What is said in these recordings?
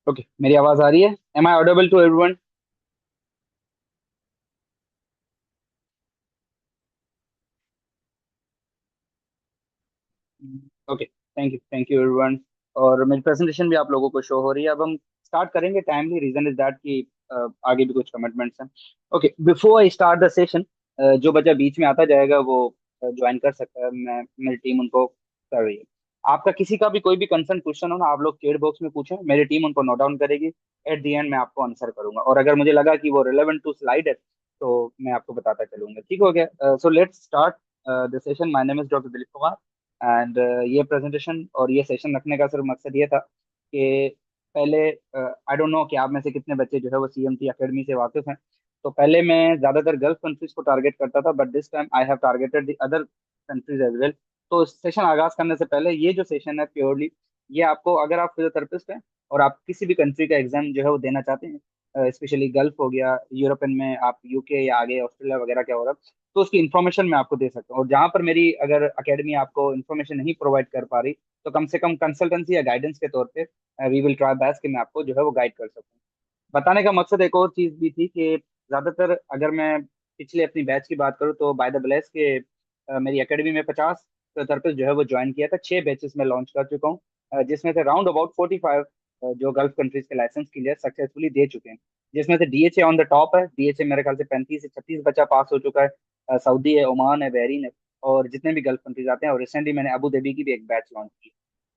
Okay, मेरी आवाज आ रही है? Am I audible to everyone? Okay, thank you everyone. और मेरी प्रेजेंटेशन भी आप लोगों को शो हो रही है। अब हम स्टार्ट करेंगे टाइमली। रीजन इज दैट कि आगे भी कुछ कमिटमेंट्स हैं। Okay, before I start the session, जो बच्चा बीच में आता जाएगा वो ज्वाइन कर सकता है। मैं मेरी टीम उनको कर रही है। आपका किसी का भी कोई भी कंसर्न क्वेश्चन हो ना, आप लोग चैट बॉक्स में पूछें, मेरी टीम उनको नोट डाउन करेगी। एट द एंड मैं आपको आंसर करूंगा, और अगर मुझे लगा कि वो रिलेवेंट टू स्लाइड है तो मैं आपको बताता चलूंगा। ठीक हो गया? So let's start the session. My name is doctor Dilip Kumar. And ये प्रेजेंटेशन और ये सेशन रखने का सिर्फ मकसद ये था कि पहले, आई डोंट नो कि आप में से कितने बच्चे जो है वो सीएमटी एकेडमी से वाकिफ हैं। तो पहले मैं ज्यादातर गल्फ कंट्रीज को टारगेट करता था, but this time I have targeted the other countries as well. तो सेशन आगाज करने से पहले, ये जो सेशन है प्योरली ये आपको, अगर आप फिजियोथेरेपिस्ट हैं और आप किसी भी कंट्री का एग्जाम जो है वो देना चाहते हैं, स्पेशली गल्फ हो गया, यूरोपियन में आप यूके या आगे ऑस्ट्रेलिया वगैरह क्या हो रहा है, तो उसकी इन्फॉर्मेशन मैं आपको दे सकता हूँ। और जहां पर मेरी अगर अकेडमी आपको इन्फॉर्मेशन नहीं प्रोवाइड कर पा रही, तो कम से कम कंसल्टेंसी या गाइडेंस के तौर पे वी विल ट्राई बेस्ट कि मैं आपको जो है वो गाइड कर सकूँ। बताने का मकसद एक और चीज भी थी कि ज्यादातर, अगर मैं पिछले अपनी बैच की बात करूँ, तो बाय द ब्लेस के मेरी एकेडमी में 50 थेरेपिस्ट जो है वो ज्वाइन किया था। 6 बैचेस में लॉन्च कर चुका हूँ, जिसमें से राउंड अबाउट 45 जो गल्फ कंट्रीज के लाइसेंस क्लियर सक्सेसफुली दे चुके हैं। जिसमें से डीएचए ऑन द टॉप है। डीएचए मेरे ख्याल से 35 से 36 बच्चा पास हो चुका है। सऊदी है, ओमान है, बहरीन है, और जितने भी गल्फ कंट्रीज आते हैं। और रिसेंटली मैंने अबू धाबी की भी एक बैच लॉन्च की।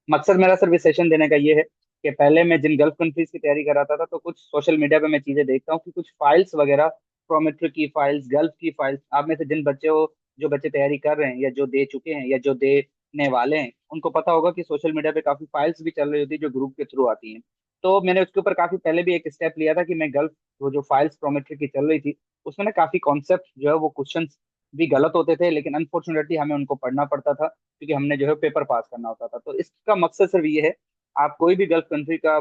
मकसद मेरा सिर्फ इस सेशन देने का ये है कि पहले मैं जिन गल्फ कंट्रीज की तैयारी कराता था, तो कुछ सोशल मीडिया पे मैं चीजें देखता हूँ कि कुछ फाइल्स वगैरह, प्रोमेट्रिक की फाइल्स, गल्फ की फाइल्स, आप में से जिन बच्चे हो, जो बच्चे तैयारी कर रहे हैं या जो दे चुके हैं या जो देने वाले हैं, उनको पता होगा कि सोशल मीडिया पे काफी फाइल्स भी चल रही होती है जो ग्रुप के थ्रू आती हैं। तो मैंने उसके ऊपर काफी पहले भी एक स्टेप लिया था कि मैं गल्फ, वो जो फाइल्स प्रोमेट्रिक की चल रही थी, उसमें ना काफी कॉन्सेप्ट जो है वो क्वेश्चन भी गलत होते थे, लेकिन अनफॉर्चुनेटली हमें उनको पढ़ना पड़ता था क्योंकि हमने जो है पेपर पास करना होता था। तो इसका मकसद सिर्फ ये है, आप कोई भी गल्फ कंट्री का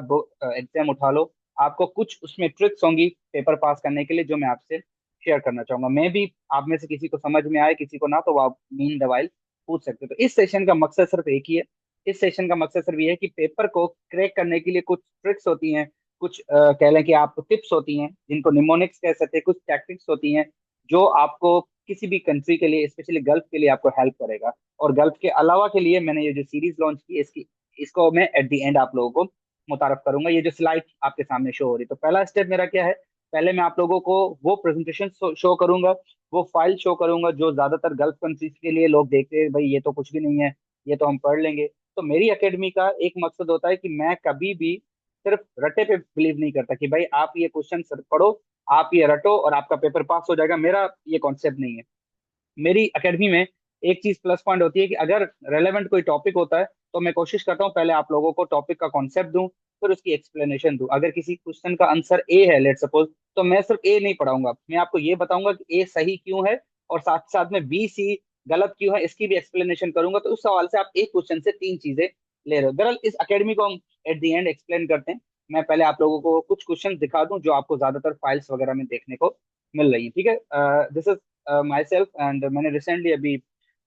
एग्जाम उठा लो, आपको कुछ उसमें ट्रिक्स होंगी पेपर पास करने के लिए, जो मैं आपसे शेयर करना चाहूंगा। मैं भी, आप में से किसी को समझ में आए किसी को ना, तो वो आप मीन दवाई पूछ सकते हो। तो इस सेशन का मकसद सिर्फ एक ही है। इस सेशन का मकसद सिर्फ ये है कि पेपर को क्रैक करने के लिए कुछ ट्रिक्स होती हैं, कुछ कह लें कि आप टिप्स होती हैं, जिनको निमोनिक्स कह सकते हैं, कुछ टैक्टिक्स होती हैं जो आपको किसी भी कंट्री के लिए, स्पेशली गल्फ के लिए, आपको हेल्प करेगा। और गल्फ के अलावा के लिए मैंने ये जो सीरीज लॉन्च की है, इसकी इसको मैं एट द एंड आप लोगों को मुतारफ करूंगा। ये जो स्लाइड आपके सामने शो हो रही है, तो पहला स्टेप मेरा क्या है? पहले मैं आप लोगों को वो प्रेजेंटेशन शो करूंगा, वो फाइल शो करूंगा जो ज्यादातर गल्फ कंट्रीज के लिए लोग देखते हैं, भाई ये तो कुछ भी नहीं है, ये तो हम पढ़ लेंगे। तो मेरी एकेडमी का एक मकसद होता है कि मैं कभी भी सिर्फ रटे पे बिलीव नहीं करता कि भाई आप ये क्वेश्चन सिर्फ पढ़ो, आप ये रटो और आपका पेपर पास हो जाएगा। मेरा ये कॉन्सेप्ट नहीं है। मेरी एकेडमी में एक चीज प्लस पॉइंट होती है कि अगर रेलेवेंट कोई टॉपिक होता है, तो मैं कोशिश करता हूँ पहले आप लोगों को टॉपिक का कॉन्सेप्ट दूं, फिर उसकी एक्सप्लेनेशन दूं। अगर किसी क्वेश्चन का आंसर ए है, लेट सपोज, तो मैं सिर्फ ए नहीं पढ़ाऊंगा, मैं आपको ये बताऊंगा कि ए सही क्यों है, और साथ साथ में बी सी गलत क्यों है, इसकी भी एक्सप्लेनेशन करूंगा। तो उस सवाल से आप एक क्वेश्चन से तीन चीजें ले रहे हो। बहरहाल इस अकेडमी को हम एट द एंड एक्सप्लेन करते हैं। मैं पहले आप लोगों को कुछ क्वेश्चन दिखा दूं जो आपको ज्यादातर फाइल्स वगैरह में देखने को मिल रही है। ठीक है? This is my self, and मैंने रिसेंटली अभी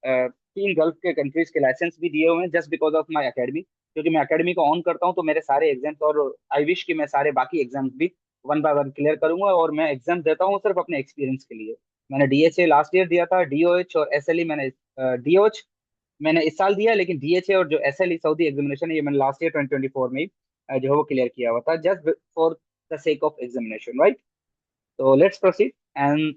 3 गल्फ के कंट्रीज के लाइसेंस भी दिए हुए हैं, just because of my academy. क्योंकि मैं अकेडमी को ऑन करता हूँ तो मेरे सारे एग्जाम्स, और आई विश कि मैं सारे बाकी एग्जाम्स भी वन बाय वन क्लियर करूंगा। और मैं एग्जाम देता हूँ सिर्फ अपने एक्सपीरियंस के लिए। मैंने डीएचए लास्ट ईयर दिया था, डीओएच और एसएलई मैंने, डीओएच मैंने इस साल दिया है, लेकिन डीएचए और जो एसएलई सऊदी एग्जामिनेशन है, ये मैंने लास्ट ईयर 2024 में ही जो है वो क्लियर किया हुआ था, just for the sake of examination, right? तो let's proceed and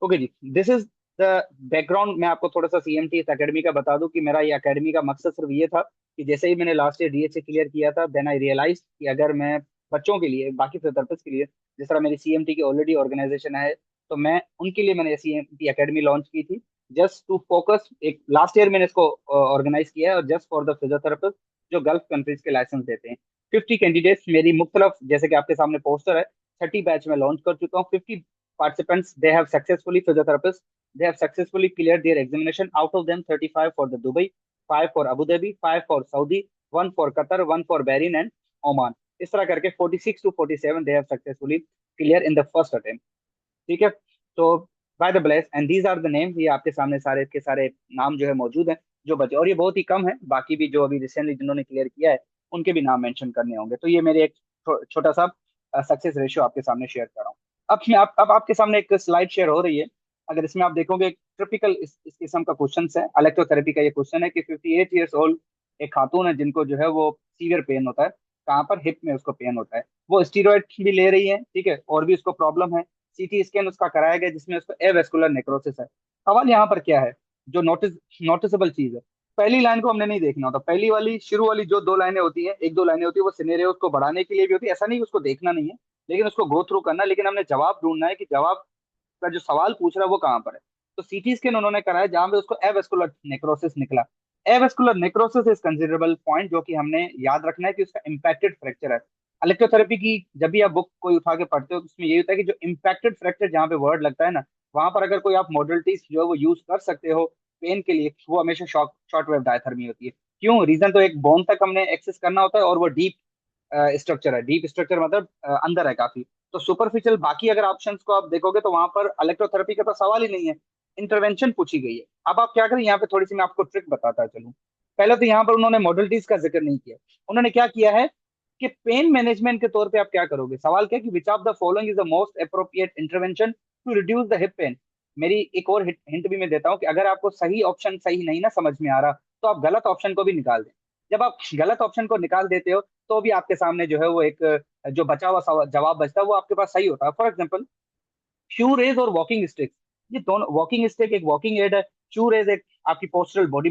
okay ji, this is the background. मैं आपको थोड़ा सा सीएमटी इस एकेडमी का बता दूं कि मेरा ये एकेडमी का मकसद सिर्फ ये था कि जैसे ही मैंने लास्ट ईयर डीएचए क्लियर किया था, देन आई रियलाइज कि अगर मैं बच्चों के लिए, बाकी फिजियोथेरेपिस्ट के लिए, जिस तरह मेरी सीएमटी की ऑलरेडी ऑर्गेनाइजेशन है, तो मैं उनके लिए मैंने सीएमटी एकेडमी लॉन्च की थी, जस्ट टू फोकस। एक लास्ट ईयर मैंने इसको ऑर्गेनाइज किया है, और जस्ट फॉर द फिजियोथेरेपिस्ट जो गल्फ कंट्रीज के लाइसेंस देते हैं। 50 कैंडिडेट्स मेरी मुख्तलफ, जैसे कि आपके सामने पोस्टर है, 30 बैच में लॉन्च कर चुका हूँ। 50 participants, they have successfully, physiotherapists, they have successfully cleared their examination. Out of them, 35 for the Dubai, 5 for Abu Dhabi, 5 for Saudi, 1 for Qatar, 1 for Bahrain and Oman. इस तरह करके 46 to 47 they have successfully clear in the first attempt. ठीक है? तो by the bless and these are the name, ये आपके सामने सारे के सारे नाम जो है मौजूद हैं। जो बचे, और ये बहुत ही कम है, बाकी भी जो अभी रिसेंटली जिन्होंने क्लियर किया है उनके भी नाम मेंशन करने होंगे। तो ये मेरे एक छोटा सा सक्सेस रेशियो आपके सामने शेयर कर रहा हूँ। अब आपके सामने एक स्लाइड शेयर हो रही है। अगर इसमें आप देखोगे, टिपिकल इस किस्म का क्वेश्चन है, इलेक्ट्रोथेरेपी का ये क्वेश्चन है कि 58 ईयर्स ओल्ड एक खातून है जिनको जो है वो सीवियर पेन होता है, कहाँ पर, हिप में उसको पेन होता है। वो स्टीरॉयड भी ले रही है, ठीक है, और भी उसको प्रॉब्लम है। सीटी स्कैन उसका कराया गया जिसमें उसको एवेस्कुलर नेक्रोसिस है। सवाल यहाँ पर क्या है, जो नोटिसेबल चीज है, पहली लाइन को हमने नहीं देखना होता। पहली वाली शुरू वाली जो दो लाइनें होती है, एक दो लाइनें होती है, वो सिनेरियो को बढ़ाने के लिए भी होती है, ऐसा नहीं कि उसको देखना नहीं है, लेकिन उसको गो थ्रू करना है। लेकिन हमने जवाब ढूंढना है कि जवाब का जो सवाल पूछ रहा है वो कहाँ पर है। तो सीटी स्कैन उन्होंने कराया जहां पे उसको एवेस्कुलर नेक्रोसिस निकला। Avascular necrosis is considerable point, जो कि हमने याद रखना है कि उसका इम्पैक्टेड फ्रैक्चर है। इलेक्ट्रोथेरेपी की जब भी आप बुक कोई उठा के पढ़ते हो तो उसमें यही होता है कि जो इम्पैक्टेड फ्रैक्चर जहाँ पे वर्ड लगता है ना, वहां पर अगर कोई आप मॉडलिटीज जो है वो यूज कर सकते हो पेन के लिए, वो हमेशा शॉर्ट वेव डायथर्मी होती है। क्यों? रीजन तो एक बोन तक हमने एक्सेस करना होता है, और वो डीप स्ट्रक्चर है। डीप स्ट्रक्चर मतलब अंदर है काफी। तो सुपरफिशियल बाकी अगर ऑप्शंस को आप देखोगे तो वहां पर इलेक्ट्रोथेरेपी का तो सवाल ही नहीं है, इंटरवेंशन पूछी गई है। अब आप क्या करें, यहाँ पे थोड़ी सी मैं आपको ट्रिक बताता चलूं। पहले तो यहाँ पर उन्होंने मॉडलिटीज का जिक्र नहीं किया। उन्होंने क्या किया है कि पेन मैनेजमेंट के तौर पे आप क्या करोगे, सवाल क्या है कि which of the following is the most appropriate intervention to reduce the hip pain. मेरी एक और हिंट भी मैं देता हूँ कि अगर आपको सही ऑप्शन सही नहीं ना समझ में आ रहा, तो आप गलत ऑप्शन को भी निकाल दें। जब आप गलत ऑप्शन को निकाल देते हो तो भी आपके सामने जो है वो एक जो बचा हुआ जवाब बचता है वो आपके पास सही होता है। फॉर एग्जाम्पल, शू रेज और वॉकिंग स्टिक, ये दोनों, वॉकिंग स्टिक एक वॉकिंग एड है, शू रेज एक आपकी पोस्टरल बॉडी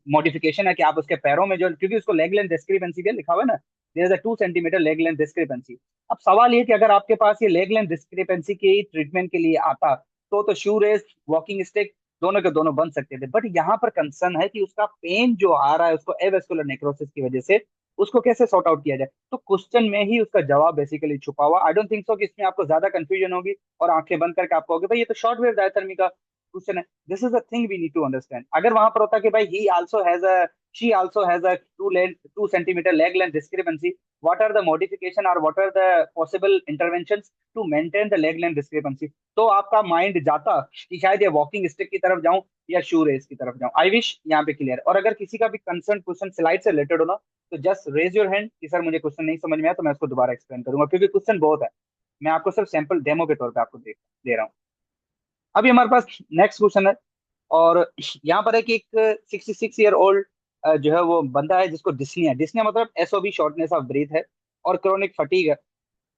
मॉडिफिकेशन है कि आप उसके पैरों में जो, क्योंकि उसको लेग लेंथ डिस्क्रिपेंसी भी लिखा हुआ है ना, there is a 2 centimetre leg length discrepancy. अब सवाल ये कि अगर आपके पास ये लेग लेंथ डिस्क्रिपेंसी के ट्रीटमेंट के लिए आता तो शू रेज, वॉकिंग स्टिक दोनों के दोनों बन सकते थे। बट यहाँ पर कंसर्न है कि उसका पेन जो आ रहा है उसको एवेस्कुलर नेक्रोसिस की वजह से, उसको कैसे सॉर्ट आउट किया जाए। तो क्वेश्चन में ही उसका जवाब बेसिकली छुपा हुआ। आई डोंट थिंक सो कि इसमें आपको ज्यादा कंफ्यूजन होगी और आंखें बंद करके आप कहोगे भाई ये तो शॉर्ट वेव डायथर्मी का क्वेश्चन है। This is a thing we need to understand. अगर वहां पर होता कि भाई he also has a, she also has a 2 centimetre leg length discrepancy, what are the modification or what are the possible interventions to maintain the leg length discrepancy, तो आपका mind जाता कि शायद ये वॉकिंग स्टिक की तरफ जाऊं या शू रेस की तरफ जाऊं। आई विश यहाँ पे क्लियर। और अगर किसी का भी कंसर्न क्वेश्चन स्लाइड से रिलेटेड हो ना, तो जस्ट रेज योर हैंड कि सर मुझे क्वेश्चन नहीं समझ में आया, तो मैं उसको दोबारा एक्सप्लेन करूंगा, क्योंकि क्वेश्चन बहुत है। मैं आपको सिर्फ सैंपल डेमो के तौर पे आपको दे रहा हूँ। अभी हमारे पास नेक्स्ट क्वेश्चन है, और यहाँ पर है कि एक 66 ईयर ओल्ड जो है वो बंदा है जिसको डिस्निया, डिस्निया मतलब एसओबी, शॉर्टनेस ऑफ ब्रीथ है, और क्रोनिक फटीग है।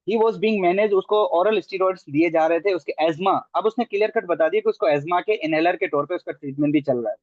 ही वॉज बींग मैनेज, उसको ओरल स्टीरॉइड्स दिए जा रहे थे, उसके एजमा, अब उसने क्लियर कट बता दिया कि उसको एजमा के इनहेलर के तौर पे उसका ट्रीटमेंट भी चल रहा है।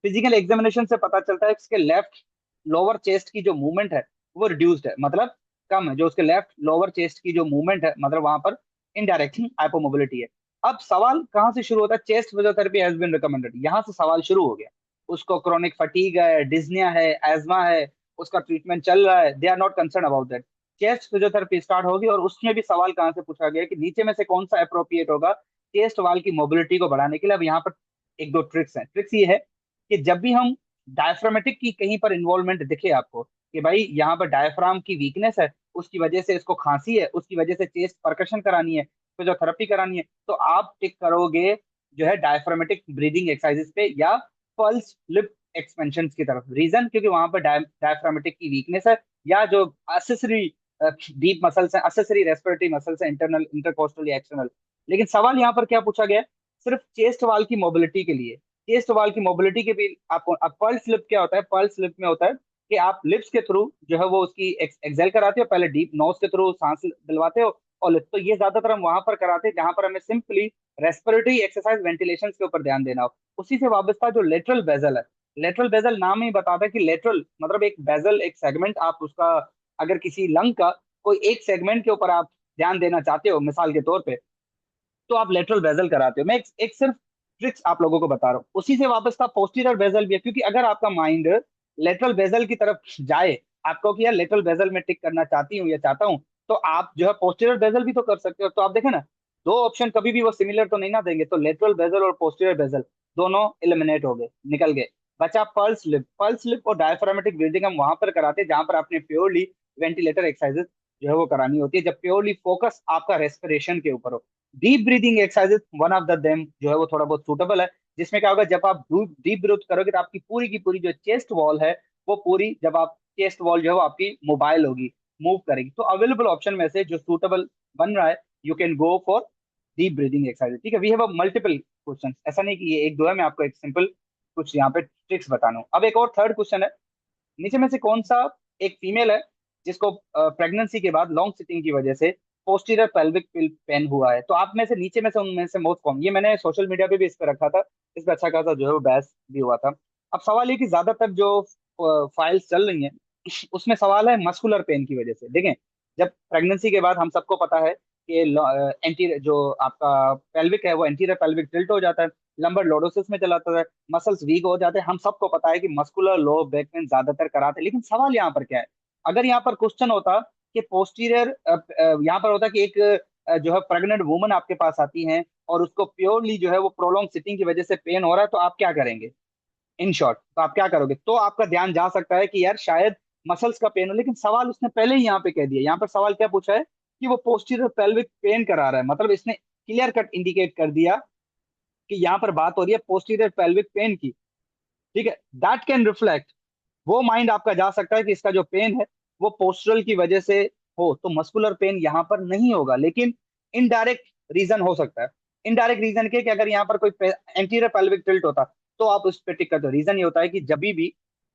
फिजिकल एग्जामिनेशन से पता चलता है कि उसके लेफ्ट लोअर चेस्ट की जो मूवमेंट है वो रिड्यूस्ड है, मतलब कम है। जो उसके लेफ्ट लोअर चेस्ट की जो मूवमेंट है, मतलब वहां पर इनडायरेक्ट हाइपोमोबिलिटी है। अब सवाल कहाँ से शुरू होता है, chest physiotherapy has been recommended, यहाँ से सवाल शुरू हो गया। उसको क्रोनिक फटीग है, डिज्निया है, एजमा है, उसका ट्रीटमेंट चल रहा है, they are not concern about that. Chest physiotherapy start होगी, और उसमें भी सवाल कहाँ से पूछा गया कि नीचे में से कौन सा अप्रोप्रिएट होगा चेस्ट वाल की मोबिलिटी को बढ़ाने के लिए। अब यहाँ पर एक दो ट्रिक्स हैं। ट्रिक्स ये है कि जब भी हम डायफ्रामेटिक की कहीं पर इन्वॉल्वमेंट दिखे आपको कि भाई यहाँ पर डायफ्राम की वीकनेस है, उसकी वजह से इसको खांसी है, उसकी वजह से चेस्ट परकशन करानी है, फिजियोथेरेपी करानी है, तो आप टिक करोगे जो है डायफ्रामेटिक ब्रीदिंग एक्सरसाइजेस पे या पल्स लिप एक्सपेंशन की तरफ। रीजन क्योंकि वहां पर डायफ्रामेटिक की वीकनेस है, या जो असेसरी डीप मसल्स हैं, असेसरी रेस्पिरेटरी मसल्स हैं, इंटरनल, इंटरकोस्टल या एक्सटर्नल। लेकिन सवाल यहाँ पर क्या पूछा गया है, सिर्फ चेस्ट वाल की मोबिलिटी के लिए। चेस्ट वाल की मोबिलिटी के भी आपको, अब पर्ल स्लिप क्या होता है, पर्ल स्लिप में होता है कि आप लिप्स के थ्रू जो है वो उसकी एक्सेल कराते हो, पहले डीप नोज के थ्रू सांस दिलवाते हो, और तो ये ज्यादातर हम वहां पर कराते हैं जहां पर हमें सिंपली रेस्पिरेटरी एक्सरसाइज वेंटिलेशन के ऊपर ध्यान देना हो। उसी से वाबस्ता जो लेटरल बेजल है, लेटरल बेजल नाम ही बताता है कि लेटरल मतलब एक बेजल, एक सेगमेंट, आप उसका अगर किसी लंग का कोई एक सेगमेंट के ऊपर आप ध्यान देना चाहते हो मिसाल के तौर पे, तो आप लेटरल बेजल कराते हो। मैं एक सिर्फ ट्रिक्स आप लोगों को बता रहा हूँ। उसी से वापस था पोस्टीरियर बेजल भी है, क्योंकि अगर आपका माइंड लेटरल बेजल की तरफ जाए, आपको कि यार लेटरल बेजल में टिक करना चाहती हूँ या चाहता हूँ, तो आप जो है पोस्टीरियर बेजल भी तो कर सकते हो। तो आप देखें ना, दो ऑप्शन कभी भी वो सिमिलर तो नहीं ना देंगे, तो लेटरल बेजल और पोस्टीरियर बेजल दोनों एलिमिनेट हो गए, निकल गए। बचा पल्स लिप। पल्स लिप और डायफ्रामेटिक ब्रीदिंग हम वहां पर कराते हैं जहां पर आपने प्योरली वेंटिलेटर एक्सरसाइजेस जो है वो करानी होती है, जब प्योरली फोकस आपका रेस्पिरेशन के ऊपर हो। Deep breathing exercises one of the them जो है वो थोड़ा बहुत सूटेबल है, जिसमें क्या होगा, जब आप डीप ब्रीथ करोगे तो आपकी पूरी की पूरी जो चेस्ट वॉल है वो पूरी, जब आप चेस्ट वॉल जो है वो आपकी मोबाइल होगी, मूव करेगी। तो अवेलेबल ऑप्शन में से जो सूटेबल बन रहा है, you can go for deep breathing exercise. ठीक है, we have a multiple question, ऐसा नहीं कि ये एक दो है, मैं आपको एक सिंपल कुछ यहाँ पे ट्रिक्स बताना हूँ। अब एक और थर्ड क्वेश्चन है, नीचे में से कौन सा एक फीमेल है जिसको प्रेगनेंसी के बाद लॉन्ग सिटिंग की वजह से पोस्टीरियर पेल्विक पेन हुआ है। तो आप में से नीचे में से उनमें से मोस्ट कॉमन, ये मैंने सोशल मीडिया पे भी इस पे रखा था, इस पे अच्छा खासा जो है वो बहस भी हुआ था। अब सवाल ये कि ज्यादातर जो फाइल्स चल रही हैं उसमें सवाल है मस्कुलर पेन की वजह से। देखें, जब प्रेगनेंसी के बाद हम सबको पता है कि एंटी जो आपका पेल्विक है वो एंटीरियर पेल्विक टिल्ट हो जाता है, लंबर लॉर्डोसिस में चला जाता है, मसल्स वीक हो जाते हैं। हम सबको पता है कि मस्कुलर लो बैक पेन ज्यादातर कराते हैं, लेकिन सवाल यहाँ पर क्या है, अगर यहाँ पर क्वेश्चन होता कि पोस्टीरियर, यहाँ पर होता कि एक जो है प्रेग्नेंट वुमन आपके पास आती है और उसको प्योरली जो है वो प्रोलॉन्ग सिटिंग की वजह से पेन हो रहा है, तो आप क्या करेंगे? इन शॉर्ट, तो आप क्या करोगे? तो आपका ध्यान जा सकता है कि यार शायद मसल्स का पेन हो, लेकिन सवाल उसने पहले ही यहाँ पे कह दिया। यहाँ पर सवाल क्या पूछा है कि वो पोस्टीरियर पेल्विक पेन करा रहा है, मतलब इसने क्लियर कट इंडिकेट कर दिया कि यहाँ पर बात हो रही है पोस्टीरियर पेल्विक पेन की। ठीक है, दैट कैन रिफ्लेक्ट, वो माइंड आपका जा सकता है कि इसका जो पेन है वो पोस्चरल की वजह से हो, तो मस्कुलर पेन यहाँ पर नहीं होगा, लेकिन इनडायरेक्ट रीजन हो सकता है। इनडायरेक्ट रीजन के कि अगर यहाँ पर कोई एंटीरियर पेल्विक टिल्ट होता तो आप उस पे टिक करते हो। रीजन ये होता है कि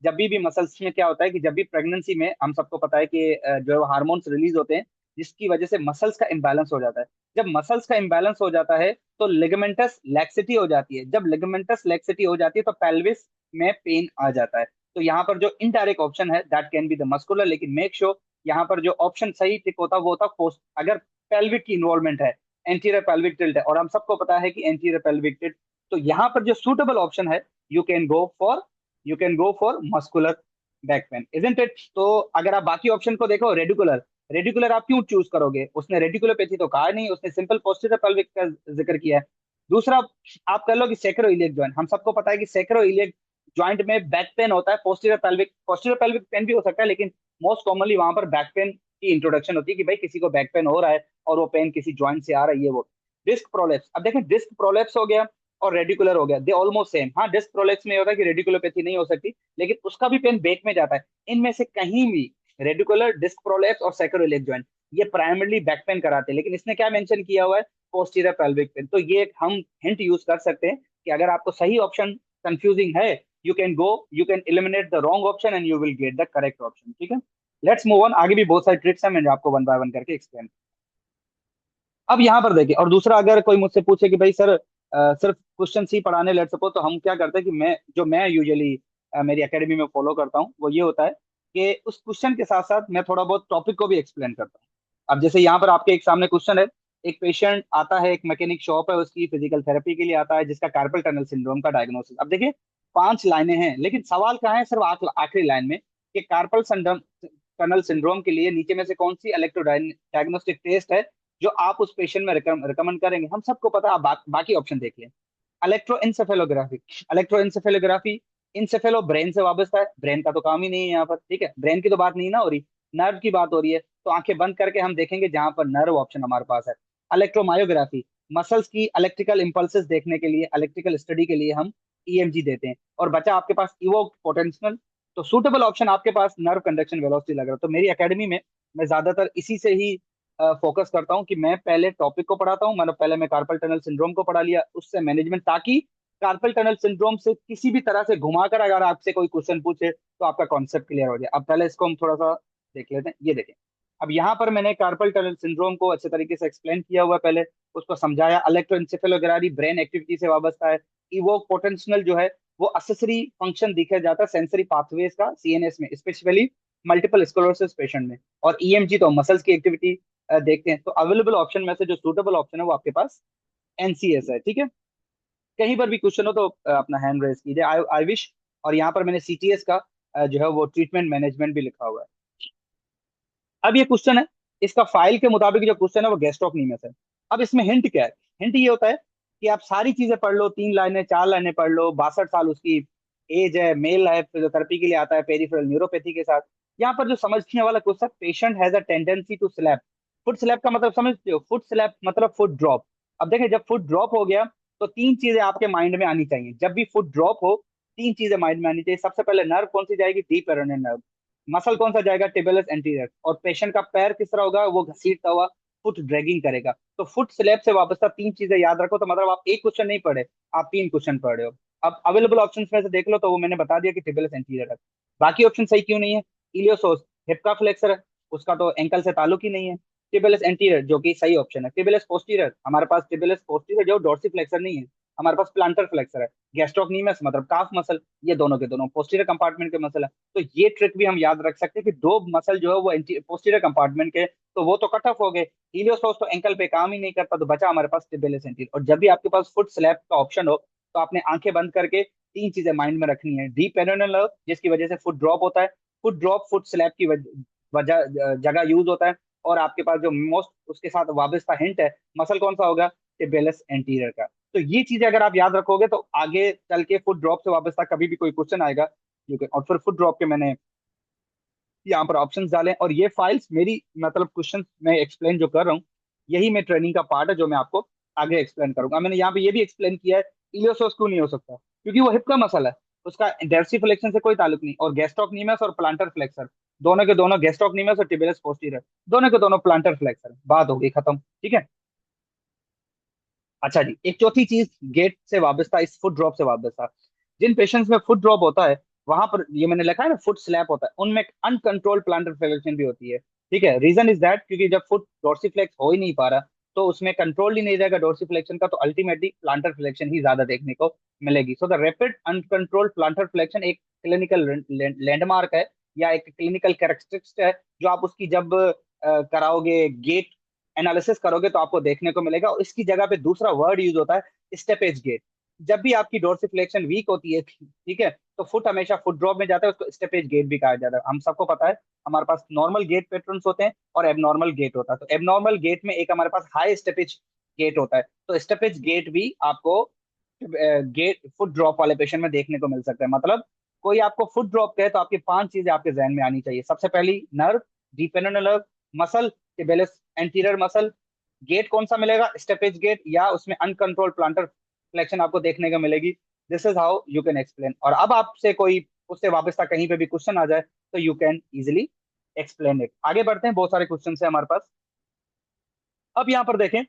जब भी मसल्स में क्या होता है कि जब भी प्रेगनेंसी में हम सबको पता है कि जो हार्मोन्स रिलीज होते हैं जिसकी वजह से मसल्स का इम्बैलेंस हो जाता है। जब मसल्स का इम्बैलेंस हो जाता है तो लिगामेंटस लैक्सिटी हो जाती है, जब लिगामेंटस लैक्सिटी हो जाती है तो पेल्विस में पेन आ जाता है। तो यहाँ पर जो इनडायरेक्ट ऑप्शन है that can be the muscular, लेकिन मेक श्योर यहाँ पर जो ऑप्शन सही टिक होता वो होता पोस्ट, अगर पेल्विक की इन्वॉल्वमेंट है, एंटीरियर पेल्विक टिल्ट है, और हम सबको पता है कि एंटीरियर पेल्विक टिल्ट, तो यहाँ पर जो सूटेबल ऑप्शन है, you can go for you can go for muscular back pain, isn't it? तो अगर आप बाकी ऑप्शन को देखो, रेडिकुलर, रेडिकुलर आप क्यों चूज करोगे? उसने रेडिकुलोपैथी तो कहा नहीं, उसने सिंपल पोस्टीरियर पेल्विक का जिक्र किया है। दूसरा, आप कर लो कि सेक्रोइलियक जॉइंट, हम सबको पता है कि सेक्रोइलियक ज्वाइंट में बैक पेन होता है, पोस्टीरियर पेल्विक पेन भी हो सकता है, लेकिन मोस्ट कॉमनली वहां पर बैक पेन की इंट्रोडक्शन होती है कि भाई किसी को बैक पेन हो रहा है और वो पेन किसी ज्वाइंट से आ रही है। वो डिस्क प्रोलेप्स, अब देखें डिस्क प्रोलेप्स हो गया और रेडिकुलर हो गया, दे ऑलमोस्ट सेम। हाँ, डिस्क प्रोलेप्स में ये होता है कि रेडिकुलोपैथी नहीं हो सकती, लेकिन उसका भी पेन बैक में जाता है। इनमें से कहीं भी रेडिकुलर, डिस्क प्रोलेप्स और सैक्रोइलियक जॉइंट ये प्राइमरली बैक पेन कराते हैं, लेकिन इसने क्या मेंशन किया हुआ है? Posterior pelvic pain. तो ये एक हम हिंट यूज कर सकते हैं कि अगर आपको सही ऑप्शन कंफ्यूजिंग है, you can eliminate the wrong option and you will get the correct option. ठीक है, लेट्स मूव ऑन, आगे भी बहुत सारी ट्रिक्स है, मैं आपको वन बाय वन करके एक्सप्लेन। अब यहाँ पर देखिए, और दूसरा, अगर कोई मुझसे पूछे कि भाई सर सिर्फ क्वेश्चन सी पढ़ाने, लेट सपोज, तो हम क्या करते हैं कि मैं यूजुअली मेरी एकेडमी में फॉलो करता हूँ वो ये होता है कि उस क्वेश्चन के साथ साथ मैं थोड़ा बहुत टॉपिक को भी एक्सप्लेन करता हूँ। अब जैसे यहाँ पर आपके एक सामने क्वेश्चन है, एक पेशेंट आता है, एक मैकेनिक शॉप है उसकी, फिजिकल थेरेपी के लिए आता है, जिसका कार्पल टनल सिंड्रोम का डायग्नोसिस। अब देखिए 5 लाइनें हैं, लेकिन सवाल कहाँ है? सिर्फ आखिरी लाइन में कि कार्पल टनल सिंड्रोम के लिए नीचे में से कौन सी इलेक्ट्रो डायग्नोस्टिक टेस्ट है जो आप उस पेशेंट में रिकमेंड करेंगे? हम सबको पता है, आप बाकी ऑप्शन देखिए। इलेक्ट्रोएंसेफेलोग्राफी, इलेक्ट्रोएंसेफेलोग्राफी इंसेफेलो ब्रेन से वाबस्ता है, ब्रेन का तो काम ही नहीं है यहाँ पर। ठीक है, ब्रेन की तो बात नहीं ना हो रही, नर्व की बात हो रही है, तो आंखें बंद करके हम देखेंगे जहां पर नर्व ऑप्शन हमारे पास है। इलेक्ट्रोमायोग्राफी, मसल्स की इलेक्ट्रिकल इंपल्सेस देखने के लिए, इलेक्ट्रिकल स्टडी के लिए हम ईएमजी देते हैं। और बचा आपके पास इवोक पोटेंशियल, तो सूटेबल ऑप्शन आपके पास नर्व कंडक्शन वेलोसिटी लग रहा है। तो मेरी एकेडमी में मैं ज्यादातर इसी से ही फोकस करता हूँ कि मैं पहले टॉपिक को पढ़ाता हूँ, मतलब पहले मैं कार्पल टनल सिंड्रोम को पढ़ा लिया, उससे मैनेजमेंट, ताकि कार्पल टनल सिंड्रोम से किसी भी तरह से घुमाकर अगर आपसे कोई क्वेश्चन पूछे तो आपका कॉन्सेप्ट क्लियर हो जाए। अब पहले इसको हम थोड़ा सा देख लेते हैं, ये देखें। अब यहाँ पर मैंने कार्पल टनल सिंड्रोम को अच्छे तरीके से एक्सप्लेन किया हुआ है, पहले उसको समझाया। इलेक्ट्रोएंसेफेलोग्राफी ब्रेन एक्टिविटी से वाबस्ता है। इवोक पोटेंशियल जो है वो असेसरी फंक्शन दिखा जाता है सेंसरी पाथवेज का सीएनएस में, स्पेशली मल्टीपल स्क्लेरोसिस पेशेंट में। और ईएमजी तो मसल्स की एक्टिविटी देखते हैं। तो अवेलेबल ऑप्शन में से जो सूटेबल ऑप्शन है वो आपके पास एनसीएस है। ठीक है, कहीं पर भी क्वेश्चन हो तो अपना हैंड रेज कीजिए, आई विश। और यहाँ पर मैंने सीटीएस का जो है वो ट्रीटमेंट मैनेजमेंट भी लिखा हुआ है। अब ये क्वेश्चन है, इसका फाइल के मुताबिक जो क्वेश्चन है वो गैस्ट्रोक्नीमियस है। अब इसमें हिंट क्या है? हिंट ये होता है कि आप सारी चीजें पढ़ लो, 3 लाइनें 4 लाइनें पढ़ लो, 62 साल उसकी एज है, मेल है, फिजियोथेरेपी के लिए आता है पेरिफेरल न्यूरोपैथी के साथ। यहाँ पर जो समझने वाला question, patient has a tendency to slap, foot slap का मतलब समझते हो? फुट स्लैप मतलब फुट ड्रॉप। अब देखें, जब फुट ड्रॉप हो गया तो तीन चीजें आपके माइंड में आनी चाहिए जब भी फुट ड्रॉप हो। तीन चीजें माइंड में आनी चाहिए। सबसे पहले नर्व कौन सी जाएगी? Deep peroneal nerve. मसल कौन सा जाएगा? टिबियस एंटीरियर। और पेशेंट का पैर किस तरह होगा? वो घसीटता हुआ फुट ड्रैगिंग करेगा। तो फुट स्लैप से वाबस्ता तीन चीजें याद रखो। तो मतलब आप एक क्वेश्चन नहीं पढ़े, आप तीन क्वेश्चन पढ़ रहे हो। अब अवेलेबल ऑप्शंस में से देख लो, तो वो मैंने बता दिया कि टिबियस एंटीरियर है। बाकी ऑप्शन सही क्यों नहीं है? इलियोसोस हिप का फ्लेक्सर है, उसका तो एंकल से ताल्लुक ही नहीं है। टिबियस एंटीरियर जो कि सही ऑप्शन है। टिबियस पोस्टीरियर, हमारे पास टिबियस पोस्टीरियर जो डोर्सी फ्लेक्सर नहीं है, हमारे पास प्लांटर फ्लेक्सर है। गैस्ट्रोक्नीमियस मतलब काफ मसल, ये दोनों के दोनों पोस्टीरियर कंपार्टमेंट के मसल है। तो ये ट्रिक भी हम याद रख सकते हैं कि दो मसल जो है वो पोस्टीरियर कंपार्टमेंट के, तो वो तो कट ऑफ हो गए। इलियोसोस तो एंकल पे काम ही नहीं करता, तो बचा हमारे पास टिबियस एंटीरियर। और जब भी आपके पास फुट स्लैप का ऑप्शन हो, तो आपने आंखें बंद करके तीन चीजें माइंड में रखनी है। डीप पेरोनियल नर्व, जिसकी वजह से फुट ड्रॉप होता है। फुट ड्रॉप फुट स्लैप की वजह जगह यूज होता है। और आपके पास जो मोस्ट उसके साथ वाबस्ता हिंट है, मसल कौन सा होगा? टिबियस एंटीरियर का। तो ये चीजें अगर आप याद रखोगे, तो आगे चल के फुट ड्रॉप से वाबस्ता कभी भी कोई क्वेश्चन आएगा, और फिर फुट ड्रॉप के मैंने यहाँ पर ऑप्शंस डालें। और ये फाइल्स मेरी मतलब क्वेश्चन मैं एक्सप्लेन जो कर रहा हूँ, यही मैं ट्रेनिंग का पार्ट है जो मैं आपको आगे एक्सप्लेन करूंगा। मैंने यहाँ पे ये भी एक्सप्लेन किया है इलियोसोस क्यों नहीं हो सकता, क्योंकि वो हिप का मसल है, उसका डेप्सी फ्लेक्शन से कोई ताल्लुक नहीं। और गैस्ट्रोक्नीमियस और प्लांटर फ्लेक्सर, दोनों के दोनों गैस्ट्रोक्नीमियस और टिबियस पोस्टीरियर, दोनों के दोनों प्लांटर फ्लेक्सर। बात हो गई खत्म, ठीक है। अच्छा जी, एक चौथी चीज गेट से वाबस्ता, इस फुट ड्रॉप से वाबस्ता, जिन पेशेंट्स में फुट ड्रॉप होता है, वहां पर ये मैंने लिखा है ना फुट स्लैप होता है, उनमें अनकंट्रोल्ड प्लांटर फ्लेक्शन भी होती है। ठीक है, रीजन इज दैट क्योंकि जब फुट डोर्सीफ्लेक्स हो ही नहीं पा रहा, तो उसमें कंट्रोल ही नहीं रहेगा डोर्सीफ्लेक्शन का, तो अल्टीमेटली प्लांटर फ्लेक्शन ही ज्यादा देखने को मिलेगी। So the rapid uncontrolled planter flexion एक क्लिनिकल लैंडमार्क है, या एक क्लिनिकल कैरेक्टरिस्टिक्स है, जो आप उसकी जब कराओगे गेट एनालिसिस करोगे तो आपको देखने को मिलेगा। और इसकी जगह पे दूसरा वर्ड यूज होता है स्टेपेज गेट। जब भी आपकी डोर्सिफ्लेक्शन वीक होती है, ठीक है, तो फुट हमेशा फुट ड्रॉप में जाता है, उसको स्टेपेज गेट भी कहा जाता है। हम सबको पता है हमारे पास नॉर्मल गेट पैटर्न्स होते हैं और एबनॉर्मल गेट होता है। तो एबनॉर्मल गेट में एक हमारे पास हाई स्टेपेज गेट होता है, तो स्टेपेज गेट भी आपको गेट फुट ड्रॉप वाले पेशेंट में देखने को मिल सकता है। मतलब कोई आपको फुट ड्रॉप कहे तो आपकी पांच चीजें आपके जहन में आनी चाहिए। सबसे पहली nerve, dependent nerve, muscle, tibialis anterior muscle, gait कौन सा मिलेगा? स्टेपेज गेट, या उसमें अनकंट्रोल्ड प्लांटर फ्लेक्शन आपको देखने को मिलेगी। This is how you can explain. और अब आपसे कोई उससे वापस तक कहीं पे भी क्वेश्चन आ जाए, तो you can easily explain it. आगे बढ़ते हैं, बहुत सारे क्वेश्चन है हमारे पास। अब यहाँ पर देखें,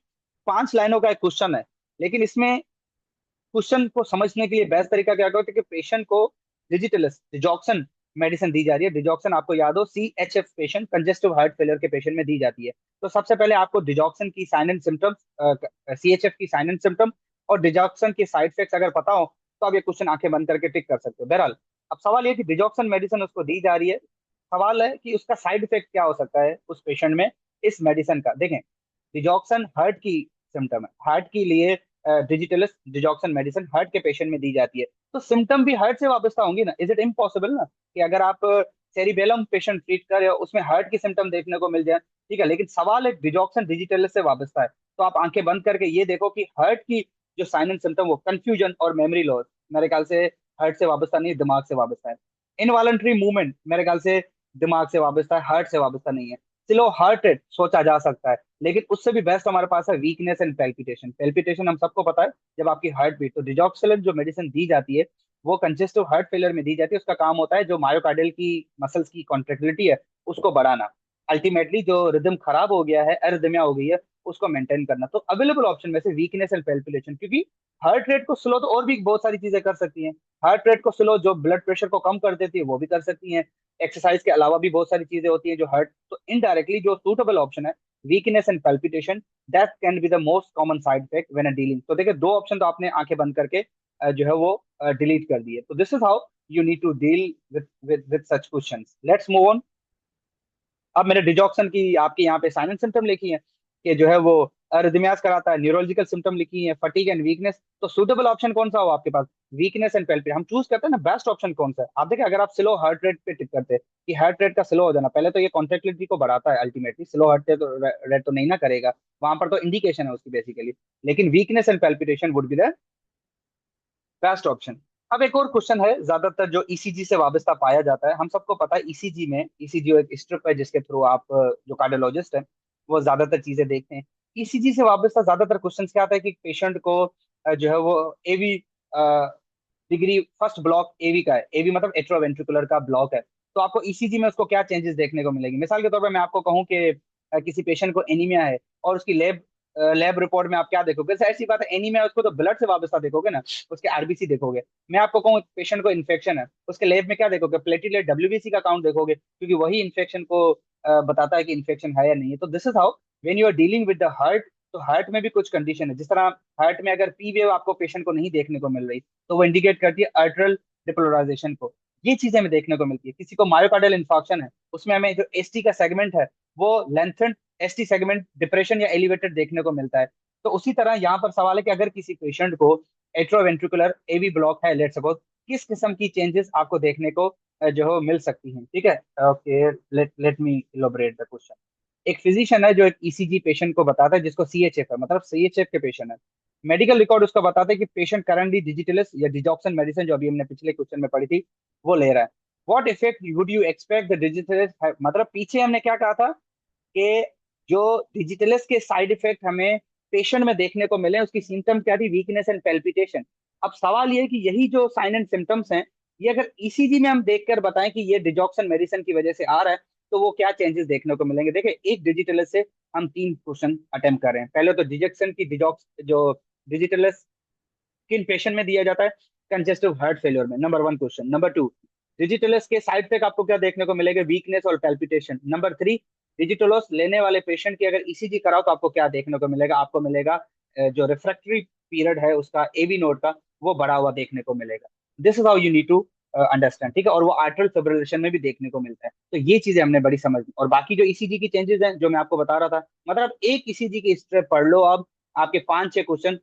पांच लाइनों का एक क्वेश्चन है, लेकिन इसमें क्वेश्चन को समझने के लिए बेस्ट तरीका क्या होता है कि पेशेंट को डिजिटलिस डिजॉक्सन मेडिसिन दी जा रही है। डिजॉक्सन आपको याद हो, CHF patient, congestive heart failure के पेशेंट में दी जाती है। तो सबसे पहले आपको डिजॉक्सन की साइन एंड सिम्टम्स, CHF की साइन एंड सिम्टम और डिजॉक्सन के साइड इफेक्ट्स अगर पता हो, तो आप ये क्वेश्चन आंखें बंद करके टिक कर सकते हो। बहरहाल, अब सवाल ये कि डिजॉक्सन मेडिसिन उसको दी जा रही है, सवाल है कि उसका साइड इफेक्ट क्या हो सकता है उस पेशेंट में इस मेडिसिन का। देखें, डिजॉक्सन हार्ट की सिम्टम है, हार्ट के लिए डिजिटलिस डिजॉक्सन मेडिसिन हार्ट के पेशेंट में दी जाती है, तो सिम्टम भी हार्ट से वाबस्ता होंगी ना। इज इट इम्पॉसिबल ना कि अगर आप सेरिबेलम पेशेंट ट्रीट कर रहे हो, उसमें हार्ट की सिम्टम देखने को मिल जाए, ठीक है। लेकिन सवाल एक डिजॉक्सन डिजिटलिस से वाबस्ता है, तो आप आंखें बंद करके ये देखो कि हार्ट की जो साइन एंड सिम्टम, वो कंफ्यूजन और मेमोरी लॉस, मेरे ख्याल से हार्ट से वाबस्ता नहीं, दिमाग से वाबस्ता है। इनवॉलंटरी मूवमेंट, मेरे ख्याल से दिमाग से वाबस्ता है, हार्ट से वाबस्ता नहीं है। स्लो हार्ट रेट सोचा जा सकता है, लेकिन उससे भी बेस्ट हमारे पास है वीकनेस एंड पेल्पिटेशन। पेल्पिटेशन हम सबको पता है, जब आपकी हार्ट बीट, तो डिजॉक्सिलिन जो मेडिसिन दी जाती है, वो कंजेस्टिव हार्ट फेलियर में दी जाती है। उसका काम होता है जो मायोकार्डियल की मसल्स की कॉन्ट्रेक्टिलिटी है, उसको बढ़ाना। अल्टीमेटली जो रिदम खराब हो गया है, अरिदमिया हो गई है, उसको मेंटेन करना। तो अवेलेबल ऑप्शन में से वीकनेस एंड पेल्पिटेशन, क्योंकि हार्ट रेट को स्लो तो और भी बहुत सारी चीजें कर सकती हैं। हार्ट रेट को स्लो जो ब्लड प्रेशर को कम कर देती है, वो भी कर सकती हैं। एक्सरसाइज के अलावा भी बहुत सारी चीजें होती हैं जो हर्ट, तो इनडायरेक्टली जो सूटेबल ऑप्शन है weakness and palpitation, that can be the most common side effect when dealing. तो देखिए, दो ऑप्शन तो आपने आंखें बंद करके जो है वो डिलीट कर दिए। तो this is how you need to deal with such questions. Let's move on. अब मैंने डिजॉक्सन की आपके यहाँ पे साइन एंड सिम्टम लिखी है कि जो है वो अरिथमियास कराता है, न्यूरोलॉजिकल सिम्टम लिखी है, फटीग एंड वीकनेस। तो सुटेबल ऑप्शन कौन सा हो आपके पास? Weakness and palpitation. हम चूज करते हैं ना बेस्ट ऑप्शन कौन सा है। आप देखिए, अगर आप स्लो हार्ट रेट पे टिक करते हैं कि हार्ट रेट का स्लो हो जाना, पहले तो ये कॉन्ट्रेक्टिलिटी को बढ़ाता है, अल्टीमेटली स्लो हार्ट रेट तो नहीं ना करेगा, वहां पर तो इंडिकेशन है उसकी बेसिकली। लेकिन weakness and palpitation would be the best option. अब एक और क्वेश्चन है, ज्यादातर जो ईसीजी से वाबस्ता पाया जाता है। हम सबको पता है ईसीजी में, ईसीजी एक स्ट्रिप है जिसके थ्रू आप जो कार्डियोलॉजिस्ट है वो ज्यादातर चीजें देखते हैं। ईसीजी से वाबस्ता ज्यादातर क्वेश्चन क्या आता है कि पेशेंट को जो है वो एवी डिग्री फर्स्ट ब्लॉक एवी का है। एवी मतलब एट्रोवेंट्रिकुलर का ब्लॉक है। तो आपको ईसीजी में उसको क्या चेंजेस देखने को मिलेंगे? मिसाल के तौर पर मैं आपको कहूँ कि किसी पेशेंट को एनीमिया है और उसकी लैब रिपोर्ट में आप क्या देखोगे? जैसे ऐसी बात है, एनीमिया है, उसको तो ब्लड से वाबस्ता देखोगे ना, उसके आरबीसी देखोगे। मैं आपको कहूँ पेशेंट को इन्फेक्शन है, उसके लैब में क्या देखोगे? प्लेटिलेट डब्ल्यूबीसी का काउंट देखोगे, क्योंकि वही इन्फेक्शन को बताता है कि इन्फेक्शन है या नहीं है। तो this is how when you are dealing with the heart. तो हार्ट में भी कुछ कंडीशन है, जिस तरह हार्ट में अगर पी वेव आपको पेशेंट को नहीं देखने को मिल रही, तो वो इंडिकेट करती है आर्टरल डिपोलराइजेशन को। ये चीजें हमें देखने को मिलती है। किसी को मायोकार्डियल इंफार्क्शन है, उसमें हमें जो एसटी का सेगमेंट है वो लेंथन एसटी सेगमेंट डिप्रेशन या एलिवेटेड देखने को मिलता है। तो उसी तरह यहाँ पर सवाल है कि अगर किसी पेशेंट को एट्रोवेंट्रिकुलर एवी ब्लॉक है, लेट सपोज, किस किस्म की चेंजेस आपको देखने को जो है मिल सकती हैं? ठीक है। Okay, let let me elaborate the question. एक फिजिशियन है जो एक ईसीजी पेशेंट को बताता है, जिसको सीएचएफ है, मतलब सीएचएफ के पेशेंट है। मेडिकल रिकॉर्ड उसका बताता है कि पेशेंट करंटली डिजिटलिस या डिजॉक्सन मेडिसिन, जो अभी हमने पिछले क्वेश्चन में पढ़ी थी, वो ले रहा है। What effect would you expect the digitalis? मतलब पीछे हमने क्या कहा था कि जो डिजिटलिस के साइड इफेक्ट हमें पेशेंट में देखने को मिले, उसकी सिम्टम क्या थी? Weakness and palpitation. अब सवाल ये है कि यही जो साइन एंड सिम्टम्स हैं, ये अगर ईसीजी में हम देखकर बताएं कि ये डिजॉक्सन मेडिसिन की वजह से आ रहा है, तो वो क्या चेंजेस देखने को मिलेंगे? देखिए, एक डिजिटलिस से हम तीन क्वेश्चन अटेम्प्ट कर रहे हैं। पहले तो डिजेक्शन की डिजॉक्स जो डिजिटलिस किन पेशेंट में दिया जाता है? कंजेस्टिव हार्ट फेलियर में, number one question. Number two, digitalis के साइड इफेक्ट आपको क्या देखने को मिलेगा? वीकनेस और पैल्पिटेशन। नंबर थ्री, डिजिटलोस लेने वाले पेशेंट की अगर ईसीजी कराओ तो आपको क्या देखने को मिलेगा? आपको मिलेगा जो रिफ्रैक्टरी पीरियड है उसका, एवी नोड का, वो बढ़ा हुआ देखने को मिलेगा। This is how you need to understand, ठीक है। और वो आर्टरल फिब्रिलेशन में भी देखने को मिलता है। तो ये चीजें हमने बड़ी समझ, और बाकी जो ईसीजी की चेंजेस हैं जो मैं आपको बता रहा था, मतलब एक ईसीजी की स्ट्रेप पढ़ लो अब, आपके पांच छह क्वेश्चन,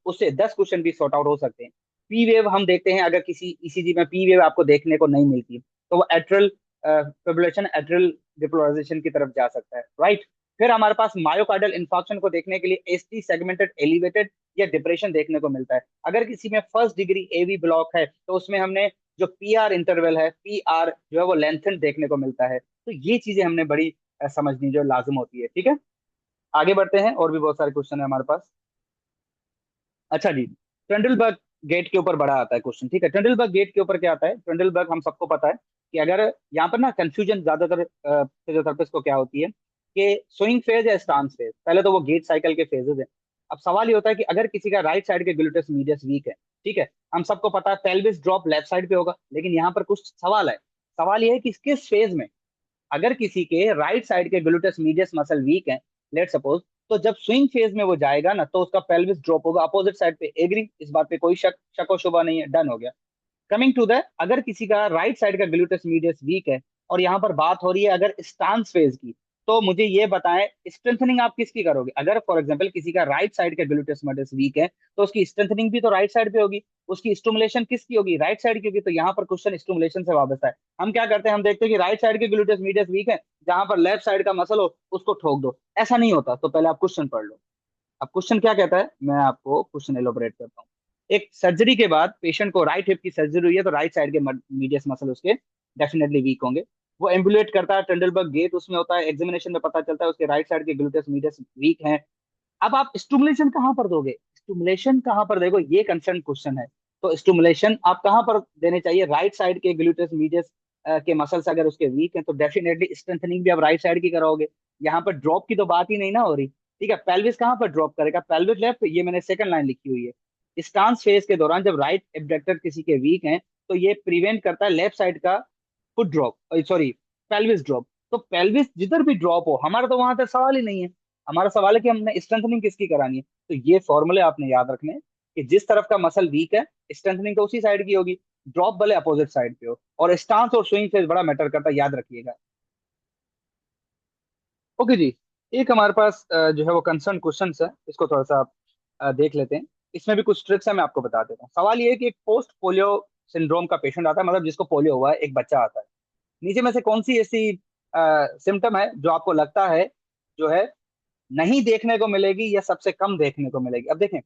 उससे 10 क्वेश्चन भी सॉर्ट आउट हो सकते हैं। पी वेव हम देखते हैं, अगर किसी ईसीजी में पी वेव आपको देखने को नहीं मिलती, तो वो एट्रल फिब्रिलेशन, एट्रल डिपोलराइजेशन की तरफ जा सकता है, राइट। फिर हमारे पास मायोकार्डियल इंफार्क्शन को देखने के लिए एसटी सेगमेंटेड एलिवेटेड या डिप्रेशन देखने को मिलता है। अगर किसी में फर्स्ट डिग्री एवी ब्लॉक है, तो उसमें हमने जो पीआर इंटरवल है, पीआर जो है वो लेंथन देखने को मिलता है। तो ये चीजें हमने बड़ी समझनी जो लाजिम होती है, ठीक है। आगे बढ़ते हैं, और भी बहुत सारे क्वेश्चन है हमारे पास। अच्छा जी, टंडलबर्ग गेट के ऊपर बड़ा आता है क्वेश्चन, ठीक है। टंडलबर्ग गेट के ऊपर क्या आता है? टंडलबर्ग हम सबको पता है कि अगर यहाँ पर ना कंफ्यूजन ज्यादातर फिजियोथेरेपिस्ट को क्या होती है कि स्विंग फेज या स्टांस फेज। पहले तो वो गेट साइकिल के फेजेस है। अब सवाल ये होता है कि अगर किसी का राइट साइड के ग्लूटेस मीडियस वीक है, ठीक है, हम सबको पता है पेल्विस ड्रॉप लेफ्ट साइड पे होगा, लेकिन यहाँ पर कुछ सवाल है। सवाल ये है कि किस फेज में, अगर किसी के राइट साइड के ग्लूटेस मीडियस मसल वीक है, लेट सपोज, तो जब स्विंग फेज में वो जाएगा ना, तो उसका पेल्विस ड्रॉप होगा अपोजिट साइड पे। एग्री? इस बात पे कोई शक और शुबा नहीं है, डन हो गया। कमिंग टू द, अगर किसी का राइट साइड का ग्लूटेस मीडियस वीक है, और यहाँ पर बात हो रही है अगर स्टांस फेज की, तो मुझे ये बताएं स्ट्रेंथनिंग आप किसकी करोगे? अगर फॉर एग्जांपल किसी का राइट साइड का ग्लूटेस मीडियस वीक है, तो उसकी स्ट्रेंथनिंग भी तो राइट साइड पे होगी। उसकी स्टिमुलेशन किसकी होगी? राइट साइड की होगी। तो यहाँ पर क्वेश्चन स्टिमुलेशन से वाबस्ता है। हम क्या करते हैं, हम देखते हैं कि राइट साइड के ग्लूटेस मीडियस वीक है, जहां पर लेफ्ट साइड का मसल हो उसको ठोक दो। ऐसा नहीं होता। तो पहले आप क्वेश्चन पढ़ लो। अब क्वेश्चन क्या कहता है, मैं आपको क्वेश्चन एलोबरेट करता हूँ। एक सर्जरी के बाद पेशेंट को राइट हिप की सर्जरी हुई है, तो राइट साइड के मीडियस मसल उसके डेफिनेटली वीक होंगे। वो एम्बुलेट करता है, टंडलबर्ग गेट उसमें होता है, एग्जामिनेशन में पता चलता है उसके राइट साइड के ग्लूटेस मीडियस वीक हैं। अब आप स्टिमुलेशन कहाँ पर दोगे? स्टिमुलेशन कहाँ पर देखो, ये कंसर्न क्वेश्चन है। तो स्टिमुलेशन आप कहाँ पर देने चाहिए? राइट साइड के ग्लूटेस मीडियस के मसल्स अगर उसके वीक हैं, तो डेफिनेटली स्ट्रेंथनिंग भी आप राइट साइड की कराओगे। यहाँ पर ड्रॉप की तो बात ही नहीं ना हो रही, ठीक है। पेल्विस कहाँ पर ड्रॉप करेगा? पेल्विस लेफ्ट, ये मैंने सेकंड लाइन लिखी हुई है। स्टांस फेज के दौरान जब राइट एब्डक्टर किसी के वीक हैं, तो ये प्रिवेंट करता है लेफ्ट साइड का foot drop, sorry, pelvis drop. तो पेल्विस जिधर भी ड्रॉप हो, हमारा तो वहां तक सवाल ही नहीं है। हमारा सवाल है कि हमने स्ट्रेंथनिंग किसकी करानी है। तो ये फॉर्मूले आपने याद रखने हैं कि जिस तरफ का मसल वीक है, स्ट्रेंथनिंग तो उसी साइड की होगी, ड्रॉप भले अपोजिट साइड पे हो। और स्टांस और स्विंग फेज बड़ा मैटर करता है, याद रखिएगा। ओके जी। एक हमारे पास जो है वो कंसर्न क्वेश्चन है, इसको थोड़ा सा आप देख लेते हैं। इसमें भी कुछ ट्रिक्स है, मैं आपको बता देता हूँ। सवाल ये है कि एक पोस्ट पोलियो सिंड्रोम का पेशेंट आता है, मतलब जिसको पोलियो हुआ है, एक बच्चा आता है। नीचे में से कौन सी ऐसी सिम्टम है जो आपको लगता है जो है नहीं देखने को मिलेगी या सबसे कम देखने को मिलेगी? अब देखें,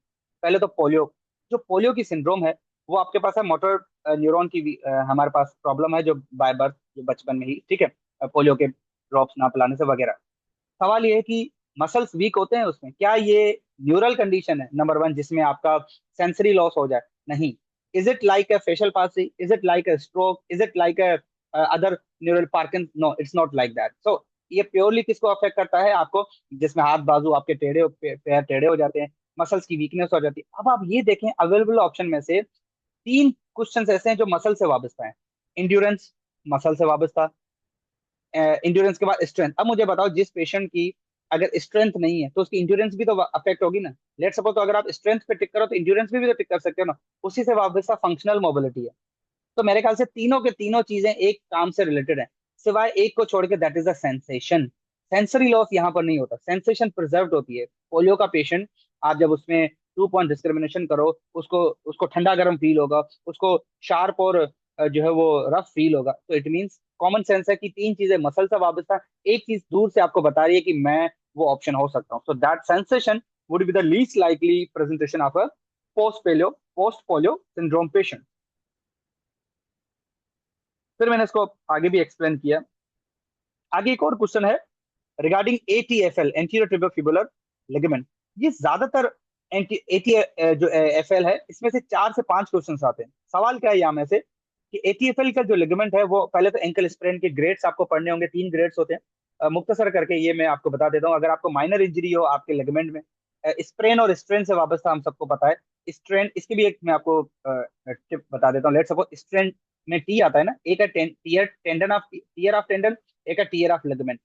पहले तो पोलियो, जो पोलियो की सिंड्रोम है, वो आपके पास है मोटर न्यूरॉन की भी हमारे पास प्रॉब्लम है, जो बाय बर्थ, जो बचपन में ही, ठीक है, पोलियो के ड्रॉप्स ना पिलाने से वगैरह। सवाल ये है कि मसल्स वीक होते हैं उसमें, क्या ये न्यूरल कंडीशन है नंबर वन जिसमें आपका सेंसरी लॉस हो जाए? नहीं। Is it like a facial palsy, is it like a stroke, is it like a other neural Parkinson's? No, it's not like that. So ये प्योरली किसको affect करता है? आपको, जिसमें हाथ बाजू आपके पैर टेढ़े हो जाते हैं, मसल्स की वीकनेस हो जाती है। अब आप ये देखें, अवेलेबल ऑप्शन में से तीन क्वेश्चंस ऐसे हैं जो मसल से वाबस्ता है। इंड्योरेंस मसल से वाबस्ता, इंड्योरेंस के बाद स्ट्रेंथ। अब मुझे बताओ, जिस पेशेंट की अगर स्ट्रेंथ नहीं है तो उसकी इंड्योरेंस भी तो अफेक्ट होगी ना। लेट सपोज, तो अगर आप स्ट्रेंथ पे टिक करो तो इंड्योरेंस भी तो टिक कर सकते हो ना। उसी से वाबस्ता फंक्शनल मोबिलिटी है। तो मेरे ख्याल से तीनों के तीनों चीजें एक काम से रिलेटेड है, सिवाय एक को छोड़ के, that is the sensation. Sensory loss यहाँ पर नहीं होता, सेंसेशन प्रिजर्व होती है। पोलियो का पेशेंट, आप जब उसमें 2 पॉइंट डिस्क्रिमिनेशन करो, उसको उसको ठंडा गर्म फील होगा, उसको शार्प और जो है वो रफ फील होगा। तो इट मीन्स कॉमन सेंस है कि तीन चीजें मसल से वाबस्ता, एक चीज दूर से आपको बता रही है कि मैं वो ऑप्शन हो सकता हूँ। So that sensation would be the least likely presentation of a post polio syndrome patient. फिर मैंने इसको आगे भी एक्सप्लेन किया। आगे एक और क्वेश्चन है रिगार्डिंग एटीएफएल, एंटीरियर टिबियो फिबुलर लिगामेंट। ये ज्यादातर एंटी एटी जो एफएल है, इसमें से 4 से 5 क्वेश्चन आते हैं। सवाल क्या है यहाँ में से कि एटीएफएल का जो लिगामेंट है, वो पहले तो एंकल स्प्रेन के ग्रेड्स आपको पढ़ने होंगे। 3 ग्रेड्स होते हैं। मुख्तसर करके ये मैं आपको बता देता हूँ। अगर आपको माइनर इंजरी हो आपके लिगामेंट में, स्प्रेन और स्ट्रेन से वाबस्ता हम सबको पता है। स्ट्रेन, इसकी भी एक मैं आपको टिप बता देता हूँ। लेट सपोज स्ट्रेन में टी आता है ना, एक है टियर ऑफ टेंडन, एक है टियर ऑफ लिगामेंट।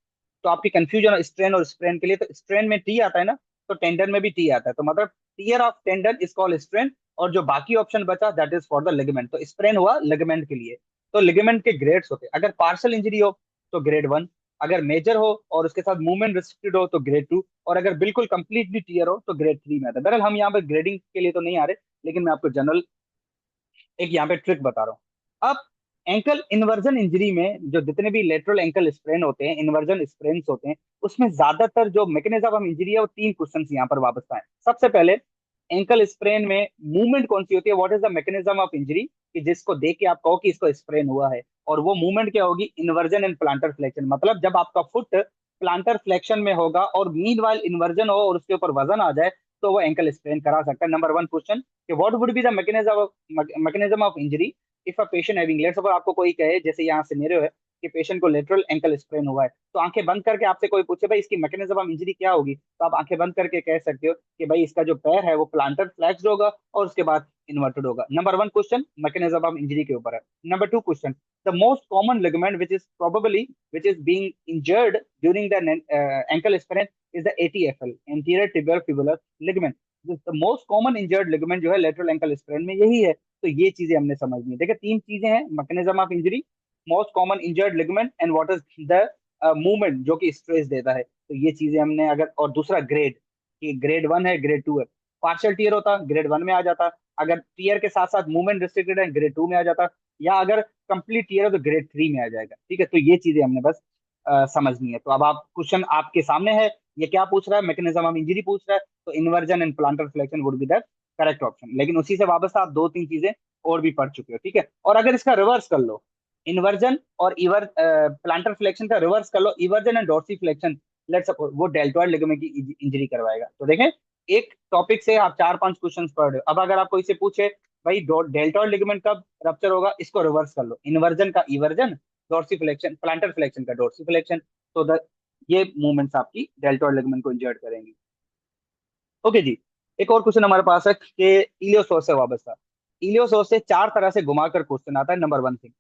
तो आपकी कंफ्यूजन है स्ट्रेन और स्प्रेन के लिए, तो स्ट्रेन में टी आता है ना, तो टेंडन में भी टी आता है, तो मतलब tear of tendon is called strain. और जो बाकी ऑप्शन बचा, that is for the ligament. तो स्प्रेन हुआ लिगामेंट के लिए। तो लिगामेंट के ग्रेड्स होते हैं। अगर पार्शियल इंजरी हो तो ग्रेड 1, अगर मेजर हो और उसके साथ मूवमेंट रिस्ट्रिक्टेड हो तो ग्रेड 2, और अगर बिल्कुल कंप्लीटली टियर हो तो ग्रेड 3 में आता है। बहरहाल हम यहाँ पे ग्रेडिंग के लिए तो नहीं आ रहे, लेकिन मैं आपको जनरल एक यहाँ पे ट्रिक बता रहा हूँ। अब एंकल इन्वर्जन इंजरी में जो जितने भी लेटरल एंकल स्प्रेन होते हैं, इन्वर्जन स्प्रेन्स होते हैं, उसमें ज्यादातर जो मैकेनिज्म ऑफ इंजरी है वो तीन क्वेश्चन यहाँ पर वापस आए। सबसे पहले, एंकल स्प्रेन में मूवमेंट कौन सी होती है? What is the mechanism of injury कि जिसको देख के आप कहो कि इसको स्प्रेन हुआ है? और वो मूवमेंट क्या होगी? Inversion and planter flexion. मतलब जब आपका फुट प्लांटर फ्लेक्शन में होगा और मीन वाइल इन्वर्जन हो और उसके ऊपर वजन आ जाए, तो वो एंकल स्प्रेन करा सकता है। नंबर 1 क्वेश्चन कि what would be the mechanism of injury if a patient having, let's suppose आपको कोई कहे, जैसे यहाँ सिनेरियो है कि पेशेंट को लेटरल एंकल स्प्रेन हुआ है, तो आंखें बंद करके आपसे कोई पूछे भाई इसकी मैकेनिज्म ऑफ इंजरी क्या होगी, तो आप आंखें बंद करके कह सकते हो कि भाई इसका जो पैर है वो प्लांटर फ्लैक्स्ड होगा और उसके बाद इन्वर्टेड होगा। Number 1 question mechanism of injury के ऊपर है। Number 2 question, the most common ligament which is being injured during the ankle sprain is the ATFL, anterior tibial fibular ligament। The most common injured ligament जो है lateral ankle sprain में, यही है। तो ये चीजें हमने समझनी है। देखिए, तीन चीजें हैं: mechanism of injury, most common injured ligament, and what is the movement जो कि स्ट्रेस देता है। तो ये चीजें हमने, अगर, और दूसरा ग्रेड, कि ग्रेड 1 है, ग्रेड 2 है। पार्शियल टीयर होता ग्रेड 1 में आ जाता, अगर टीयर के साथ साथ मूवमेंट रिस्ट्रिक्टेड है ग्रेड 2 में आ जाता, या अगर कंप्लीट टीयर है तो ग्रेड 3 में आ जाएगा। ठीक है, तो ये चीजें हमने बस समझनी है। तो अब आप, क्वेश्चन आपके सामने है, ये क्या पूछ रहा है? मैकेनिज्म ऑफ इंजरी पूछ रहा है। तो inversion and planter flexion would be the correct option. लेकिन उसी से वापस आप दो तीन चीजें और भी पढ़ चुके हो। ठीक है, और अगर इसका रिवर्स कर लो, इन्वर्जन और इवर प्लांटर फ्लेक्शन का रिवर्स कर लो, eversion and dorsi flexion, let's suppose वो डेल्टॉइड लिगामेंट की इंजरी करवाएगा। तो देखें, एक टॉपिक से आप 4 5 क्वेश्चन पढ़ रहे हो। अब अगर आपको इसे पूछे भाई डेल्टॉइड लिगामेंट कब रप्चर होगा, इसको रिवर्स कर लो, इन्वर्जन का eversion, dorsiflexion, plantar flexion का डॉर्सी फ्लेक्शन। तो ये मूवमेंट्स आपकी डेल्टॉइड लिगामेंट को इंजर्ड करेंगी। ओके जी। एक और क्वेश्चन हमारे पास है कि इलियोसोस से वाबस्ता। इलियोसोस से 4 तरह से घुमाकर क्वेश्चन आता है। नंबर 1 थिंग,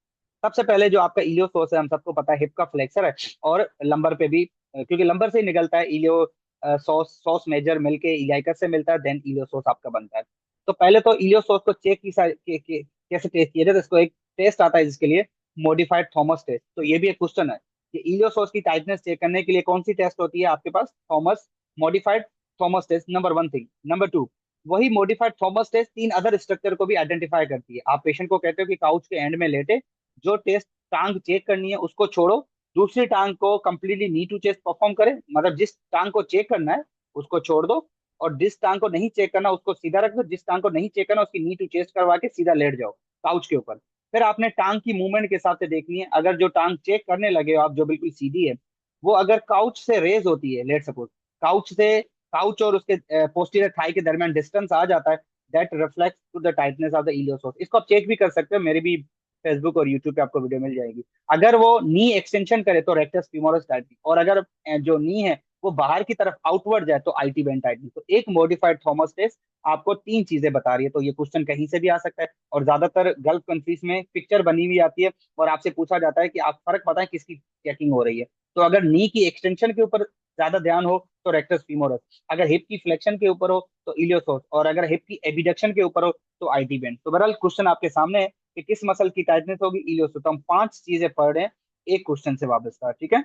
सबसे पहले जो आपका इलियोसोस है, हम सबको पता है हिप का फ्लेक्सर है, और लंबर पे भी, क्योंकि लंबर से ही निकलता है इलियो सॉस सॉस मेजर मिलके इलियाकस से मिलता है, देन इलियोसोस आपका बनता है। तो पहले तो इलियोसोस को चेक कैसे टेस्ट किया जाए, तो इसको एक टेस्ट आता है जिसके लिए मॉडिफाइड थॉमस टेस्ट। तो ये भी एक क्वेश्चन है कि इलियोसोस की टाइटनेस चेक करने के लिए कौन सी टेस्ट होती है आपके पास? Thomas modified Thomas test, number 1 thing. Number 2, वही modified Thomas test 3 other structure को भी आइडेंटिफाई करती है। आप पेशेंट को कहते हो कि काउच के एंड में लेटे, जो टेस्ट टांग चेक करनी है उसको छोड़ो, दूसरी टांग को completely knee to chest perform करे, मतलब जिस टांग को चेक करना है उसको छोड़ दो, और जिस टांग को नहीं चेक करना उसको सीधा रख दो, जिस टांग को नहीं चेक करना उसकी नी टू चेस्ट करवा के सीधा लेट जाओ काउच के ऊपर। फिर आपने टांग की मूवमेंट के हिसाब से देखनी है। अगर जो टांग चेक करने लगे हो आप, जो बिल्कुल सीधी है, वो अगर काउच से रेज होती है, लेट सपोज काउच से काउच और उसके पोस्टीरियर थाई के दरमियान डिस्टेंस आ जाता है, that reflects to the tightness of the iliopsoas. इसको आप चेक भी कर सकते हो, मेरे भी फेसबुक और यूट्यूब पे आपको वीडियो मिल जाएगी। अगर वो नी एक्सटेंशन करे तो रेक्टस फीमोरस टाइटनिंग, और अगर जो नी है वो बाहर की तरफ आउटवर्ड जाए तो आईटी बैंड टाइटनिंग। तो एक मॉडिफाइड थॉमस टेस्ट आपको तीन चीजें बता रही है। तो ये क्वेश्चन कहीं से भी आ सकता है, और ज्यादातर गल्फ कंट्रीज में पिक्चर बनी हुई आती है और आपसे पूछा जाता है कि आप फर्क पता है किसकी चेकिंग हो रही है। तो अगर नी की एक्सटेंशन के ऊपर ज्यादा ध्यान हो तो रेक्टस फीमोरस, अगर हिप की फ्लेक्शन के ऊपर हो तो इलियोसोर्स, और अगर हिप की एबिडक्शन के ऊपर हो तो आईटी बैंड। तो बहरहाल क्वेश्चन आपके सामने है कि किस मसल की टाइटनेस होगी, इलियोसोर्स। तो हम पांच चीजें पढ़ रहे हैं एक क्वेश्चन से वाबस्ता, ठीक है।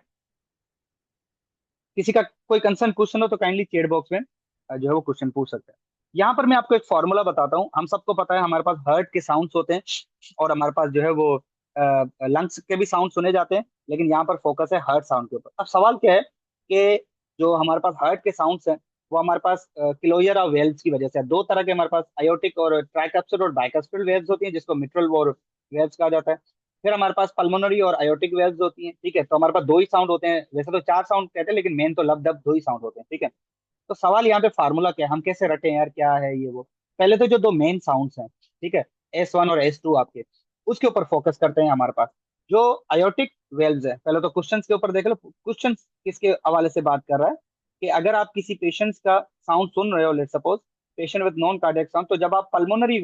किसी का कोई कंसर्न क्वेश्चन हो तो काइंडली चैट बॉक्स में जो है वो क्वेश्चन पूछ सकते हैं। यहाँ पर मैं आपको एक फॉर्मूला बताता हूँ। हम सबको पता है हमारे पास हार्ट के साउंड्स होते हैं, और हमारे पास जो है वो लंग्स के भी साउंड सुने जाते हैं, लेकिन यहाँ पर फोकस है हार्ट साउंड के ऊपर। अब सवाल क्या है कि जो हमारे पास हार्ट के साउंड्स हैं वो हमारे पास क्लोजर और वेल्व्स की वजह से है। दो तरह के हमारे पास आयोटिक और ट्राइकैप्सुलर और बाइकैप्सुलर वेव्स होती हैं, जिसको मिट्रल और वेव्स कहा जाता है। फिर हमारे पास पल्मोनरी और आयोटिक वेव्स होती हैं, ठीक है। तो हमारे पास दो ही साउंड होते हैं, वैसे तो चार साउंड कहते हैं लेकिन मेन तो लबडब दो ही साउंड होते हैं, ठीक है। तो सवाल यहाँ पे फार्मूला क्या है, हम कैसे रटे यार, क्या है ये वो। पहले तो जो दो मेन साउंड्स हैं, ठीक है, S1 और S2 आपके, उसके ऊपर फोकस करते हैं। हमारे पास जो आयोटिक वेल्व्स है, पहले तो क्वेश्चन के ऊपर देख लो। क्वेश्चन किसके हवाले से बात कर रहा है कि अगर आप किसी पेशेंट का साउंड सुन रहे हो, let suppose patient with non cardiac sound, तो जब आप पल्मोनरी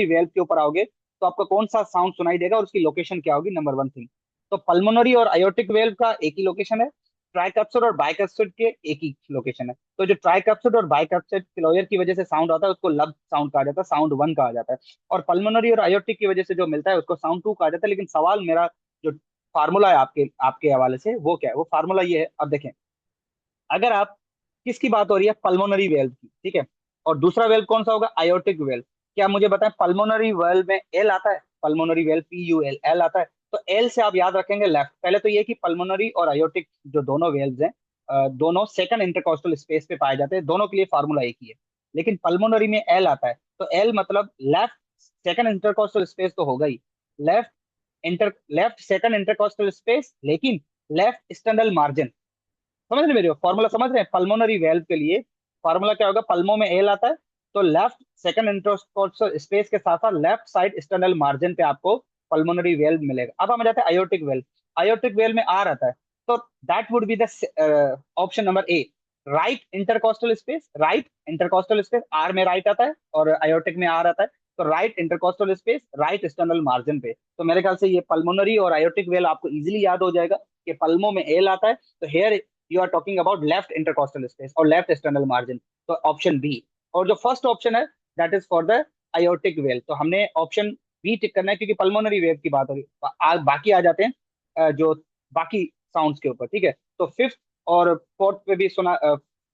वेल्व के ऊपर आओगे तो आपको कौन सा साउंड सुनाई देगा और उसकी लोकेशन क्या होगी, नंबर वन थिंग। तो पल्मोनरी और आयोटिक वेल्व का एक ही लोकेशन है, ट्राइकैप्सुलर और बाइकैप्सुलर के एक ही लोकेशन है। तो जो ट्राइकैप्सुलर और बाइकैप्सुलर क्लोजर की वजह से साउंड आता है उसको लब साउंड कहा जाता है, साउंड वन कहा जाता है। और पल्मोनरी और आयोटिक की वजह से जो मिलता है उसको साउंड टू कहा जाता है। लेकिन सवाल मेरा जो फार्मूला है आपके आपके हवाले से वो क्या है, वो फार्मूला ये है। अब देखें, अगर आप किसकी बात हो रही है, पल्मोनरी वेल्व की, ठीक है, और दूसरा वेल्व कौन सा होगा, आयोटिक वेल्व। क्या मुझे बताएं, पल्मोनरी वेल्व में एल आता है, पल्मोनरी वेल्व PUL एल आता है। तो एल से आप याद रखेंगे लेफ्ट। पहले तो ये कि पल्मोनरी और आयोटिक जो दोनों वेल्व्स हैं दोनों सेकंड इंटरकॉस्टल स्पेस पे पाए जाते हैं, दोनों के लिए फार्मूला एक ही है। लेकिन पल्मोनरी में एल आता है, तो एल मतलब लेफ्ट सेकंड इंटरकॉस्टल स्पेस तो होगा ही, left left second intercostal space, लेकिन लेफ्ट स्टर्नल मार्जिन। समझ रहे मेरे फॉर्मूला, समझ रहे हैं पल्मोनरी वेल्व के लिए फॉर्मूला क्या होगा, पल्मो में एल आता है, तो लेफ्ट सेकंड इंटरकोस्टल स्पेस के साथ साथ लेफ्ट साइड एक्सटर्नल मार्जिन पे आपको पल्मोनरी वेल्व मिलेगा। अब हम जाते हैं आयोटिक वेल्व। आयोटिक वेल्व में आर आता है, तो that would be the option number A, right intercostal space. Right intercostal space R में राइट आता है और आयोटिक में आर आता है, तो right intercostal space right external margin पे। तो मेरे ख्याल से ये पल्मोनरी और आयोटिक वेल्व आपको इजीली याद हो जाएगा कि पल्मो में एल आता है, तो here you are talking about left intercostal space और लेफ्ट एक्सटर्नल मार्जिन, तो ऑप्शन बी। और जो फर्स्ट ऑप्शन है that is for the aortic valve, तो हमने ऑप्शन बी टिक करना है क्योंकि पल्मोनरी वेव की बात हो रही है। बाकी आ जाते हैं जो बाकी साउंड्स के ऊपर, ठीक है। तो फिफ्थ और फोर्थ पे भी सुना,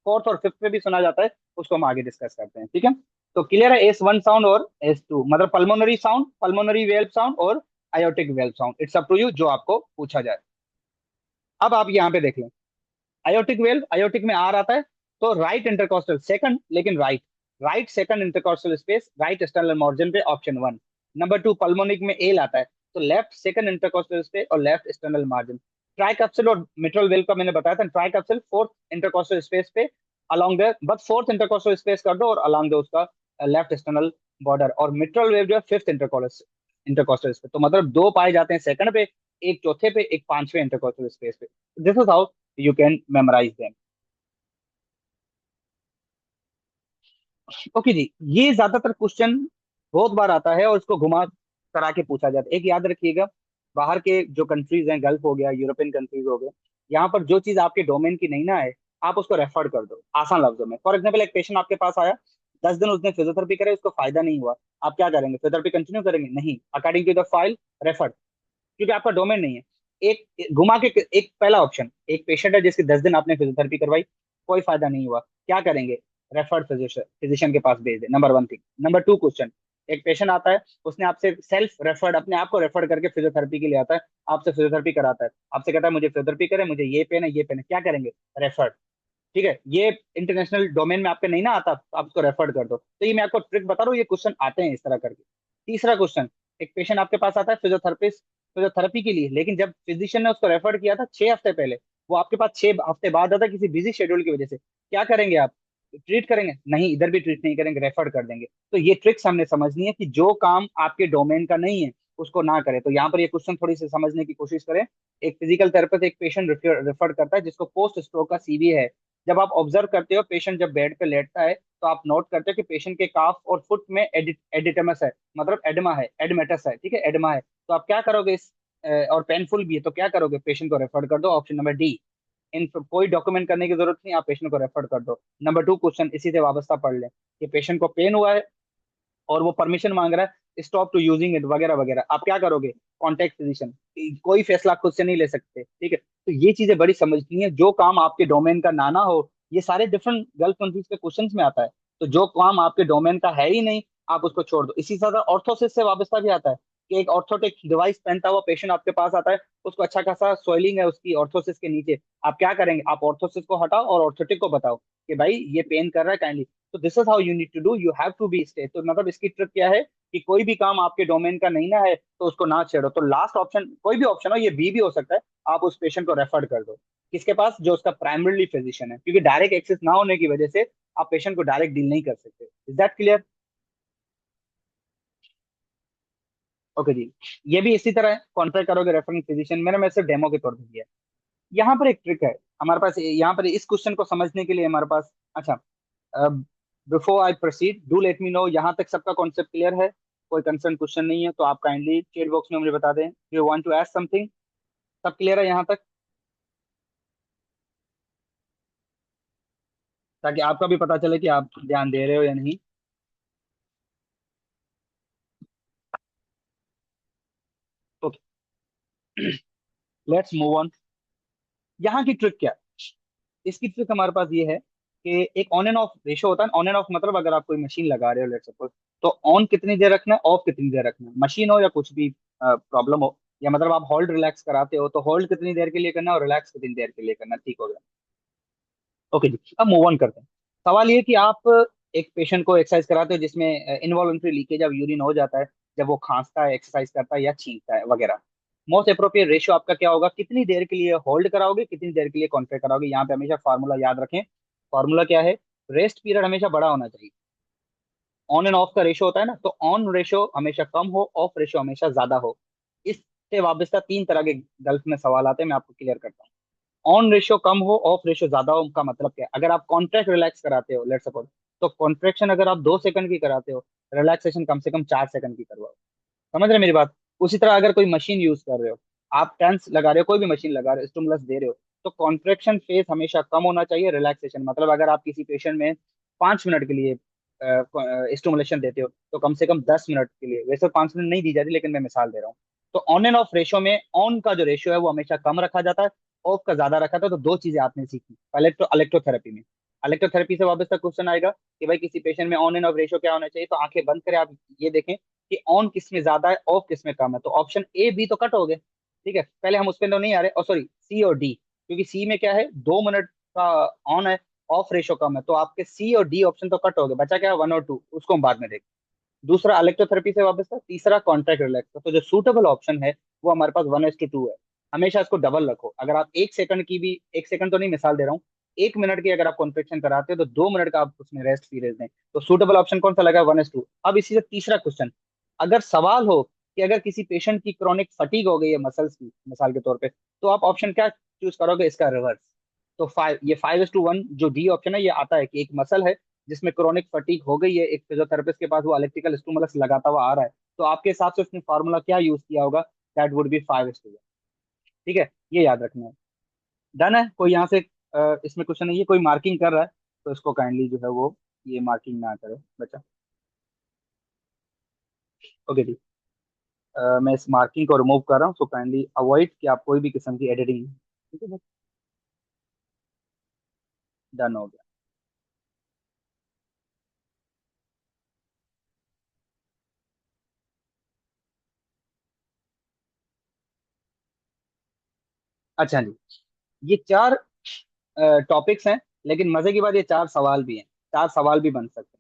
फोर्थ और फिफ्थ पे भी सुना जाता है, उसको हम आगे डिस्कस करते हैं, ठीक है। तो क्लियर है, S1 साउंड और S2 मतलब pulmonary sound, pulmonary valve sound और aortic valve sound. It's up to you जो आपको पूछा जाए। अब आप यहाँ पे देख लें, आयोटिक वेल्व, आयोटिक में आर आता है, तो राइट इंटरकॉस्टल सेकंड, लेकिन right right second intercostal space right external margin पे, option one. Number two, pulmonic में एल आता है, तो लेफ्ट सेकंड इंटरकॉस्टल स्पेस और लेफ्ट एक्सटर्नल मार्जिन। ट्राइकैप्सुल और मिट्रल वेल्व का मैंने बताया था, ट्राइकैप्सुल फोर्थ इंटरकॉस्टल स्पेस पे अलोंग द, बस फोर्थ इंटरकॉस्टल स्पेस कर दो और अलोंग द उसका लेफ्ट एक्सटर्नल बॉर्डर। और मिट्रल वेव जो है फिफ्थ इंटरकॉस्टल स्पेस, तो मतलब दो पाए जाते हैं सेकंड पे, एक चौथे पे, एक पांचवें इंटरकॉस्टल स्पेस पे। This is how you can memorize them. Okay ji, ये ज्यादातर क्वेश्चन बहुत बार आता है और इसको घुमा करा के पूछा जाता है। एक याद रखिएगा, बाहर के जो कंट्रीज हैं, गल्फ हो गया, यूरोपियन कंट्रीज हो गए, यहाँ पर जो चीज आपके डोमेन की नहीं ना है, आप उसको रेफर कर दो आसान लफ्जों में। फॉर एग्जाम्पल, एक पेशेंट आपके पास आया, 10 दिन उसने फिजियोथेरेपी करे, उसको फायदा नहीं हुआ, आप क्या करेंगे, फिजियोथेरेपी कंटिन्यू करेंगे, नहीं, according to the file refer, क्योंकि आपका डोमेन नहीं है। एक घुमा के, एक पहला ऑप्शन, एक पेशेंट है जिसकी 10 दिन आपने फिजियोथेरेपी करवाई, कोई फायदा नहीं हुआ, क्या करेंगे, रेफर्ड फिजिशियन, फिजिशियन के पास भेज दे, number one thing. Number two question, एक पेशेंट आता है, उसने आपसे सेल्फ रेफर्ड, अपने आप को रेफर करके फिजियोथेरेपी के लिए आता है, आपसे फिजियोथेरेपी कराता है, आपसे कहता है मुझे फिजियोथेरेपी करे, मुझे ये पेन है, ये पेन है, क्या करेंगे, रेफर्ड, ठीक है। ये इंटरनेशनल डोमेन में आपके नहीं ना आता, तो आप उसको रेफर कर दो। तो ये मैं आपको ट्रिक बता रहा हूँ, ये क्वेश्चन आते हैं इस तरह करके। तीसरा क्वेश्चन, एक पेशेंट आपके पास आता है फिजियोथेरेपिस्ट, फिजियोथेरेपी के लिए, लेकिन जब फिजिशियन ने उसको रेफर किया था 6 हफ्ते पहले, वो आपके पास 6 हफ्ते बाद आता है किसी बिजी शेड्यूल की वजह से, क्या करेंगे आप? ट्रीट करेंगे? नहीं, इधर भी ट्रीट नहीं करेंगे, रेफर कर देंगे। तो ये ट्रिक्स हमने समझनी है कि जो काम आपके डोमेन का नहीं है उसको ना करें। तो यहाँ पर ये क्वेश्चन थोड़ी सी समझने की कोशिश करें। एक फिजिकल थेरेपिस्ट एक पेशेंट रेफर करता है जिसको पोस्ट स्ट्रोक का सीवी है। जब आप ऑब्जर्व करते हो पेशेंट जब बेड पे लेटता है, तो आप नोट करते हो कि पेशेंट के काफ और फुट में एडिटमस है, मतलब एडमा है, एडमेटस है, ठीक है, एडमा है। तो आप क्या करोगे इस और पेनफुल भी है तो क्या करोगे? पेशेंट को रेफर कर दो, ऑप्शन नंबर डी। इन कोई डॉक्यूमेंट करने की जरूरत नहीं, आप पेशेंट को रेफर कर दो। नंबर 2 क्वेश्चन इसी से वाबस्ता पढ़ लें कि पेशेंट को पेन हुआ है और वो परमिशन मांग रहा है स्टॉप टू यूजिंग इट वगैरह वगैरह, आप क्या करोगे? Contact physician. कोई फैसला खुद से नहीं ले सकते, ठीक है। तो ये चीजें बड़ी समझनी है। जो काम आपके डोमेन का ना ना हो, ये सारे डिफरेंट गल्फ कंट्रीज के क्वेश्चंस में आता है। तो जो काम आपके डोमेन का है ही नहीं, आप उसको छोड़ दो। इसी तरह ऑर्थोसिस से वाबस्ता भी आता है कि एक ऑर्थोटिक डिवाइस पहनता हुआ पेशेंट आपके पास आता है, उसको अच्छा खासा स्वेलिंग है उसकी ऑर्थोसिस के नीचे, आप क्या करेंगे? आप ऑर्थोसिस को हटाओ और ऑर्थोटिक को बताओ कि भाई ये पेन कर रहा है काइंडली। तो this is how you need to do, you have to be stay. तो मतलब इसकी ट्रिक क्या है कि कोई भी काम आपके डोमेन का नहीं ना है तो उसको ना छेड़ो। तो लास्ट ऑप्शन कोई भी ऑप्शन हो, ये बी भी हो सकता है, आप उस पेशेंट को रेफर कर दो किसके पास? जो उसका प्राइमरी फिजिशियन है, क्योंकि डायरेक्ट एक्सेस ना होने की वजह से आप पेशेंट को डायरेक्ट डील नहीं कर सकते। Is that clear? Okay ji. ये भी इसी तरह है, कॉन्ट्रैक्ट करोगे रेफरेंस फिजिशियन, मैं सिर्फ डेमो के तौर पर दिया है। यहाँ पर एक ट्रिक है हमारे पास, यहाँ पर इस क्वेश्चन को समझने के लिए हमारे पास। अच्छा, before I proceed do let me know, यहाँ तक सबका कॉन्सेप्ट क्लियर है? कोई कंसर्न क्वेश्चन नहीं है तो आप काइंडली चेट बॉक्स में मुझे बता दें, you want to add something. सब क्लियर है यहाँ तक? ताकि आपका भी पता चले कि आप ध्यान दे रहे हो या नहीं। Okay, let's move on. यहाँ की ट्रिक क्या है? इसकी ट्रिक हमारे पास ये है कि एक ऑन एंड ऑफ रेशो होता है। ऑन एंड ऑफ मतलब अगर आप कोई मशीन लगा रहे हो लेट्स सपोज, तो ऑन कितनी देर रखना है, ऑफ कितनी देर रखना है, मशीन हो या कुछ भी प्रॉब्लम हो, या मतलब आप होल्ड रिलैक्स कराते हो तो होल्ड कितनी देर के लिए करना है और रिलैक्स कितनी देर के लिए करना है, ठीक हो गया। ओके जी, अब मूव ऑन करते हैं। सवाल ये कि आप एक पेशेंट को एक्सरसाइज कराते हो जिसमें इनवॉल्यूंटरी लीकेज ऑफ यूरिन हो जाता है, जब वो खांसता है, एक्सरसाइज करता है या छींकता है वगैरह। मोस्ट अप्रोप्रिएट रेशियो आपका क्या होगा? कितनी देर के लिए होल्ड कराओगे, कितनी देर के लिए कॉन्ट्रैक्ट कराओगे? यहाँ पे हमेशा फार्मूला याद रखें। फार्मूला क्या है? रेस्ट पीरियड हमेशा बड़ा होना चाहिए। ऑन एंड ऑफ का रेशियो होता है ना, तो ऑन रेशियो हमेशा कम हो, ऑफ रेशियो हमेशा ज्यादा हो। इससे वाबस्ता 3 तरह के गल्फ में सवाल आते हैं, मैं आपको क्लियर करता हूँ। ऑन रेशियो कम हो, ऑफ रेशियो ज्यादा हो, उनका मतलब क्या है? अगर आप कॉन्ट्रैक्ट रिलैक्स कराते हो लेट्स सपोज, तो कॉन्ट्रैक्शन अगर आप 2 सेकंड की कराते हो, रिलैक्सेशन कम से कम 4 सेकंड की करवाओ। समझ रहे हैं मेरी बात? उसी तरह अगर कोई मशीन यूज कर रहे हो, आप टेंस लगा रहे हो, कोई भी मशीन लगा रहे हो, स्टिमुलस दे रहे हो, तो कॉन्ट्रैक्शन फेज हमेशा कम होना चाहिए, रिलैक्सेशन मतलब अगर आप किसी पेशेंट में 5 मिनट के लिए स्टिमुलेशन देते हो तो कम से कम 10 मिनट के लिए, वैसे 5 मिनट नहीं दी जाती लेकिन मैं मिसाल दे रहा हूँ। तो ऑन एंड ऑफ रेशियो में ऑन का जो रेशियो है वो हमेशा कम रखा जाता है, ऑफ का ज्यादा रखा था। तो 2 चीजें आपने सीखी पहले तो इलेक्ट्रोथेरेपी में। इलेक्ट्रोथेरेपी से वापस तक क्वेश्चन आएगा कि भाई किसी पेशेंट में ऑन एंड ऑफ रेशियो क्या होना चाहिए, तो आंखें बंद करें आप, ये देखें कि ऑन किस में ज्यादा है, ऑफ किस में कम है। तो ऑप्शन ए बी तो कट हो गए, ठीक है, पहले हम उस पर तो नहीं आ रहे, और सॉरी सी और डी, क्योंकि सी में क्या है 2 मिनट का ऑन है, ऑफ रेशो कम है, तो आपके सी और डी ऑप्शन तो कट हो गए, बचा क्या 1 और 2, उसको हम बाद में देखें। दूसरा इलेक्ट्रोथेरेपी से वापस था, तीसरा कॉन्ट्रैक्ट रिलैक्स का। तो जो सूटेबल ऑप्शन है वो हमारे पास 1:2 है। हमेशा इसको डबल रखो। अगर आप 1 सेकंड की भी, 1 सेकंड तो नहीं मिसाल दे रहा हूँ, 1 मिनट की अगर आप कॉन्ट्रेक्शन कराते हो तो 2 मिनट का आप उसमें रेस्ट पीरियड दें। तो सूटेबल ऑप्शन कौन सा लगा? 1:2। अब इसी से तीसरा क्वेश्चन, अगर सवाल हो कि अगर किसी पेशेंट की क्रॉनिक फटीग हो गई है मसल्स की मिसाल के तौर पे, तो आप ऑप्शन क्या चूज करोगे? इसका रिवर्स। तो 5 जो डी ऑप्शन है, ये आता है कि एक मसल है जिसमें क्रोनिक फटीग हो गई है, एक फिजियोथेरेपिस्ट के पास वो इलेक्ट्रिकल स्टिमुलस लगाता हुआ आ रहा है, तो आपके हिसाब से उसने फार्मूला क्या यूज किया होगा? That would B 5:1। ठीक है, ये याद रखना है। डन है? कोई यहाँ से इसमें क्वेश्चन नहीं है, कोई मार्किंग कर रहा है तो इसको काइंडली जो है वो ये मार्किंग ना करे बच्चा। ओके जी। मैं इस मार्किंग को रिमूव कर रहा हूँ, सो काइंडली अवॉइड कि आप कोई भी किस्म की एडिटिंग। ठीक है, डन हो गया। अच्छा जी, ये 4 टॉपिक्स हैं, लेकिन मजे की बात ये 4 सवाल भी हैं, 4 सवाल भी बन सकते हैं।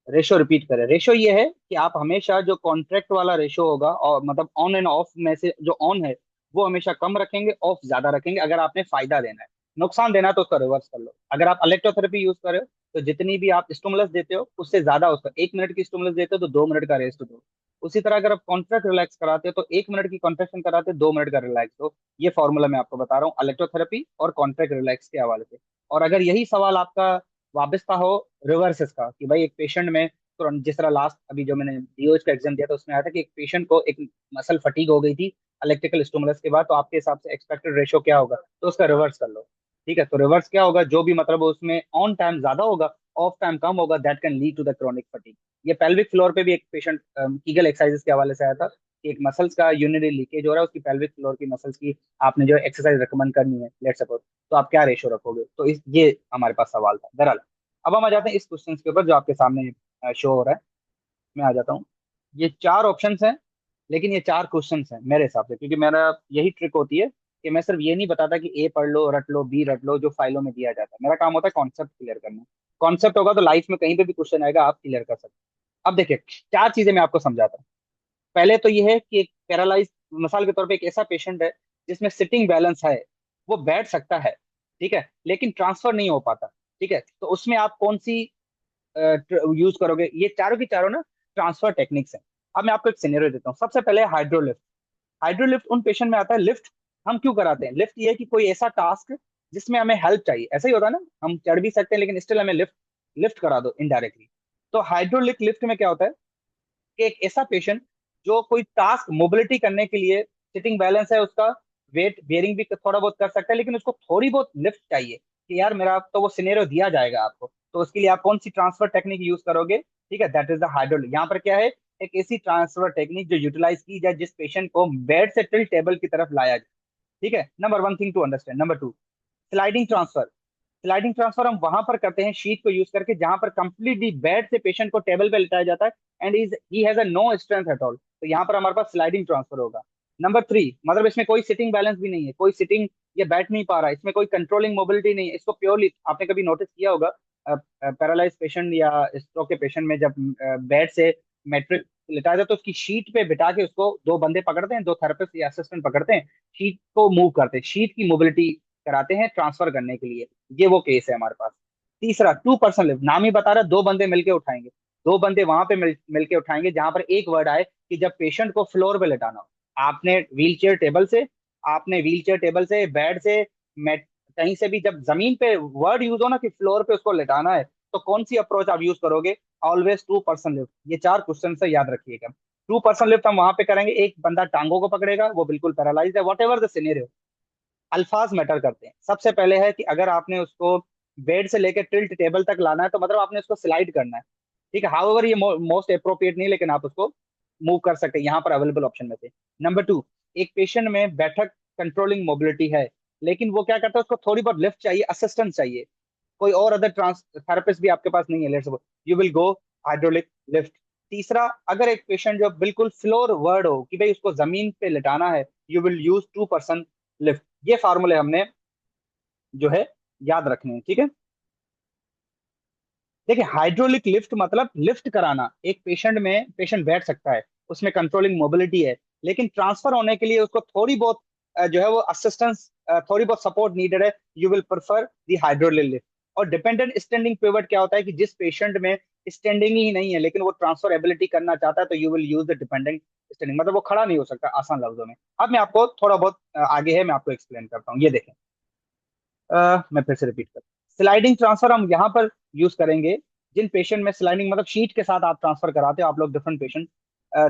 रेशो रिपीट करें। रेशो ये है कि आप हमेशा जो कॉन्ट्रैक्ट वाला रेशो होगा और मतलब ऑन एंड ऑफ में से जो ऑन है वो हमेशा कम रखेंगे, ऑफ ज्यादा रखेंगे अगर आपने फायदा देना है। नुकसान देना है तो उसका रिवर्स कर लो। अगर आप इलेक्ट्रोथेरेपी यूज कर रहे हो तो जितनी भी आप स्टिमुलस देते हो उससे ज्यादा उसका, 1 मिनट की स्टिमुलस देते हो तो 2 मिनट का रेस्ट दो। उसी तरह अगर आप कॉन्ट्रैक्ट रिलैक्स कराते हो तो 1 मिनट की कॉन्ट्रैक्शन कराते हो, 2 मिनट का रिलैक्स दो। ये फॉर्मूला मैं आपको बता रहा हूँ इलेक्ट्रोथेरेपी और कॉन्ट्रैक्ट रिलैक्स के हवाले से। और अगर यही सवाल आपका वाबस्ता हो रिवर्सेस का, कि भाई एक पेशेंट में तुरंत, जिस तरह लास्ट अभी जो मैंने डीओएच का एग्जाम दिया था उसमें आया था कि एक पेशेंट को एक मसल फटीग हो गई थी इलेक्ट्रिकल स्टिमुलस के बाद, तो आपके हिसाब से एक्सपेक्टेड रेशो क्या होगा, तो उसका रिवर्स कर लो। ठीक है, तो रिवर्स क्या होगा, जो भी मतलब उसमें ऑन टाइम ज्यादा होगा, ऑफ टाइम कम होगा, that can lead to the chronic fatigue. ये पेल्विक फ्लोर पे भी एक पेशेंट कीगल एक्सरसाइजेस के हवाले से आया था कि एक मसल्स का यूरिनरी लीकेज हो रहा है, उसकी पेल्विक फ्लोर की मसल्स की आपने जो एक्सरसाइज रिकमेंड करनी है लेट सपोज, तो आप क्या रेशो रखोगे। तो इस ये हमारे पास सवाल था दरअसल। अब हम आ जाते हैं इस क्वेश्चन के ऊपर जो आपके सामने शो हो रहा है। मैं आ जाता हूँ। ये 4 ऑप्शंस हैं, लेकिन ये 4 क्वेश्चंस हैं मेरे हिसाब से, क्योंकि मेरा यही ट्रिक होती है कि मैं सिर्फ ये नहीं बताता कि ए पढ़ लो, रट लो, बी रट लो, जो फाइलों में दिया जाता है। मेरा काम होता है कॉन्सेप्ट क्लियर करना। कॉन्सेप्ट होगा तो लाइफ में कहीं पे भी क्वेश्चन आएगा आप क्लियर कर सकते हो। अब देखिए 4 चीजें मैं आपको समझाता हूँ। पहले तो ये है कि एक पैरालाइज, मिसाल के तौर पे एक ऐसा पेशेंट है जिसमें सिटिंग बैलेंस है, वो बैठ सकता है, ठीक है, लेकिन ट्रांसफर नहीं हो पाता। ठीक है, तो उसमें आप कौन सी यूज करोगे। ये चारों की चारों ना ट्रांसफर टेक्निक्स हैं। अब मैं आपको एक सिनेरियो देता हूँ। सबसे पहले हाइड्रोलिफ्ट। हाइड्रोलिफ्ट उन पेशेंट में आता है। लिफ्ट हम क्यों कराते हैं, लिफ्ट ये है कि कोई ऐसा टास्क जिसमें हमें हेल्प चाहिए, ऐसा ही होता है ना, हम चढ़ भी सकते हैं लेकिन स्टिल हमें लिफ्ट लिफ्ट करा दो इनडायरेक्टली। तो हाइड्रोलिक लिफ्ट में क्या होता है कि एक ऐसा पेशेंट जो कोई टास्क मोबिलिटी करने के लिए, सिटिंग बैलेंस है उसका, वेट बेयरिंग भी थोड़ा बहुत कर सकता है, लेकिन उसको थोड़ी बहुत लिफ्ट चाहिए कि यार मेरा, तो वो सिनेरियो दिया जाएगा आपको, तो उसके लिए आप कौन सी ट्रांसफर टेक्निक यूज करोगे। ठीक है, दैट इज द हाइड्रोलिक। यहाँ पर क्या है, एक ऐसी ट्रांसफर टेक्निक जो यूटिलाइज की जाए जिस पेशेंट को बेड से टिल टेबल की तरफ लाया जाए। ठीक है, number one thing to understand. Number two, sliding transfer. Sliding transfer हम वहां पर करते हैं शीट को यूज करके जहां पर कंप्लीटली बेड से पेशेंट को टेबल पे लिटाया जाता है and is he has a no strength at all, तो यहाँ पर हमारे पास स्लाइडिंग ट्रांसफर होगा। नंबर थ्री, मतलब इसमें कोई सिटिंग बैलेंस भी नहीं है, कोई सिटिंग, ये बैठ नहीं पा रहा है, इसमें कोई कंट्रोलिंग मोबिलिटी नहीं है, इसको प्योरली आपने कभी नोटिस किया होगा पैरालाइज पेशेंट या स्ट्रोक के पेशेंट में जब बेड से मेट्रिक लिटाया जाए तो उसकी शीट पे बिठा के उसको दो बंदे पकड़ते हैं, दो थेरेपिस्ट या असिस्टेंट पकड़ते हैं, शीट को मूव करते हैं, शीट की मोबिलिटी कराते हैं ट्रांसफर करने के लिए। ये वो केस है हमारे पास। तीसरा, 2 पर्सन लिफ्ट, नाम ही बता रहा है, दो बंदे मिलके उठाएंगे। दो बंदे वहां पे मिलके उठाएंगे जहां पर एक वर्ड आए कि जब पेशेंट को फ्लोर पे लेटाना हो। आपने व्हील चेयर टेबल से, आपने व्हील चेयर टेबल से, बेड से, मेट, कहीं से भी जब जमीन पे वर्ड यूज हो ना कि फ्लोर पे उसको लेटाना है, तो कौन सी अप्रोच आप यूज करोगे। Always 2 person lift. ये 4 क्वेश्चन से याद रखिएगा। 2 पर्सन लिफ्ट हम वहां पे करेंगे, एक बंदा टांगों को पकड़ेगा, वो बिल्कुल पैरालाइज है, वॉट एवर द सिनेरियो। अल्फाज मैटर करते हैं। सबसे पहले है कि अगर आपने उसको बेड से लेकर टिल्ट टेबल तक लाना है तो मतलब आपने उसको स्लाइड करना है। ठीक है, हाउएवर ये मोस्ट अप्रोप्रिएट नहीं, लेकिन आप उसको मूव कर सकते हैं यहाँ पर अवेलेबल ऑप्शन में से। नंबर टू, एक पेशेंट में बैठक कंट्रोलिंग मोबिलिटी है, लेकिन वो क्या करता है, उसको थोड़ी बहुत लिफ्ट चाहिए, असिस्टेंस चाहिए, कोई और अदर ट्रांस थेरेपिस्ट भी आपके पास नहीं है, let's suppose you will go hydraulic lift. तीसरा, अगर एक पेशेंट जो बिल्कुल फ्लोर वर्ड हो कि भाई उसको जमीन पे लिटाना है, you will use 2 person lift. ये फार्मूले हमने जो है याद रखने हैं। ठीक है, देखिए हाइड्रोलिक लिफ्ट मतलब लिफ्ट कराना, एक पेशेंट में पेशेंट बैठ सकता है, उसमें कंट्रोलिंग मोबिलिटी है, लेकिन ट्रांसफर होने के लिए उसको थोड़ी बहुत जो है वो असिस्टेंस, थोड़ी बहुत सपोर्ट नीडेड है, you will prefer the hydraulic lift. और डिपेंडेंट स्टैंडिंग पिवट क्या होता है कि जिस पेशेंट में स्टैंडिंग ही नहीं है लेकिन वो ट्रांसफर एबिलिटी करना चाहता है, तो you will use the dependent standing, मतलब वो खड़ा नहीं हो सकता आसान लफ्जों में। अब मैं आपको थोड़ा बहुत आगे है, मैं आपको एक्सप्लेन करता हूँ। ये देखें, मैं फिर से रिपीट कर, स्लाइडिंग ट्रांसफर हम यहाँ पर यूज करेंगे जिन पेशेंट में स्लाइडिंग मतलब शीट के साथ आप ट्रांसफर कराते हो, आप लोग डिफरेंट पेशेंट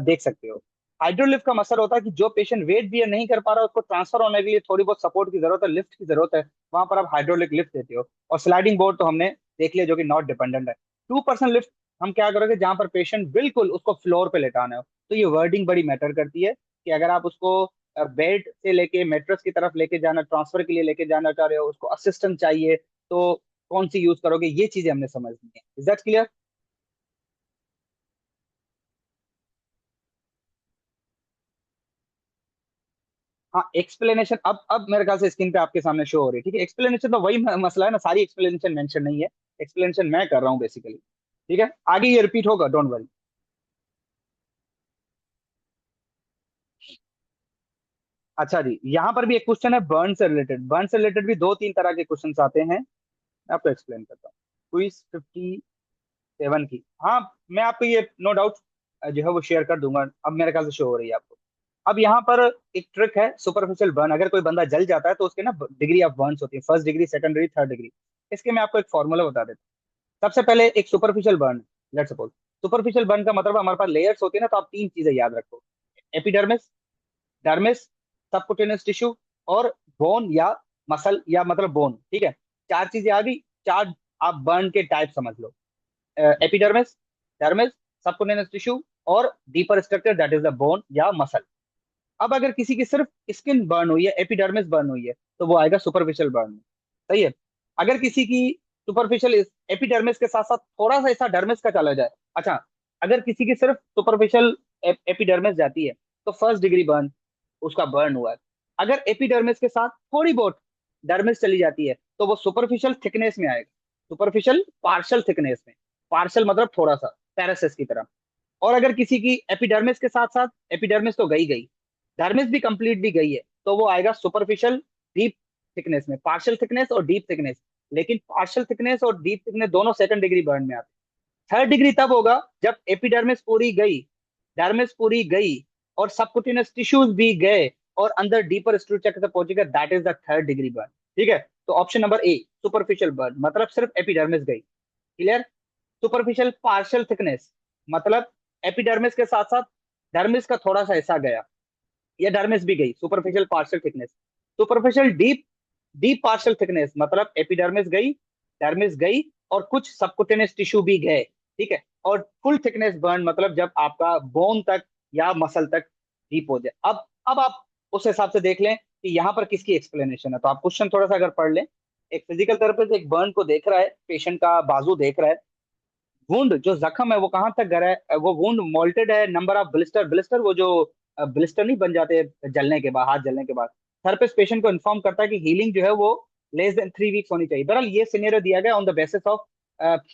देख सकते हो। हाइड्रोलिफ्ट का मसला होता है कि जो पेशेंट वेट बियर नहीं कर पा रहा है, उसको ट्रांसफर होने के लिए थोड़ी बहुत सपोर्ट की जरूरत है, लिफ्ट की जरूरत है, वहां पर आप हाइड्रोलिक लिफ्ट देते हो। और स्लाइडिंग बोर्ड तो हमने देख लिया जो कि नॉट डिपेंडेंट है। 2 पर्सन लिफ्ट हम क्या करोगे, जहां पर पेशेंट बिल्कुल उसको फ्लोर पे लेटाना हो, तो ये वर्डिंग बड़ी मैटर करती है कि अगर आप उसको बेड से लेके मेट्रेस की तरफ लेके जाना, ट्रांसफर के लिए लेके जाना चाह रहे हो, उसको असिस्टेंट चाहिए, तो कौन सी यूज करोगे, ये चीजें हमने समझनी है। Is that clear. हाँ, एक्सप्लेनेशन अब मेरे ख्याल से स्क्रीन पे आपके सामने शो हो रही है। ठीक है, एक्सप्लेनेशन तो वही मसला है ना, सारी एक्सप्लेनेशन मेंशन नहीं है, एक्सप्लेनेशन मैं कर रहा हूँ बेसिकली। ठीक है, आगे ये रिपीट होगा, डोंट वरी। अच्छा जी, यहाँ पर भी एक क्वेश्चन है बर्न से रिलेटेड। बर्न से रिलेटेड भी दो तीन तरह के क्वेश्चन आते हैं, मैं आपको एक्सप्लेन करता हूँ। क्विज 57 की, हाँ, मैं आपको ये नो डाउट जो है वो शेयर कर दूंगा। अब मेरे ख्याल से शो हो रही है आपको। अब यहाँ पर एक ट्रिक है सुपरफिशियल बर्न। अगर कोई बंदा जल जाता है तो उसके ना डिग्री ऑफ बर्न्स होती है, first degree, second degree, third degree. इसके मैं आपको एक फॉर्मूला बता देता हूँ। सबसे पहले एक superficial burn, let's suppose superficial burn का मतलब हमारे पास लेयर्स होती है ना, तो आप तीन चीजें याद रखो। एपिडर्मिस, डर्मिस, सबकुटेनियस टिश्यू, और बोन या मसल या मतलब बोन, ठीक है। चार चीजें आ गई। चार आप बर्न के टाइप समझ लो। एपिडर्मिस, डर्मिस, सबकुटेनियस टिश्यू और deeper structure that is the bone या मसल। अब अगर किसी की सिर्फ स्किन बर्न हुई है, एपिडर्मिस बर्न हुई है, तो वो आएगा सुपरफिशियल बर्न में। सही है। अगर किसी की सुपरफिशियल एपिडर्मिस के साथ साथ थोड़ा सा हिस्सा डर्मिस का चला जाए, अच्छा, अगर किसी की सिर्फ सुपरफिशियल एपिडर्मिस जाती है, तो फर्स्ट डिग्री बर्न, उसका बर्न हुआ है। अगर एपिडर्मिस के साथ थोड़ी बहुत डर्मिस चली जाती है, तो वो सुपरफिशियल थिकनेस में आएगा। सुपरफिशियल पार्शियल थिकनेस में, पार्शियल मतलब थोड़ा सा, पैरासिस की तरह। और अगर किसी की एपिडर्मिस के साथ साथ, एपिडर्मिस तो गई गई, डर्मिस भी कंप्लीटली गई है, तो वो आएगा सुपरफिशियल डीप थिकनेस में, पार्शियल थिकनेस और डीप थिकनेस। लेकिन पार्शियल थिकनेस और डीप थिकनेस दोनों सेकंड डिग्री बर्न में आते हैं। थर्ड डिग्री तब होगा जब एपिडर्मिस पूरी गई, डर्मिस पूरी गई, और सबकुटेनियस टिश्यूज भी गए, और अंदर डीपर स्ट्रक्चर तक पहुंचेगा, that is the third degree burn. ठीक है। तो ऑप्शन नंबर ए सुपरफिशियल बर्न मतलब सिर्फ एपिडर्मिस गई। क्लियर। सुपरफिशियल पार्शियल थिकनेस मतलब एपिडर्मिस के साथ साथ डर्मिस का थोड़ा सा हिस्सा गया, या डर्मिस भी गई, superficial partial thickness. Superficial deep, deep partial thickness मतलब एपिडर्मिस गई, डर्मिस गई, और कुछ सबकुटेनियस टिश्यू भी गए। ठीक है। और फुल थिकनेस बर्न मतलब जब आपका बोन तक या मसल तक डीप हो जाए। अब आप उस हिसाब से देख लें कि यहाँ पर किसकी एक्सप्लेनेशन है। तो आप क्वेश्चन थोड़ा सा अगर पढ़ लें। एक फिजिकल थेरेपिस्ट एक बर्न को देख रहा है, पेशेंट का बाजू देख रहा है। वुंड जो जख्म है वो कहाँ तक गहरा है, वो वुंड मोल्टेड है, नंबर ऑफ ब्लिस्टर, ब्लिस्टर वो जो ब्लिस्टर नहीं बन जाते जलने के बाद, हाथ जलने के बाद। थेरेपिस्ट पेशेंट को इन्फॉर्म करता है कि हीलिंग जो है वो लेस देन 3 वीक्स होनी चाहिए। बहरहाल ये सिनेरियो दिया गया on the basis of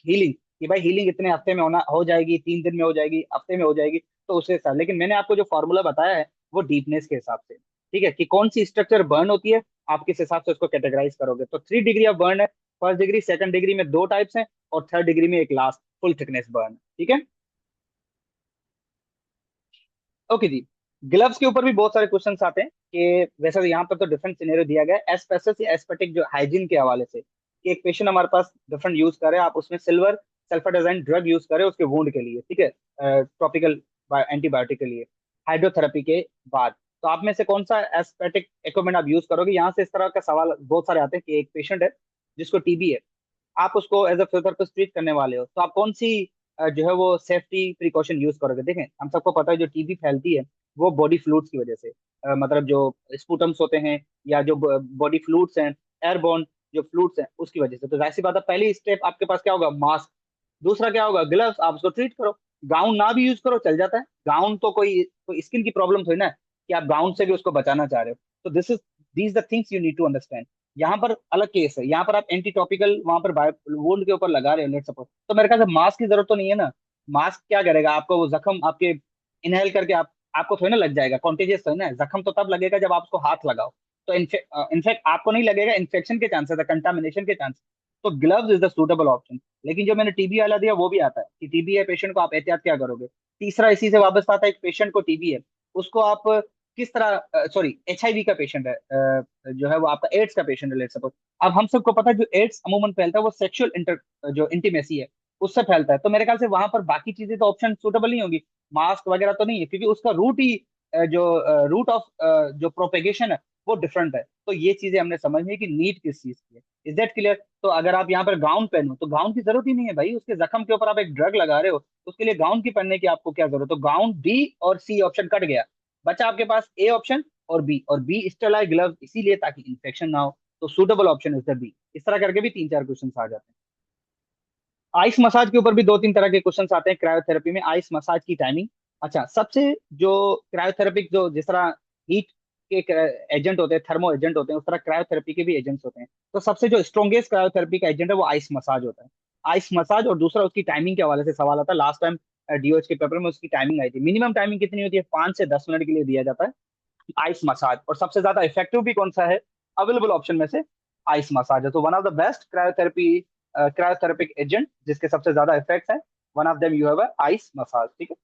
healing, कि भाई हीलिंग इतने हफ्ते में होना हो जाएगी, 3 दिन में हो जाएगी, हफ्ते में हो जाएगी, तो उसके हिसाब। लेकिन मैंने आपको जो फॉर्मूला बताया है वो डीपनेस के हिसाब से। ठीक है, कि कौन सी स्ट्रक्चर बर्न होती है, आप किस हिसाब से उसको कैटेगराइज करोगे। तो 3 डिग्री ऑफ बर्न है। फर्स्ट डिग्री, सेकंड डिग्री में दो टाइप्स हैं, और थर्ड डिग्री में एक लास्ट फुल थिकनेस बर्न। ठीक है। ओके जी। ग्लव्स के ऊपर भी बहुत सारे क्वेश्चंस आते हैं कि वैसे तो यहाँ पर तो डिफरेंट सिनेरियो दिया गया है, एस्पेसिस या एस्पेटिक जो हाइजीन के हवाले से, कि एक पेशेंट हमारे पास डिफरेंट यूज करे, आप उसमें सिल्वर सल्फाडाइजाइन ड्रग यूज करें उसके वुंड के लिए, ठीक है, टॉपिकल एंटीबायोटिक के लिए, हाइड्रोथेरेपी के बाद। तो आप में से कौन सा एस्पेटिक इक्विपमेंट आप यूज करोगे। यहाँ से इस तरह का सवाल बहुत सारे आते हैं कि एक पेशेंट है जिसको टीबी है, आप उसको एज अ फिजियोथेरेपिस्ट ट्रीट करने वाले हो, तो आप कौन सी जो है वो सेफ्टी प्रिकॉशन यूज करोगे। देखें, हम सबको पता है जो टीबी फैलती है वो बॉडी फ्लूइड्स की वजह से, मतलब जो स्पूटम्स होते हैं या जो बॉडी फ्लूइड्स हैं, एयरबोर्न जो फ्लूइड्स हैं उसकी वजह से। तो जाहिर सी बात है, पहली स्टेप आपके पास क्या होगा, मास्क। दूसरा क्या होगा, ग्लव्स, आप उसको ट्रीट करो। गाउन ना भी यूज करो चल जाता है, गाउन तो कोई स्किन की प्रॉब्लम थोड़ी ना है कि आप गाउन से भी उसको बचाना चाह रहे हो। तो these the things you need to understand. यहाँ पर अलग केस है, यहाँ पर आप एंटी टॉपिकल वहां पर वुंड के ऊपर लगा रहे हो, लेट सपोज, तो मेरे ख्याल से मास्क की जरूरत तो नहीं है ना। मास्क क्या करेगा, आपको वो जख्म आपके इनहेल करके आपको थोड़ी ना लग जाएगा, कॉन्टेजियस है ना। जख्म तो तब लगेगा जब आप उसको हाथ लगाओ। तो इनफेक्ट आपको नहीं लगेगा, इन्फेक्शन के चांसेस है, कंटामिनेशन के चांसेस। तो gloves is the suitable option. लेकिन जो मैंने टीबी वाला दिया वो भी आता है कि टीबी है पेशेंट को, आप एहतियात क्या करोगे। तीसरा इसी से वापस आता है, एक पेशेंट को टीबी है, उसको आप किस तरह, सॉरी एचआईवी का पेशेंट है, जो है वो आपका एड्स का पेशेंट है, लेट्स सपोज। अब हम सबको पता है जो एड्स अमूमन फैलता है वो सेक्सुअल इंटर जो इंटीमेसी है उससे फैलता है। तो मेरे ख्याल से वहां पर बाकी चीजें तो ऑप्शन सूटेबल नहीं होगी, मास्क वगैरह तो नहीं है, क्योंकि उसका रूट ही जो रूट ऑफ जो प्रोपेगेशन है वो डिफरेंट है। तो ये चीजें हमने समझनी है कि नीड किस चीज की है। Is that clear. तो अगर आप यहाँ पर गाउन पहनो तो गाउन की जरूरत ही नहीं है भाई, उसके जख्म के ऊपर आप एक ड्रग लगा रहे हो, उसके लिए गाउन की पहनने की आपको क्या जरूरत। तो गाउन बी और सी ऑप्शन कट गया, बचा आपके पास ए ऑप्शन और बी स्टेलाइज ग्लव, इसीलिए ताकि इन्फेक्शन ना हो। तो suitable option is the B. इस तरह करके भी तीन चार क्वेश्चन आ जाते हैं। आइस मसाज के ऊपर भी दो तीन तरह के क्वेश्चन आते हैं क्रायोथेरेपी में, आइस मसाज की टाइमिंग। अच्छा, सबसे जो क्रायोथेरेपिक जो जिस तरह हीट के एजेंट होते हैं, थर्मो एजेंट होते हैं, उस तरह क्रायोथेरेपी के भी एजेंट्स होते हैं। तो सबसे जो स्ट्रॉन्गेस्ट क्रायोथेरेपी का एजेंट है वो आइस मसाज होता है। आइस मसाज, और दूसरा उसकी टाइमिंग के हवाले से सवाल आता है। लास्ट टाइम डीओएच के पेपर में उसकी टाइमिंग आई थी। मिनिमम टाइमिंग कितनी होती है, 5 से 10 मिनट के लिए दिया जाता है। Ice massage. और सबसे ज्यादा इफेक्टिव भी कौन सा है अवेलेबल ऑप्शन में से? आइस मसाज है। तो one of the best cryotherapy, cryotherapeutic agent जिसके सबसे ज्यादा इफेक्ट्स हैं, one of them you have ice massage. ठीक है।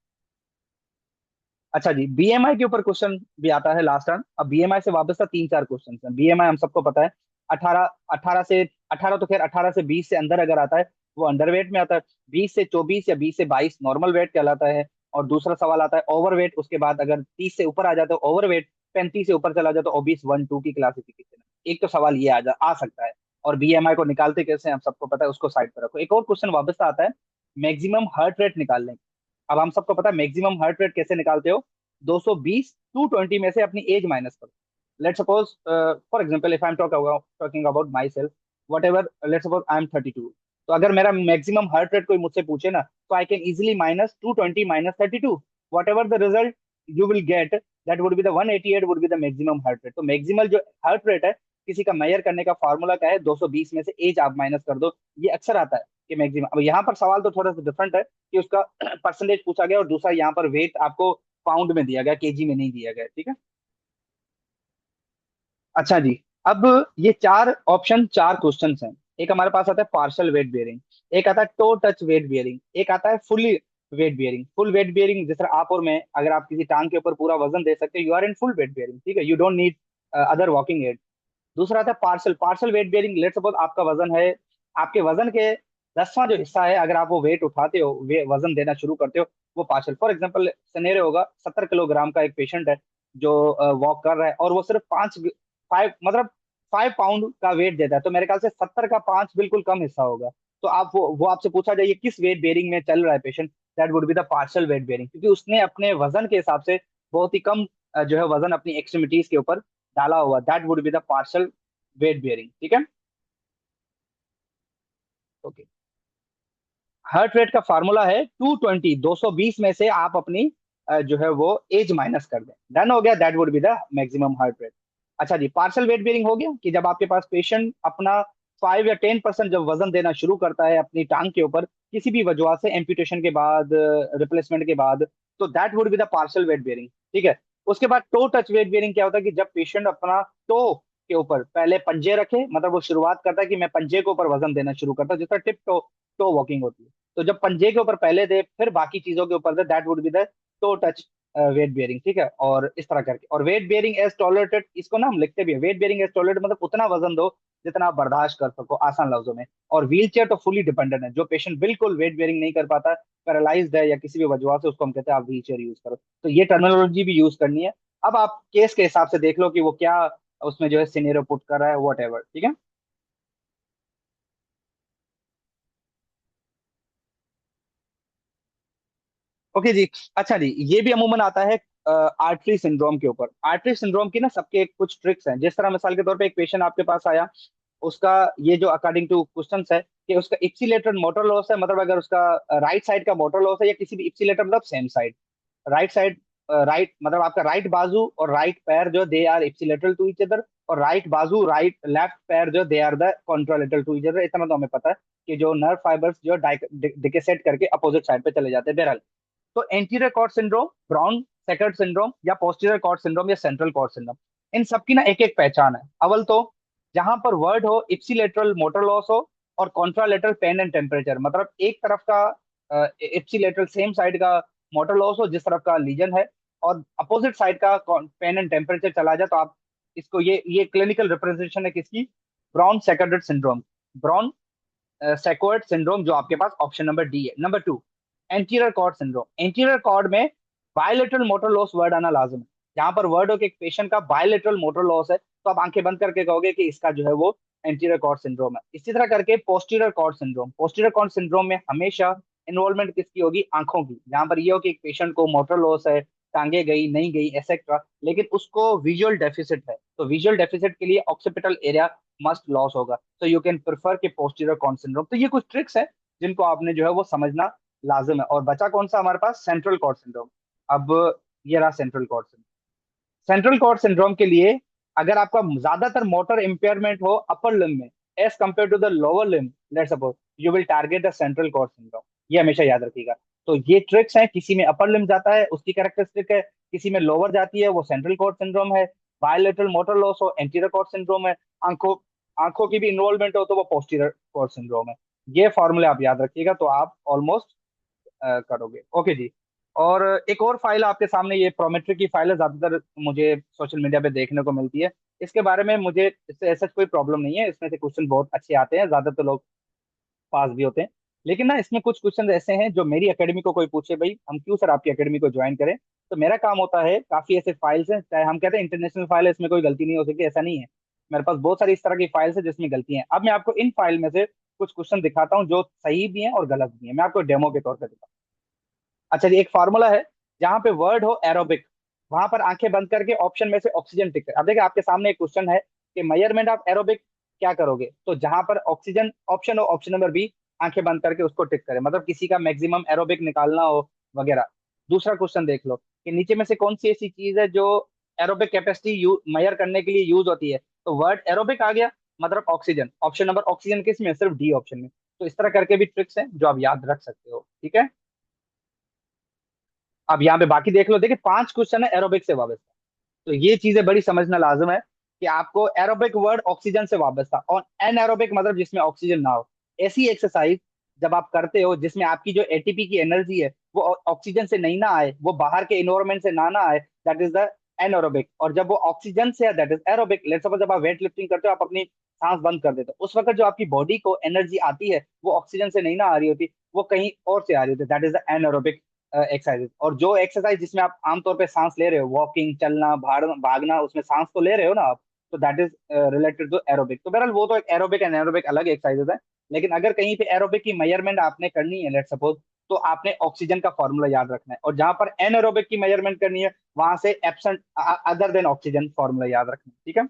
अच्छा जी, बीएमआई के ऊपर क्वेश्चन भी आता है लास्ट टाइम। अब बीएमआई से वापस था, तीन चार क्वेश्चन हैं। बीएमआई हम सबको पता है, 18, 18 से 18 तो खैर 18 से 20 से अंदर अगर आता है वो अंडरवेट में आता है। 20 से 24 या 20 से 22 नॉर्मल वेट कहलाता है। और दूसरा सवाल आता है ओवरवेट, उसके बाद अगर 30 से ऊपर आ जाता है ओवरवेट, 35 से ऊपर चला जाता है ओबीस 1 2 की क्लासिफिकेशन। एक तो सवाल ये आ सकता है। और बीएमआई को निकालते कैसे हैं, हम सबको पता है, उसको साइड पर रखो। एक और क्वेश्चन वापस आता है, मैक्सिमम हार्ट रेट निकालने। अब हम सबको पता है मैक्सिमम हार्ट रेट कैसे निकालते हो, 220 220 में से अपनी एज माइनस करो। Let suppose for example if I am talking about my self, what ever, let suppose I am 32। तो अगर मेरा मैक्सिमम हार्ट रेट कोई मुझसे पूछे ना, तो I can easily minus 220 minus 32, what ever the result you will get, that would be the 188 would be the maximum heart rate. तो maximal जो हार्ट रेट है किसी का मेजर करने का फॉर्मूला क्या है, 220 में से एज आप माइनस कर दो। ये अक्सर आता है कि मैक्सिमम। अब यहाँ पर सवाल तो थोड़ा सा डिफरेंट है कि उसका परसेंटेज पूछा गया, और दूसरा यहाँ पर वेट आपको पाउंड में दिया गया, केजी में नहीं दिया गया। ठीक है। अच्छा जी, अब ये चार ऑप्शन, चार क्वेश्चंस हैं। एक हमारे पास आता है पार्शियल वेट बेयरिंग, एक आता है टो टच वेट बेयरिंग, एक आता है fully weight bearing. Full weight bearing जैसे आप और मैं, अगर आप किसी टांग के ऊपर पूरा वजन दे सकते हो, you are in full weight bearing. ठीक है, you don't need other walking aid. दूसरा आता है partial partial weight bearing. Let suppose आपका वजन है, आपके वजन के 10वां जो हिस्सा है, अगर आप वो वेट उठाते हो, वे वजन देना शुरू करते हो, वो पार्सल। फॉर एग्जाम्पल सिनेरियो होगा, 70 किलोग्राम का एक पेशेंट है जो वॉक कर रहा है, और वो सिर्फ 5 मतलब 5 पाउंड का वेट देता है। तो मेरे ख्याल से 70 का 5 बिल्कुल कम हिस्सा होगा। तो आप वो आपसे पूछा जाए किस वेट बेयरिंग में चल रहा है patient, that would be the partial weight bearing, क्योंकि उसने अपने वजन के हिसाब से बहुत ही कम जो है वजन अपनी एक्सट्रीमिटीज के ऊपर डाला हुआ। That would be the partial wait bearing. ठीक है। ओके। हार्ट रेट का फार्मूला है 220, 220 में से आप अपनी जो है वो एज माइनस कर दें। डन हो गया, that would be the maximum heart rate. अच्छा जी, पार्शियल वेट बेयरिंग हो गया कि जब आपके पास पेशेंट अपना 5 या 10% जब वजन देना शुरू करता है अपनी टांग के ऊपर, किसी भी वजह से, एम्पुटेशन के बाद, रिप्लेसमेंट के बाद, तो that would be the partial wait bearing. ठीक है। उसके बाद टो टच वेट बेयरिंग क्या होता है कि जब पेशेंट अपना टो के ऊपर पहले पंजे रखे, मतलब वो शुरुआत करता है कि मैं पंजे के ऊपर वजन देना शुरू करता हूँ, जिसका टिप टो टो वॉकिंग होती है। तो जब पंजे के ऊपर पहले दे फिर बाकी चीजों के ऊपर दे, that would be the toe touch weight bearing. ठीक है। और इस तरह करके, और वेट बेयरिंग एज टॉलरेटेड, इसको ना हम लिखते भी है, वेट बेयरिंग एज टॉलरेटेड मतलब उतना वजन दो जितना आप बर्दाश्त कर सको, आसान लफ्जों में। और व्हील चेयर तो फुली डिपेंडेंट है, जो पेशेंट बिल्कुल वेट बेयरिंग नहीं कर पाता, पैरालाइज्ड है या किसी भी वजह से, उसको हम कहते हैं आप व्हील चेयर यूज करो। तो ये टर्मिनोलॉजी भी यूज करनी है। अब आप केस के हिसाब से देख लो कि वो क्या उसमें जो है सिनेरियो पुट कर रहा है, वट एवर। ठीक है। ओके जी। अच्छा जी, ये भी अमूमन आता है आर्टरी सिंड्रोम के ऊपर। आर्टरी सिंड्रोम की ना सबके कुछ ट्रिक्स हैं। जिस तरह मिसाल के तौर पे एक पेशेंट आपके पास आया, उसका ये जो अकॉर्डिंग टू क्वेश्चंस है कि उसका इप्सिलेटरल मोटर लॉस है, मतलब अगर उसका राइट साइड का मोटर लॉस है, या किसी भी इप्सिलेटर मतलब same side, right side, right मतलब आपका राइट बाजू और राइट पैर जो they are ipsilateral to each other, और राइट बाजू राइट लेफ्ट पैर जो they are the contralateral to each other. इतना तो हमें पता है कि जो नर्व फाइबर्स जो डिकेसेट करके अपोजिट साइड पे चले जाते हैं। बहरहाल, तो anterior cord syndrome, Brown Sequard syndrome, या पोस्टीरियर कॉर्ड सिंड्रोम, या सेंट्रल कॉर्ड सिंड्रोम, इन सबकी ना एक एक पहचान है। अव्वल तो जहां पर वर्ड हो इप्सिलेटरल मोटर लॉस हो, और कॉन्ट्रालेटरल पेन एंड टेम्परेचर, मतलब एक तरफ का इप्सिलेटरल सेम साइड का मोटर लॉस हो जिस तरफ का लीजन है, और अपोजिट साइड का पेन एंड टेम्परेचर चला जाए, तो आप इसको, ये क्लिनिकल रिप्रेजेंटेशन है किसकी, Brown Sequard syndrome, Brown Sequard syndrome, जो आपके पास ऑप्शन नंबर डी है। Number two, anterior cord syndrome. Anterior cord में बायलेटरल मोटर लॉस वर्ड आना लाजम है। जहां पर वर्ड हो कि एक पेशेंट का बायलेटरल मोटर लॉस है, तो आप आंखें बंद करके कहोगे कि इसका जो है वो एंटीरियर कॉर्ड सिंड्रोम है। इसी तरह करके posterior cord syndrome, posterior cord syndrome में हमेशा इन्वॉल्वमेंट किसकी होगी, आंखों की। जहां पर ये हो कि एक पेशेंट को मोटर लॉस है, टांगे गई नहीं गई एक्सेट्रा, लेकिन उसको विजुअल डेफिसिट है, तो विजुअल डेफिसिट के लिए ऑक्सीपिटल एरिया मस्ट लॉस होगा। तो यू कैन प्रेफर के पोस्टीरियर कॉर्ड सिंड्रोम। तो ये कुछ ट्रिक्स है जिनको आपने जो है वो समझना लाजिम है। और बचा कौन सा हमारे पास, सेंट्रल कॉर्ड सिंड्रोम। अब ये रहा central cord syndrome. Central cord syndrome के लिए, अगर आपका ज्यादातर मोटर इंपेयरमेंट हो अपर लिम्ब में as compare to the lower limb, let's suppose, you will target the central cord syndrome. ये हमेशा याद रखिएगा। तो ये ट्रिक्स हैं, किसी में अपर लिम्ब जाता है उसकी कैरेक्टरिस्टिक है, किसी में लोअर जाती है वो सेंट्रल कॉर्ड सिंड्रोम है, बायलेटरल मोटर लॉस हो एंटीरियर कॉर्ड सिंड्रोम है, आंखों आंखों की भी इन्वॉल्वमेंट हो तो वो पोस्टीरियर कॉर्ड सिंड्रोम है। ये फॉर्मूले आप याद रखिएगा तो आप ऑलमोस्ट करोगे। ओके जी। और एक और फाइल आपके सामने, ये प्रोमेट्री की फाइल है, ज्यादातर मुझे सोशल मीडिया पे देखने को मिलती है। इसके बारे में मुझे इससे ऐसा कोई प्रॉब्लम नहीं है, इसमें से क्वेश्चन बहुत अच्छे आते हैं, ज्यादातर लोग पास भी होते हैं। लेकिन ना इसमें कुछ क्वेश्चन ऐसे हैं जो मेरी एकेडमी को कोई पूछे भाई हम क्यों सर आपकी एकेडमी को ज्वाइन करें, तो मेरा काम होता है, काफी ऐसे फाइल्स हैं, चाहे हम कहते हैं इंटरनेशनल फाइल है इसमें कोई गलती नहीं हो सकती, ऐसा नहीं है। मेरे पास बहुत सारी इस तरह की फाइल्स है जिसमें गलती है। अब मैं आपको इन फाइल में से कुछ क्वेश्चन दिखाता हूँ जो सही भी हैं और गलत भी हैं, मैं आपको डेमो के तौर पर दिखाता हूँ। अच्छा जी, एक फार्मूला है, जहां पे वर्ड हो एरोबिक, वहां पर आंखें बंद करके ऑप्शन में से ऑक्सीजन टिक कर, अब देखिए आपके सामने एक क्वेश्चन है कि मेजरमेंट ऑफ एरोबिक क्या करोगे, तो जहां पर ऑक्सीजन ऑप्शन हो, ऑप्शन नंबर बी, आंखें बंद करके उसको टिक करें, मतलब किसी का मैक्सिमम एरोबिक निकालना हो वगैरह। दूसरा क्वेश्चन देख लो कि नीचे में से कौन सी ऐसी चीज है जो एरोबिक कैपेसिटी मेजर करने के लिए यूज होती है, तो वर्ड एरोबिक आ गया, मतलब ऑक्सीजन, ऑप्शन नंबर ऑक्सीजन किस में, सिर्फ डी ऑप्शन में। तो इस तरह करके भी ट्रिक्स हैं जो आप याद रख सकते हो, ठीक है। अब यहाँ पे बाकी देख लो, देखिए 5 क्वेश्चन है एरोबिक से वाबस्ता, तो ये चीजें बड़ी समझना लाजम है कि आपको एरोबिक वर्ड ऑक्सीजन से वाबस्ता और एन एरोबिक मतलब जिसमें ऑक्सीजन ना हो, ऐसी एक्सरसाइज जब आप करते हो जिसमें आपकी जो एटीपी की एनर्जी है वो ऑक्सीजन से नहीं ना आए, वो बाहर के इन्वायरमेंट से ना आए, दैट इज द एनएरोबिक। और जब वो ऑक्सीजन से है that is aerobic. Let's suppose जब आप वेट लिफ्टिंग करते हो आप अपनी सांस बंद कर देते हो, उस वक्त जो आपकी बॉडी को एनर्जी आती है वो ऑक्सीजन से नहीं ना आ रही होती, वो कहीं और से आ रही होती है, that is the anaerobic exercise. और जो एक्सरसाइज जिसमें आप आमतौर पे सांस ले रहे हो, वॉकिंग, चलना, भागना, उसमें सांस तो ले रहे हो ना आप, तो that is related to aerobic. तो बहरहाल वो तो एक एरोबिक एंड एरोबिक अलग एक्सरसाइजेज है। लेकिन अगर कहीं पे एरोबिक की मेजरमेंट आपने करनी है लेट सपोज, तो आपने ऑक्सीजन का फॉर्मूला याद रखना है, और जहां पर एनएरोबिक की मेजरमेंट करनी है वहां से absent other than oxygen formula याद रखना है, ठीक है।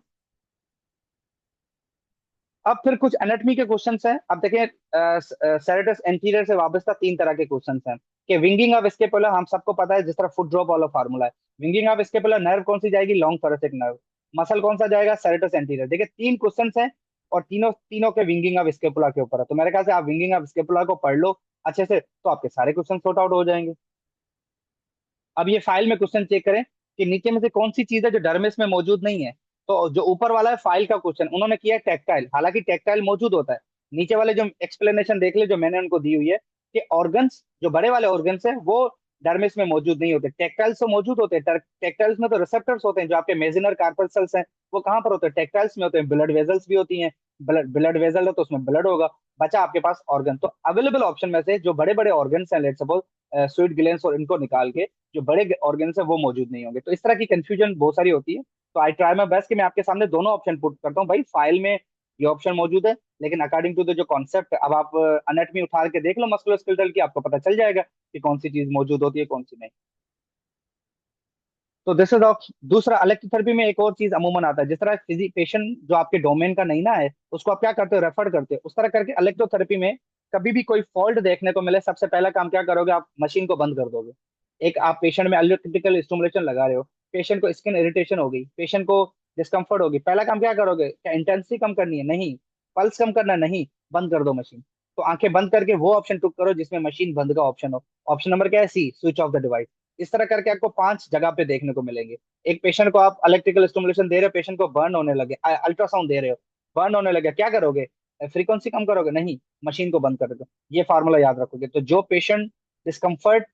अब फिर कुछ एनाटॉमी के क्वेश्चंस हैं। अब देखें, सेरेटस एंटीरियर से वाबस्ता 3 तरह के क्वेश्चंस हैं कि विंगिंग ऑफ स्केपुला, हम सबको पता है जिस तरह फुट ड्रॉप वाला फार्मूला है, विंगिंग ऑफ स्केपुला नर्व कौन सी जाएगी, लॉन्ग thoracic नर्व, मसल कौन सा जाएगा, सेरेटस एंटीरियर। देखिए 3 क्वेश्चंस हैं और तीनों तीनों के विंगिंग ऑफ स्केपुला के ऊपर है, तो मेरे ख्याल से आप विंगिंग ऑफ स्केपुला को पढ़ लो अच्छे से तो आपके सारे क्वेश्चन सॉर्ट आउट हो जाएंगे। अब ये फाइल में क्वेश्चन चेक करें कि नीचे में से कौन सी चीज है जो डर्मिस में मौजूद नहीं है। तो जो ऊपर वाला है फाइल का क्वेश्चन, उन्होंने किया है टेक्टाइल, हालांकि टेक्टाइल मौजूद होता है। नीचे वाले जो एक्सप्लेनेशन देख ले जो मैंने उनको दी हुई है कि ऑर्गन्स, जो बड़े वाले ऑर्गन्स है वो डर्मिस में मौजूद नहीं होते, टेक्टाइल्स तो मौजूद होते हैं। टेक्टाइल्स में तो रिसेप्टर्स होते हैं, जो आपके मेजिनर कार्पल्सल्स हैं वो कहाँ पर होते हैं, टेक्टाइल्स में होते हैं। ब्लड वेजल्स भी होती हैं, ब्लड वेजल है तो उसमें ब्लड होगा। बचा आपके पास ऑर्गन, तो अवेलेबल ऑप्शन में से जो बड़े बड़े ऑर्गन्स हैं लेट सपोज स्वीट ग्लैंड्स और इनको निकाल के जो बड़े ऑर्गन्स है वो मौजूद नहीं होंगे। तो इस तरह की कंफ्यूजन बहुत सारी होती है। तो आई ट्राई माई बेस्ट कि मैं आपके सामने दोनों ऑप्शन पुट करता हूँ, भाई फाइल में ये ऑप्शन मौजूद है, लेकिन अकॉर्डिंग टू द जो कॉन्सेप्ट, अब आप अनेटमी उठा के देख लो मस्कुलोस्केलेटल की, आपको पता चल जाएगा कि कौन सी चीज मौजूद होती है कौन सी नहीं। तो दिस इज ऑफ दूसरा इलेक्ट्रोथेरेपी में एक और चीज अमूमन आता है, जिस तरह फिजी पेशेंट जो आपके डोमेन का नहीं ना है उसको आप क्या करते हो, रेफर करते हो, उस तरह करके इलेक्ट्रोथेरेपी में कभी भी कोई फॉल्ट देखने को मिले सबसे पहला काम क्या करोगे, आप मशीन को बंद कर दोगे। एक आप पेशेंट में इलेक्ट्रिकल स्टिमुलेशन लगा रहे हो, पेशेंट को स्किन इरिटेशन हो गई, पेशेंट को डिस्कम्फर्ट होगी, पहला काम क्या करोगे, क्या इंटेंसिटी कम करनी है, नहीं। पल्स कम करना है, नहीं। बंद कर दो मशीन। तो आंखें बंद करके वो ऑप्शन टुक करो जिसमें मशीन बंद का ऑप्शन हो। ऑप्शन नंबर क्या है, सी, स्विच ऑफ द डिवाइस। इस तरह करके आपको 5 जगह पे देखने को मिलेंगे। एक पेशेंट को आप इलेक्ट्रिकल स्टिमुलेशन दे रहे हो, पेशेंट को बर्न होने लगे, अल्ट्रासाउंड दे रहे हो, बर्न होने लगे, क्या करोगे, फ्रीक्वेंसी कम करोगे, नहीं, मशीन को बंद कर दो। ये फार्मूला याद रखोगे। तो जो पेशेंट डिस्कम्फर्ट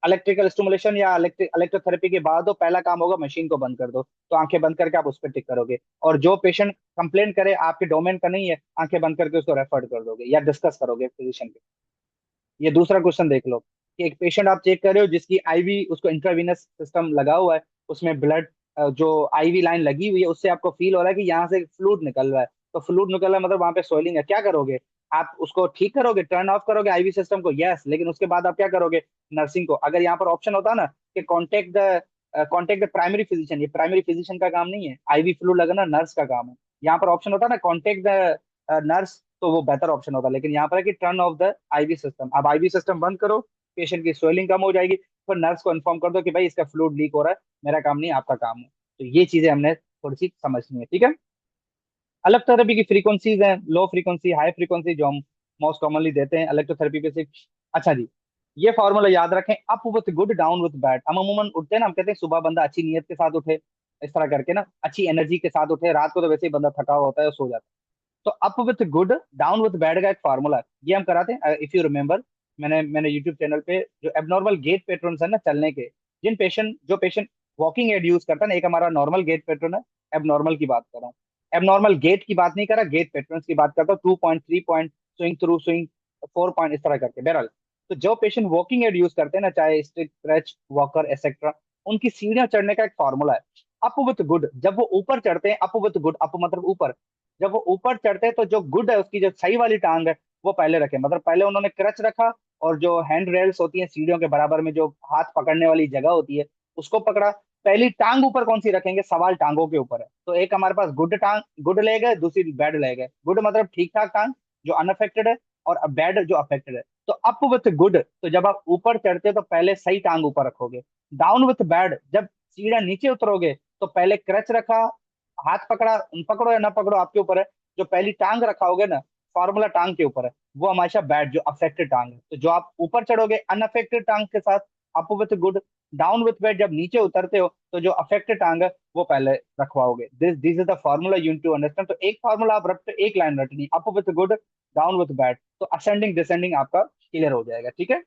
इलेक्ट्रिकल स्टिमुलेशन या इलेक्ट्रोथेरेपी के बाद हो, पहला काम होगा मशीन को बंद कर दो, तो आंखें बंद करके आप उस पर टिक करोगे। और जो पेशेंट कंप्लेन करे आपके डोमेन का नहीं है, आंखें बंद करके उसको रेफर कर दोगे या डिस्कस करोगे फिजिशियन के। ये दूसरा क्वेश्चन देख लो कि एक पेशेंट आप चेक कर रहे हो जिसकी आईवी, उसको इंट्रावीनस सिस्टम लगा हुआ है, उसमें ब्लड जो आईवी लाइन लगी हुई है उससे आपको फील हो रहा है कि यहाँ से फ्लूइड निकल रहा है, तो फ्लूइड निकल रहा है मतलब वहां पे स्वेलिंग है, क्या करोगे, आप उसको ठीक करोगे, टर्न ऑफ करोगे आईवी सिस्टम को, यस, लेकिन उसके बाद आप क्या करोगे, नर्सिंग को, अगर यहाँ पर ऑप्शन होता ना कि कॉन्टेक्ट द प्राइमरी फिजिशियन, ये प्राइमरी फिजिशियन का काम नहीं है, आईवी फ्लूइड लगाना नर्स का काम है। यहाँ पर ऑप्शन होता ना कॉन्टेक्ट द नर्स, तो वो बेटर ऑप्शन होता, लेकिन यहाँ पर है कि turn off the IV system. अब आईवी सिस्टम बंद करो, पेशेंट की स्वेलिंग कम हो जाएगी, फिर नर्स को इन्फॉर्म कर दो कि भाई इसका फ्लूइड लीक हो रहा है, मेरा काम नहीं आपका काम है। तो ये चीजें हमने थोड़ी सी समझनी है, ठीक है। अलग थेरेपी की फ्रीक्वेंसीज हैं, लो फ्रीक्वेंसी, हाई फ्रीक्वेंसी, जो हम मोस्ट कॉमनली देते हैं इलेक्ट्रोथेरेपी पे सिर्फ। अच्छा जी, ये फॉर्मूला याद रखें, up with good down with bad. हम अमूमन उठते हैं ना, हम कहते हैं सुबह बंदा अच्छी नीयत के साथ उठे, इस तरह करके ना, अच्छी एनर्जी के साथ उठे, रात को तो वैसे ही बंदा थका हुआ होता है और सो जाता है। तो up with good down with bad का एक फार्मूला है, ये हम कराते हैं इफ यू रिमेम्बर। मैंने यूट्यूब चैनल पे जो एबनॉर्मल गेट पैटर्न है ना चलने के, जो पेशेंट वॉकिंग एड यूज करता है ना, एक हमारा नॉर्मल गेट पैटर्न है, एबनॉर्मल की बात कर रहा हूँ। एबनॉर्मल गेट की बात नहीं कर रहा, गेट पैटर्न की बात करता हूँ, 2 point, 3 point, swing through swing, 4 point, इस तरह करके। बहरहाल, तो जो पेशेंट वॉकिंग एड यूज करते हैं ना, चाहे स्टिक, क्रच, वॉकर एक्सेट्रा, उनकी सीढ़ियां चढ़ने का एक फॉर्मूला है, अप विथ गुड। जब वो ऊपर चढ़ते हैं, अप विथ गुड, अप मतलब ऊपर, जब वो ऊपर चढ़ते हैं तो जो गुड है उसकी जो सही वाली टांग है वो पहले रखें, मतलब पहले उन्होंने क्रच रखा, और जो हैंड रेल्स होती हैं सीढ़ियों के बराबर में, जो हाथ पकड़ने वाली जगह होती है, उसको पकड़ा। पहली टांग ऊपर कौन सी रखेंगे, सवाल टांगों के ऊपर है। तो एक हमारे पास गुड टांग, गुड ले गए, दूसरी बैड ले गए। गुड मतलब ठीक ठाक टांग जो अनअफेक्टेड है, और बैड जो अफेक्टेड है। तो अप विथ गुड, तो जब आप ऊपर चढ़ते हो तो पहले सही टांग ऊपर रखोगे। डाउन विथ बैड, जब सीढ़ियां नीचे उतरोगे तो पहले क्रच रखा, हाथ पकड़ा, पकड़ो या ना पकड़ो आपके ऊपर है, जो पहली टांग रखाओगे ना, फॉर्मूला टांग के ऊपर है, वो हमेशा बैड जो अफेक्टेड टांग है। तो जो आप ऊपर चढ़ोगे अनअफेक्टेड टांग के साथ, up with good. Down with bad, जब नीचे उतरते हो तो जो अफेक्टेड टांग है वो पहले रखवाओगे। This this is the formula you need to understand. तो एक फॉर्मूला आप रखते हो, एक लाइन रटनी, up with good, down with bad, तो असेंडिंग डिसेंडिंग आपका क्लियर हो जाएगा, ठीक है।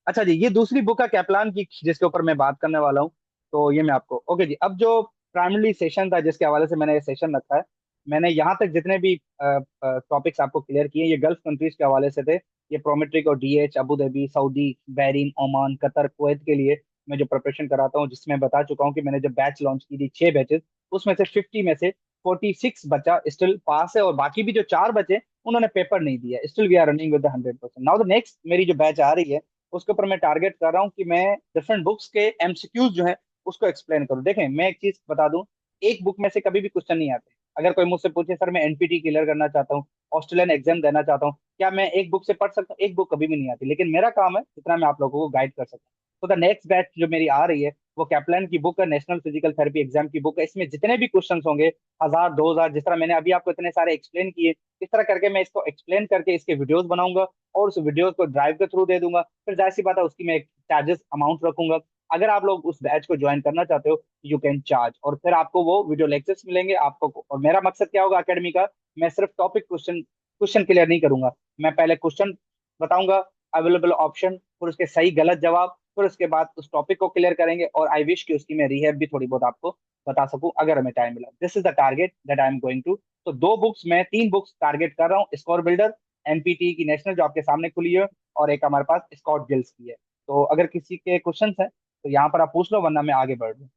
अच्छा जी, ये दूसरी बुक है कैप्लान की जिसके ऊपर मैं बात करने वाला हूँ। तो ये मैं आपको, ओके जी, अब जो प्राइमरी सेशन था जिसके हवाले से मैंने ये सेशन रखा है, मैंने यहाँ तक जितने भी टॉपिक्स आपको क्लियर किए, ये गल्फ कंट्रीज के हवाले से थे। ये प्रोमेट्रिक और DH, Abu Dhabi, Saudi, Bahrain, Oman, Qatar, Kuwait के लिए मैं जो प्रिपरेशन कराता हूँ, जिसमें बता चुका हूँ कि मैंने जब बैच लॉन्च की थी 6 बैचेस, उसमें से 50 में से 46 बच्चा स्टिल पास है, और बाकी भी जो 4 बचे उन्होंने पेपर नहीं दिया। Still we are running with 100%। Now the next मेरी जो बैच आ रही है, उसके ऊपर मैं टारगेट कर रहा हूँ कि मैं डिफरेंट बुक्स के एमसीक्यूज जो है उसको एक्सप्लेन करूँ। देखें, मैं एक चीज बता दूं, एक बुक में से कभी भी क्वेश्चन नहीं आते। अगर कोई मुझसे पूछे सर मैं एनपीटी क्लियर करना चाहता हूँ, ऑस्ट्रेलियन एग्जाम देना चाहता हूँ, क्या मैं एक बुक से पढ़ सकता हूँ? एक बुक कभी भी नहीं आती, लेकिन मेरा काम है जितना मैं आप लोगों को गाइड कर सकता हूँ। तो द नेक्स्ट बैच जो मेरी आ रही है वो कैप्लान की बुक है, नेशनल फिजिकल थेरेपी एग्जाम की बुक है। इसमें जितने भी क्वेश्चन होंगे, 1000 2000, जिस तरह मैंने अभी आपको इतने सारे एक्सप्लेन किए, इस तरह करके मैं इसको एक्सप्लेन करके इसके वीडियोस बनाऊंगा, और उस वीडियो को ड्राइव के थ्रू दे दूंगा। फिर जाहिर सी बात है उसकी मैं एक चार्जेस अमाउंट रखूंगा। अगर आप लोग उस बैच को ज्वाइन करना चाहते हो, यू कैन चार्ज, और फिर आपको वो वीडियो लेक्चर्स मिलेंगे आपको। और मेरा मकसद क्या होगा अकेडमी का, मैं सिर्फ टॉपिक क्वेश्चन क्वेश्चन क्लियर नहीं करूंगा, मैं पहले क्वेश्चन बताऊंगा, अवेलेबल ऑप्शन, फिर उसके सही गलत जवाब, फिर उसके बाद उस टॉपिक को क्लियर करेंगे, और आई विश कि उसकी मैं रिहैब भी थोड़ी बहुत आपको बता सकूं अगर हमें टाइम मिला। This is the target that I am going to. तो 2 बुक्स, मैं 3 बुक्स टारगेट कर रहा हूँ, स्कोर बिल्डर, एनपीटी की नेशनल जो आपके सामने खुली है, और एक हमारे पास स्कॉट गिल्स की है। तो अगर किसी के क्वेश्चन है तो यहाँ पर आप पूछ लो, वरना मैं आगे बढ़ दूँ।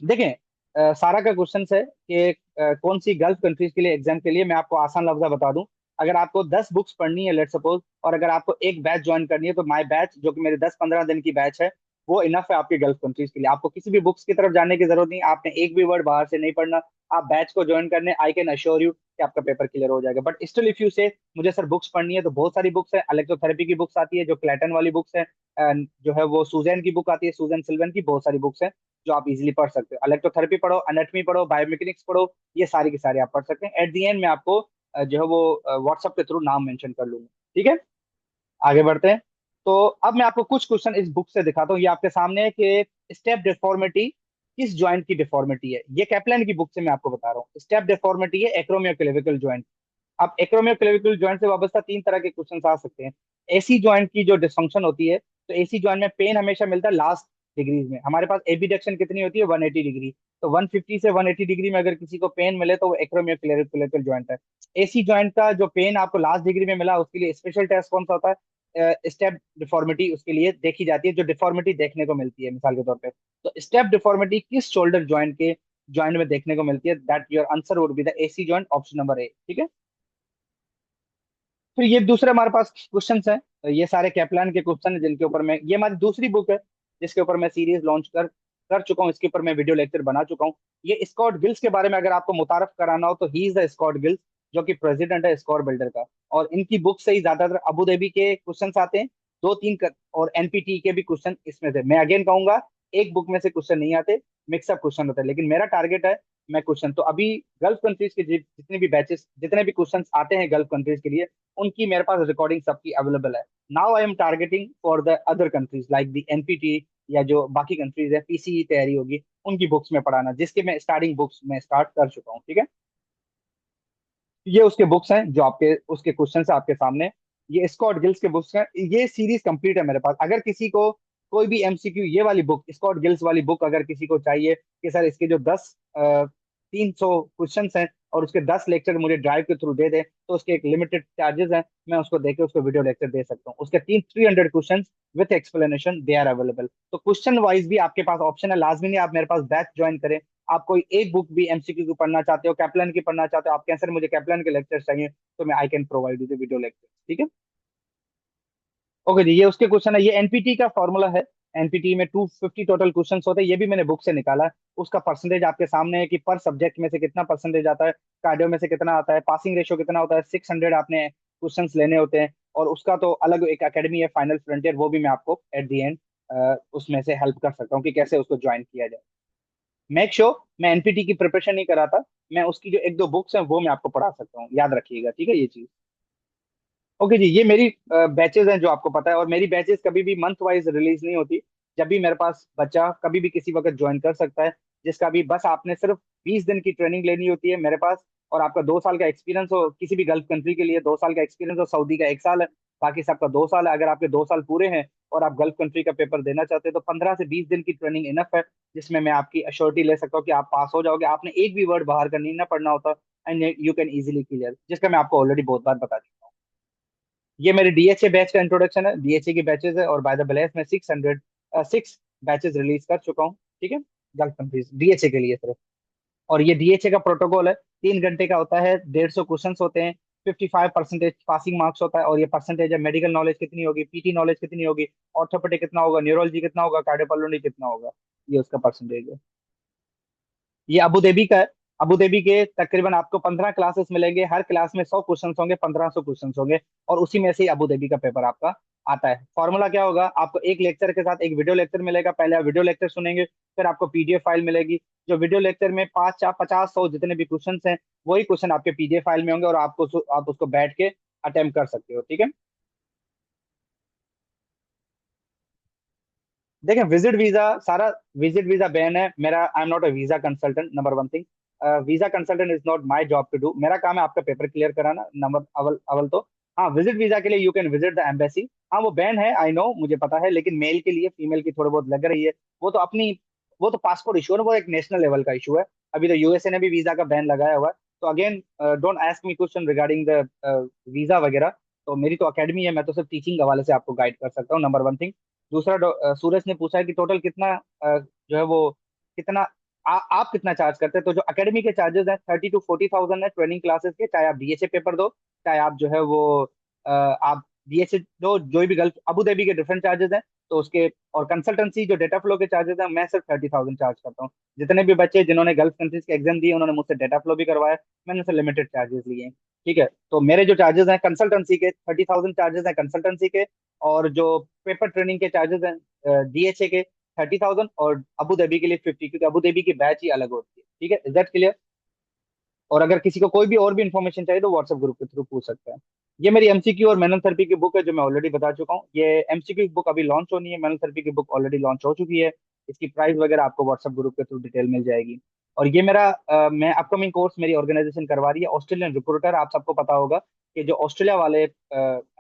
देखें, सारा का क्वेश्चन है कि कौन सी गल्फ कंट्रीज के लिए एग्जाम के लिए, मैं आपको आसान लफ्जा बता दूं। अगर आपको 10 बुक्स पढ़नी है लेट सपोज, और अगर आपको एक बैच ज्वाइन करनी है, तो माय बैच जो कि मेरे 10 15 दिन की बैच है, वो इनफ है आपके गल्फ कंट्रीज के लिए। आपको किसी भी बुक्स की तरफ जाने की जरूरत नहीं, आपने एक भी वर्ड बाहर से नहीं पढ़ना। आप बैच को ज्वाइन करने, आई कैन अश्योर यू कि आपका पेपर क्लियर हो जाएगा। बट स्टिल इफ यू से मुझे सर बुक्स पढ़नी है, तो बहुत सारी बुक्स है। इलेक्ट्रोथेरेपी की बुक्स आती है जो क्लेटन वाली बुक्स है, and जो है वो सूजैन की बुक आती है, सूजैन सिल्वन की, बहुत सारी बुक्स है जो आप इजीली पढ़ सकते हो। इलेक्ट्रोथेरेपी पढ़ो, एनाटॉमी पढ़ो, बायोमेकेनिक्स पढ़ो, ये सारी की सारी आप पढ़ सकते हैं। एट दी एंड मैं आपको जो है वो व्हाट्सएप के थ्रू नाम मेंशन कर लूंगा, ठीक है। आगे बढ़ते हैं। तो अब मैं आपको कुछ क्वेश्चन इस बुक से दिखाता हूँ। ये आपके सामने है कि स्टेप डिफॉर्मिटी किस ज्वाइंट की डिफॉर्मिटी है। ये कैप्लान की बुक से मैं आपको बता रहा हूँ। स्टेप डिफॉर्मिटी है एक्रोमियोक्लेविकल ज्वाइंट। अब एक्रोमियोक्लेविकल ज्वाइंट से वाबस्ता 3 तरह के क्वेश्चन आ सकते हैं। एसी ज्वाइंट की जो डिसफंक्शन होती है, तो एसी ज्वाइंट में पेन हमेशा मिलता है लास्ट डिग्रीज में। हमारे पास एबिडक्शन कितनी होती है, 180 डिग्री। तो 150 से 180 डिग्री में अगर किसी को पेन मिले तो वो एक्रोमियोक्लेविकल ज्वाइंट है। एसी ज्वाइंट का जो पेन आपको लास्ट डिग्री में मिला, उसके लिए स्पेशल टेस्ट कौन सा होता है, स्टेप डिफॉर्मिटी उसके लिए देखी जाती है, जो डिफॉर्मिटी देखने को मिलती है मिसाल के तौर पे। तो स्टेप डिफॉर्मिटी किस शोल्डर ज्वाइंट के ज्वाइंट में देखने को मिलती है, that your answer would be the AC joint, option number ए, ठीक है। फिर ये दूसरे हमारे पास क्वेश्चन है, ये सारे कैप्लान के क्वेश्चन है जिनके ऊपर मैं, ये हमारी दूसरी बुक है जिसके ऊपर मैं सीरीज लॉन्च कर चुका हूँ, इसके ऊपर मैं वीडियो लेक्चर बना चुका हूँ। ये स्कॉट गिल्स के बारे में अगर आपको मुतारफ कराना हो, तो he is the Scott Gills, जो कि प्रेसिडेंट है स्कोर बिल्डर का। और इनकी बुक से ही ज्यादातर अबू धाबी के क्वेश्चन आते हैं, और एनपीटी के भी क्वेश्चन इसमें से। मैं अगेन कहूंगा, एक बुक में से क्वेश्चन नहीं आते, मिक्सअप क्वेश्चन होता है, लेकिन मेरा टारगेट है मैं क्वेश्चन तो अभी गल्फ कंट्रीज के जितने भी बैचेस, जितने भी क्वेश्चन आते हैं गल्फ कंट्रीज के लिए, उनकी मेरे पास रिकॉर्डिंग सबकी अवेलेबल है। Now I am targeting for the other countries like the NPT, या जो बाकी कंट्रीज है पीसीई तैयारी होगी उनकी बुक्स में पढ़ाना, जिसके मैं स्टार्टिंग बुक्स में स्टार्ट कर चुका हूँ। ठीक है, ये उसके बुक्स हैं जो आपके उसके क्वेश्चन है आपके सामने। ये स्कॉट गिल्स के बुक्स हैं, ये सीरीज कंप्लीट है मेरे पास। अगर किसी को कोई भी एमसीक्यू ये वाली बुक, स्कॉट गिल्स वाली बुक अगर किसी को चाहिए कि सर इसके जो 300 क्वेश्चन हैं और उसके 10 लेक्चर मुझे ड्राइव के थ्रू दे दे, तो उसके एक लिमिटेड चार्जेस हैं, मैं उसको देके उसको वीडियो लेक्चर दे सकता हूँ। उसके 300 question with explanation they are available. तो क्वेश्चन वाइज भी आपके पास ऑप्शन है, लाजमी नहीं आप मेरे पास बैच ज्वाइन करें। आप कोई एक बुक भी एमसीक्यू की पढ़ना चाहते हो, कैप्लन की पढ़ना चाहते हो, आप कैंसर मुझे कैप्लन के लेक्चर चाहिए, तो मैं I can provide you the video lecture. ठीक है, ओके जी, ये उसके क्वेश्चन है, ये एनपीटी का फॉर्मूला है। एनपीटी में 250 टोटल क्वेश्चन होते हैं, ये भी मैंने बुक से निकाला है। उसका परसेंटेज आपके सामने है कि पर सब्जेक्ट में से कितना परसेंटेज आता है, कार्डियो में से कितना आता है, पासिंग रेशियो कितना होता है, 600 आपने क्वेश्चन लेने होते हैं। और उसका तो अलग एक एकेडमी है फाइनल फ्रंटियर, वो भी मैं आपको एट दी एंड उसमें से हेल्प कर सकता हूँ कि कैसे उसको ज्वाइन किया जाए। मेक श्योर मैं एनपीटी की प्रिपरेशन नहीं कराता, मैं उसकी जो एक दो बुक्स हैं वो मैं आपको पढ़ा सकता हूँ, याद रखिएगा। ठीक है ये चीज। ओके जी, ये मेरी बैचेज हैं जो आपको पता है, और मेरी बैचेज कभी भी मंथ वाइज रिलीज नहीं होती। जब भी मेरे पास बच्चा कभी भी किसी वक्त ज्वाइन कर सकता है, जिसका भी बस आपने सिर्फ 20 दिन की ट्रेनिंग लेनी होती है मेरे पास, और आपका 2 साल का एक्सपीरियंस हो किसी भी गल्फ कंट्री के लिए, 2 साल का एक्सपीरियंस हो, सऊदी का 1 साल है, बाकी सबका 2 साल है। अगर आपके 2 साल पूरे हैं और आप गल्फ कंट्री का पेपर देना चाहते हैं, तो 15 से 20 दिन की ट्रेनिंग इनफ है, जिसमें मैं आपकी अश्योरिटी ले सकता हूँ कि आप पास हो जाओगे। आपने एक भी वर्ड बाहर का नहीं ना पढ़ना होता, and you can easily clear, जिसका मैं आपको ऑलरेडी बहुत बार बता चुका हूँ। ये मेरे डीएचए बैच का इंट्रोडक्शन है, डीएचए की बैचेस है, और बाय द ब्लेस मैं 6 बैचेस रिलीज कर चुका हूँ। ठीक है, गल्फ कंट्रीज डीएचए के लिए सिर्फ। और ये डीएचए का प्रोटोकॉल है, 3 घंटे का होता है, 150 क्वेश्चन होते हैं, 55% पासिंग मार्क्स होता है, और ये परसेंटेज है मेडिकल नॉलेज कितनी होगी, पीटी नॉलेज कितनी होगी, ऑर्थोपेडिक कितना होगा, न्यूरोलॉजी कितना होगा, कार्डियोपल्मोनरी कितना होगा, ये उसका परसेंटेज है। ये अबू धाबी का है। अबू धाबी के तकरीबन आपको 15 क्लासेस मिलेंगे, हर क्लास में 100 क्वेश्चन होंगे, 1500 क्वेश्चन होंगे, और उसी में से ही अबू धाबी का पेपर आपका आता है। फॉर्मूला क्या होगा, आपको एक लेक्चर के साथ एक वीडियो लेक्चर मिलेगा, पहले आप वीडियो लेक्चर सुनेंगे, फिर आपको पीडीएफ फाइल मिलेगी। जो वीडियो लेक्चर में 5 4 50 100 जितने भी क्वेश्चन हैं, वही क्वेश्चन आपके पीडीएफ फाइल में होंगे, और आप उसको बैठ के अटेम्प्ट कर सकते हो। ठीक है, देखें विजिट वीजा सारा, विजिट वीजा बैन है मेरा। I am not a visa consultant, number one thing. Visa consultant is not my job to do, मेरा काम है आपका पेपर क्लियर कराना, नंबर अवल अवल तो। हाँ, विजिट वीजा के लिए you can visit the embassy. हाँ वो बैन है, आई नो, मुझे पता है, लेकिन मेल के लिए फीमेल की थोड़ी बहुत लग रही है। वो तो अपनी, वो तो पासपोर्ट इशू है ना, वो एक नेशनल लेवल का इशू है। अभी तो यूएसए ने भी वीजा का बैन लगाया हुआ है। तो again, don't ask me question regarding the visa वगैरह। तो मेरी तो अकेडमी है, मैं तो सिर्फ टीचिंग के हवाले से आपको गाइड कर सकता हूँ, नंबर वन थिंग। दूसरा, सूरज ने पूछा है कि टोटल कितना जो है वो कितना, आप कितना चार्ज करते हैं। तो जो एकेडमी के चार्जेस हैं 30 to 40 थाउजेंड है ट्रेनिंग क्लासेस के, चाहे आप डीएचए पेपर दो, चाहे आप जो है वो आप डीएचए दो, जो भी गल्फ अबू धाबी के डिफरेंट चार्जेस हैं। तो उसके, और कंसल्टेंसी जो डेटा फ्लो के चार्जेस हैं, मैं सिर्फ 30,000 चार्ज करता हूँ। जितने भी बच्चे जिन्होंने गल्फ कंट्रीज के एग्जाम दिए, उन्होंने मुझसे डेटा फ्लो भी करवाया, मैंने उनसे लिमिटेड चार्जेस लिए हैं। ठीक है, तो मेरे जो चार्जेस हैं कंसल्टेंसी के, 30,000 चार्जेस हैं कंसल्टेंसी के, और जो पेपर ट्रेनिंग के चार्जेस हैं डीएचए के 30,000, और अबू धाबी के लिए 50, क्योंकि अबू धाबी की बैच ही अलग होती है। ठीक है, इज दैट क्लियर? और अगर किसी को कोई भी और भी इन्फॉर्मेशन चाहिए तो व्हाट्सएप ग्रुप के थ्रू पूछ सकते हैं। ये मेरी एमसीक्यू और मैनुअल थेरेपी की बुक है, जो मैं ऑलरेडी बता चुका हूँ। ये एमसीक्यू की बुक अभी लॉन्च होनी है, मैनुअल थेरेपी की बुक ऑलरेडी लॉन्च हो चुकी है। इसकी प्राइस वगैरह आपको व्हाट्सएप ग्रुप के थ्रू डिटेल मिल जाएगी। और ये मेरा मैं अपकमिंग कोर्स मेरी ऑर्गेनाइजेशन करवा रही है, ऑस्ट्रेलियन रिक्रूटर, आप सबको पता होगा कि जो ऑस्ट्रेलिया वाले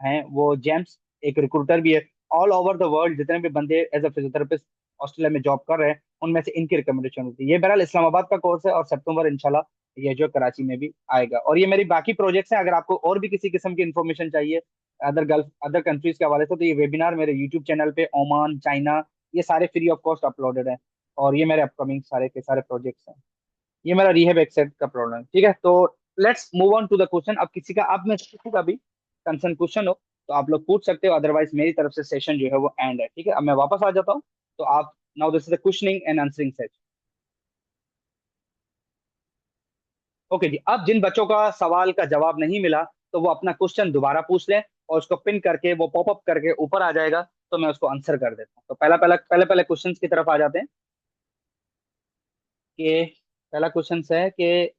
हैं वो जेम्स एक रिक्रूटर भी है। ऑल ओवर द वर्ल्ड जितने भी बंदे एज अ फिजियोथेरेपिस्ट ऑस्ट्रेलिया में जॉब कर रहे हैं, उनमें से इनकी रिकमेंडेशन होती है। ये बहरहाल इस्लामाबाद का कोर्स है, और सितंबर इंशाल्लाह ये जो कराची में भी आएगा। और ये मेरी बाकी प्रोजेक्ट्स हैं, अगर आपको और भी किसी किस्म की इन्फॉर्मेशन चाहिए अदर कंट्रीज के हवाले से, तो ये वेबिनार मेरे यूट्यूब चैनल पे, ओमान, चाइना, ये सारे फ्री ऑफ कॉस्ट अपलोडेड हैं। और ये मेरे अपकमिंग सारे के सारे प्रोजेक्ट्स हैं। ये मेरा रिहेब एक्सेट का प्रॉब्लम है। ठीक है, तो let's move on to the question. अब किसी का, आप में से किसी का भी कंसर्न क्वेश्चन हो तो आप लोग पूछ सकते हो, अदरवाइज मेरी तरफ से सेशन जो है वो एंड है। ठीक है, अब मैं वापस आ जाता हूँ। तो आप, now this is the questioning and answering session. Okay ji, अब जिन बच्चों का सवाल का जवाब नहीं मिला, तो वो अपना क्वेश्चन दोबारा पूछ लें, और उसको पिन करके वो पॉपअप करके ऊपर आ जाएगा, तो मैं उसको आंसर कर देता हूँ। तो पहला पहला पहले पहले क्वेश्चन की तरफ आ जाते हैं कि पहला क्वेश्चन है कि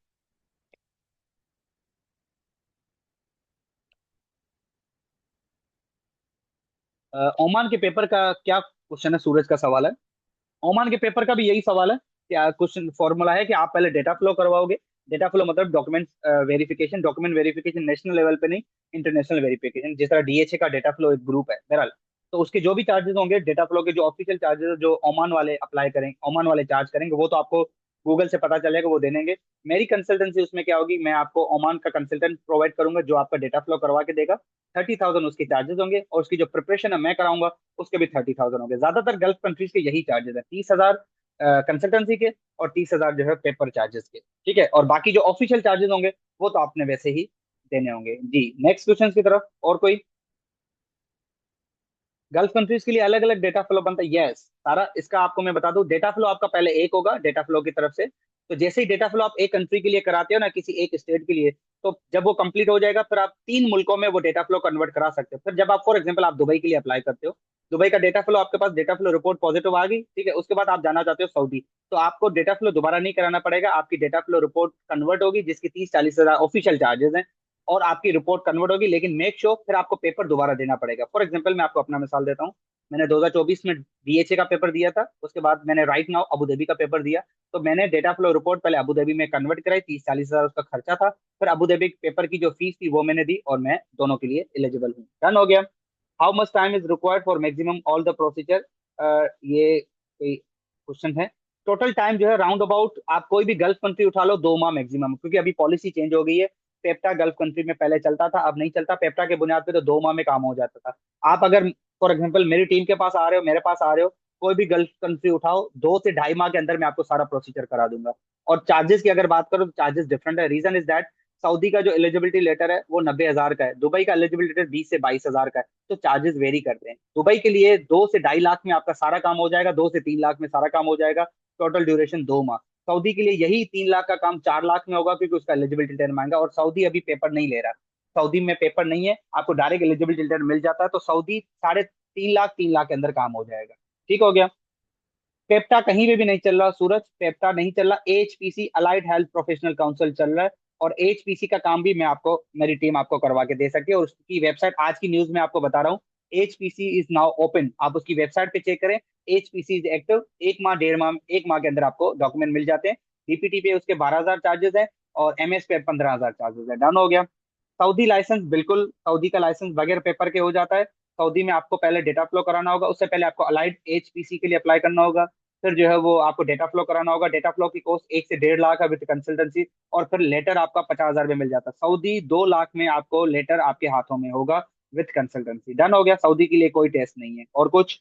ओमान के पेपर का क्या क्वेश्चन है, सूरज का सवाल है। ओमान के पेपर का भी यही सवाल है कि क्वेश्चन फॉर्मूला है कि आप पहले डेटा फ्लो करवाओगे। डेटा फ्लो मतलब document verification, document verification national level पे नहीं, इंटरनेशनल वेरिफिकेशन। जिस तरह डीएचए का डेटा फ्लो एक ग्रुप है बहरहाल, तो उसके जो भी चार्जेस होंगे डेटा फ्लो के, जो ऑफिशियल चार्जेस जो ओमान वाले अप्लाई करेंगे, ओमान वाले चार्ज करेंगे, वो तो आपको गूगल से पता चलेगा, वो दे देंगे। मेरी कंसल्टेंसी उसमें क्या होगी, मैं आपको ओमान का कंसल्टेंट प्रोवाइड करूंगा जो आपका डेटा फ्लो करवा के देगा। 30,000 उसके चार्जेस होंगे, और उसकी जो प्रिपरेशन है मैं कराऊंगा उसके भी 30,000 होंगे। ज्यादातर गल्फ कंट्रीज के यही चार्जेस है, 30,000 कंसल्टेंसी के और 30,000 जो है पेपर चार्जेस के। ठीक है, और बाकी जो ऑफिशियल चार्जेस होंगे वो तो आपने वैसे ही देने होंगे। जी, नेक्स्ट क्वेश्चन की तरफ। और कोई? गल्फ कंट्रीज के लिए अलग अलग डेटा फ्लो बनता है, यस सारा। इसका आपको मैं बता दूं, डेटा फ्लो आपका पहले एक होगा डेटा फ्लो की तरफ से। तो जैसे ही डेटा फ्लो आप एक कंट्री के लिए कराते हो ना, किसी एक स्टेट के लिए, तो जब वो कंप्लीट हो जाएगा फिर आप 3 मुल्कों में वो डेटा फ्लो कन्वर्ट करा सकते हो। फिर जब आप फॉर एग्जाम्पल आप दुबई के लिए अप्लाई करते हो, दुबई का डेटा फ्लो आपके पास, डेटा फ्लो रिपोर्ट पॉजिटिव आ गई, ठीक है, उसके बाद आप जाना चाहते हो सऊदी, तो आपको डेटा फ्लो दोबारा नहीं कराना पड़ेगा। आपकी डेटा फ्लो रिपोर्ट कन्वर्ट होगी, जिसकी 30-40 हजार ऑफिशियल चार्जेस हैं, और आपकी रिपोर्ट कन्वर्ट होगी। लेकिन मेक श्योर फिर आपको पेपर दोबारा देना पड़ेगा। फॉर एग्जाम्पल मैं आपको अपना मिसाल देता हूँ। मैंने 2024 में डीएचए का पेपर दिया था, उसके बाद मैंने राइट नाउ अबू धाबी का पेपर दिया। तो मैंने डेटा फ्लो रिपोर्ट पहले अबू धाबी में कन्वर्ट कराई, 30-40 हजार उसका खर्चा था। फिर अबू धाबी पेपर की जो फीस थी वो मैंने दी, और मैं दोनों के लिए एलिजिबल हूँ। डन हो गया। How much time is required for maximum all the procedure? ये कोई क्वेश्चन है। टोटल टाइम जो है राउंड अबाउट, आप कोई भी गल्फ कंट्री उठा लो, 2 माह मैक्सिमम, क्योंकि अभी पॉलिसी चेंज हो गई है। पेप्टा गल्फ कंट्री में पहले चलता था, अब नहीं चलता। पेप्टा के बुनियाद पे तो 2 माह में काम हो जाता था। आप अगर फॉर एग्जाम्पल मेरी टीम के पास आ रहे हो, मेरे पास आ रहे हो, कोई भी गल्फ कंट्री उठाओ, 2 से ढाई माह के अंदर मैं आपको सारा प्रोसीजर करा दूंगा। और चार्जेस की अगर बात करो तो चार्जेस डिफरेंट है। रीजन इज दैट सऊदी का जो एलिजिबिलिटी लेटर है वो 90,000 का है, दुबई का एलिजिबिलिटी लेटर 20 से 22 हजार का है। तो चार्जेस वेरी करते हैं। दुबई के लिए 2 से ढाई लाख में आपका सारा काम हो जाएगा, 2 से 3 लाख में सारा काम हो जाएगा। टोटल ड्यूरेशन 2 माह। सऊदी के लिए यही 3 लाख का काम 4 लाख में होगा, क्योंकि उसका एलिजिबिलिटी लेटर मांगा, और सऊदी अभी पेपर नहीं ले रहा। सऊदी में पेपर नहीं है, आपको डायरेक्ट एलिजिबिलिटी लेटर मिल जाता है। तो सऊदी 3.5 लाख, 3 लाख के अंदर काम हो जाएगा। ठीक हो गया। पेप्टा कहीं पे भी नहीं चल रहा सूरज, पेप्टा नहीं चल रहा, HPC allied health professional council चल रहा है। और एचपीसी का काम भी मैं आपको, मेरी टीम आपको करवा के दे सकती है। और उसकी वेबसाइट आज की न्यूज में आपको बता रहा हूँ, एचपीसी इज नाउ ओपन। आप उसकी वेबसाइट पे चेक करें, एचपीसी इज एक्टिव। 1 माह, 1.5 माह, 1 माह के अंदर आपको डॉक्यूमेंट मिल जाते हैं। डीपीटी पे उसके 12,000 चार्जेस है, और एमएस पे 15,000 चार्जेस है। डन हो गया। सऊदी लाइसेंस, बिल्कुल सऊदी का लाइसेंस बगैर पेपर के हो जाता है। सऊदी में आपको पहले डेटा फ्लो कराना होगा, उससे पहले आपको अलाइड एचपीसी के लिए अप्लाई करना होगा। फिर जो है वो आपको डेटा फ्लो कराना होगा। डेटा फ्लो की कॉस्ट 1 से 1.5 लाख है विद कंसल्टेंसी। और फिर लेटर आपका 50,000 में मिल जाता है। सऊदी 2 लाख में आपको लेटर आपके हाथों में होगा विद कंसल्टेंसी। डन हो गया। सऊदी के लिए कोई टेस्ट नहीं है। और कुछ?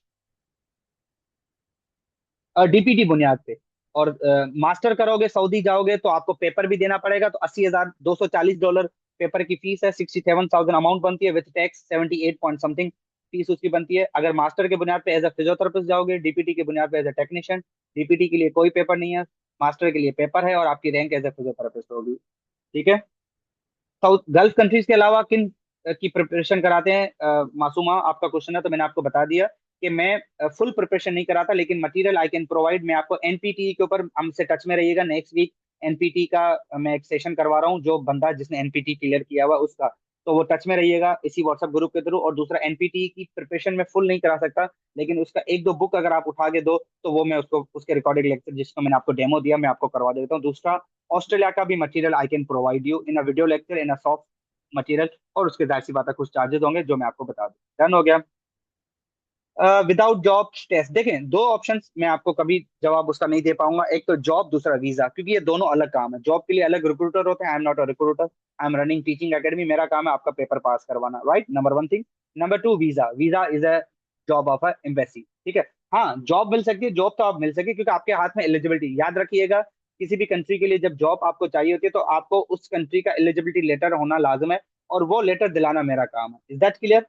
डीपीटी बुनियाद पे। और मास्टर करोगे, सऊदी जाओगे, तो आपको पेपर भी देना पड़ेगा। तो $80,240 पेपर की फीस है। 67,000 अमाउंट बनती है with tax, 78 point something fees उसकी बनती है। अगर मास्टर के बुनियाद पे एज अ फिजियोथेरेपिस्ट जाओगे, डीपीटी के बुनियाद पे एज अ टेक्नीशियन। डीपीटी के लिए कोई पेपर नहीं है, मास्टर के लिए पेपर है, और आपकी रैंक एज अ फिजियोथेरेपिस्ट होगी। ठीक है। साउथ गल्फ कंट्रीज के अलावा किन की प्रिपरेशन कराते हैं? मासूमा आपका क्वेश्चन है, तो मैंने आपको बता दिया कि मैं फुल प्रिपरेशन नहीं कराता, लेकिन मटेरियल आई कैन प्रोवाइड। मैं आपको एनपीटी के ऊपर हमसे टच में रहिएगा। नेक्स्ट वीक एनपीटी का मैं एक सेशन करवा रहा हूँ, जो बंदा जिसने एनपीटी क्लियर किया हुआ उसका। तो वो टच में रहिएगा इसी व्हाट्सएप ग्रुप के थ्रू। और दूसरा, एनपीटी की प्रिपरेशन में फुल नहीं करा सकता, लेकिन उसका एक दो बुक अगर आप उठा के दो, तो वो मैं उसको, उसके रिकॉर्डेड लेक्चर जिसको मैंने आपको डेमो दिया, मैं आपको करवा देता हूँ। दूसरा, ऑस्ट्रेलिया का भी material I can provide you in a video lecture, in a soft material. और उसके जाहिर सी बात है कुछ चार्जेस होंगे जो मैं आपको बता दूं। डन हो गया। विदाउट जॉब टेस्ट, देखें दो ऑप्शंस मैं आपको कभी जवाब उसका नहीं दे पाऊंगा। एक तो जॉब, दूसरा वीजा, क्योंकि ये दोनों अलग काम है। जॉब के लिए अलग रिक्रूटर होते हैं। आई am not a recruiter, I am running teaching academy. मेरा काम है आपका पेपर पास करवाना, right, number one thing. Number to, visa. Visa is a job of a embassy. ठीक है। हाँ, जॉब मिल सकती है, जॉब तो आप मिल सके, क्योंकि आपके हाथ में एलिजिबिलिटी, याद रखिएगा, किसी भी कंट्री के लिए जब जॉब आपको चाहिए होती है, तो आपको उस कंट्री का एलिजिबिलिटी लेटर होना लाजम है, और वो लेटर दिलाना मेरा काम है। Is that clear?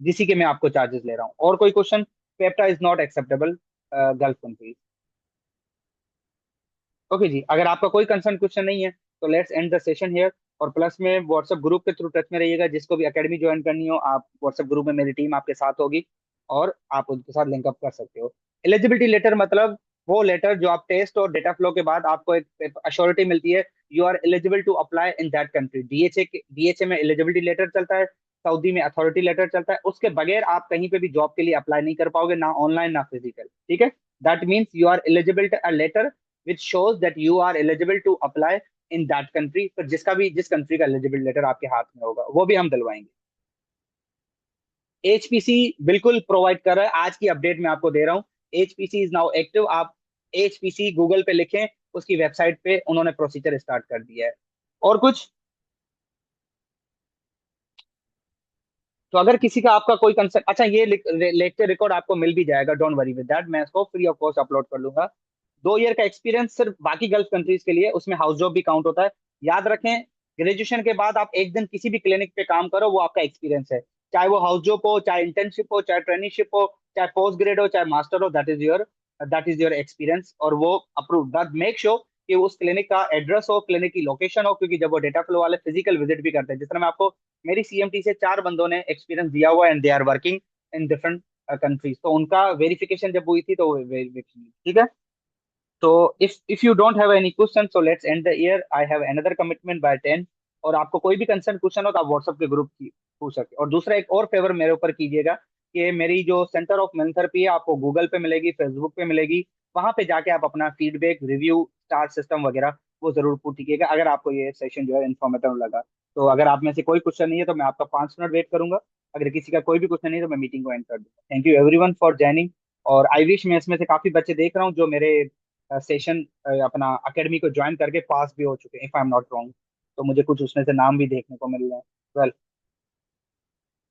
जिसी के मैं आपको चार्जेस ले रहा हूँ। और कोई क्वेश्चन? पेप्टा is not acceptable Gulf countries. Okay जी, अगर आपका कोई कंसर्न क्वेश्चन नहीं है, तो let's end the session here. और प्लस में व्हाट्सएप ग्रुप के थ्रू टच में रहिएगा। जिसको भी एकेडमी ज्वाइन करनी हो, आप व्हाट्सएप ग्रुप में, मेरी टीम आपके साथ होगी, और आप उनके साथ लिंकअप कर सकते हो। एलिजिबिलिटी लेटर मतलब वो लेटर जो आप टेस्ट और डेटा फ्लो के बाद आपको एक अश्योरिटी मिलती है, you are eligible to apply in that country. DHA में एलिजिबिलिटी लेटर चलता है, सऊदी में अथॉरिटी लेटर चलता है, उसके बगैर आप कहीं पे भी जॉब के लिए अप्लाई नहीं कर पाओगे, ना ऑनलाइन ना फिजिकल, ठीक है। That means you are eligible to a letter which shows that you are eligible to apply in that country. तो जिसका भी जिस कंट्री का एलिजिबल लेटर आपके हाथ में होगा वो भी हम दिलवाएंगे। एचपीसी बिल्कुल प्रोवाइड कर रहा है, आज की अपडेट मैं आपको दे रहा हूँ। HPC is now active. आप एचपीसी गूगल पे लिखें, उसकी वेबसाइट पे उन्होंने प्रोसीजर स्टार्ट कर दिया है। और कुछ? तो अगर किसी का आपका कोई कंसर्न, अच्छा ये लेक्चर रिकॉर्ड आपको मिल भी जाएगा, डोंट वरी विद दैट, मैं इसको फ्री ऑफ कॉस्ट अपलोड कर लूंगा। 2 ईयर का एक्सपीरियंस सिर्फ बाकी गल्फ कंट्रीज के लिए, उसमें हाउस जॉब भी काउंट होता है। याद रखें, ग्रेजुएशन के बाद आप एक दिन किसी भी क्लिनिक पे काम करो, वो आपका एक्सपीरियंस है। चाहे वो हाउस जॉब हो, चाहे इंटर्नशिप हो, चाहे ट्रेनिंगशिप हो, चाहे पोस्ट ग्रेड हो, चाहे मास्टर हो, दैट इज योर एक्सपीरियंस, और वो अप्रूव। बट मेक श्योर कि उस क्लिनिक का एड्रेस हो, क्लिनिक की लोकेशन हो, क्योंकि जब वो डेटा फ्लो वाले फिजिकल विजिट भी करते हैं, जिस तरह मैं आपको, मेरी सीएमटी से 4 बंदों ने एक्सपीरियंस दिया हुआ, and they are working in different countries, तो उनका वेरिफिकेशन जब हुई थी तो ठीक है। तो if you don't have any question, so let's end the year. I have another commitment by 10। और आपको कोई भी कंसर्न क्वेश्चन हो तो आप व्हाट्सएप के ग्रुप की पूछ सकते हैं। और दूसरा एक और फेवर मेरे ऊपर कीजिएगा, कि मेरी जो सेंटर ऑफ मेंथेरेपी है आपको गूगल पे मिलेगी, फेसबुक पे मिलेगी, वहां पे जाके आप अपना फीडबैक, रिव्यू, स्टार सिस्टम वगैरह वो जरूर पूछिएगा, अगर आपको ये सेशन जो है इन्फॉर्मेटिव लगा। तो अगर आप में से कोई क्वेश्चन नहीं है तो मैं आपका 5 मिनट वेट करूंगा। अगर किसी का कोई भी क्वेश्चन नहीं है तो मैं मीटिंग को एंड कर दूंगा। Thank you everyone for joining. और आई विश, मैं इसमें से काफी बच्चे देख रहा हूँ जो मेरे सेशन अपना अकेडमी को ज्वाइन करके पास भी हो चुके हैं, if I am not wrong. तो मुझे कुछ उसमें से नाम भी देखने को मिल रहे हैं। वेल,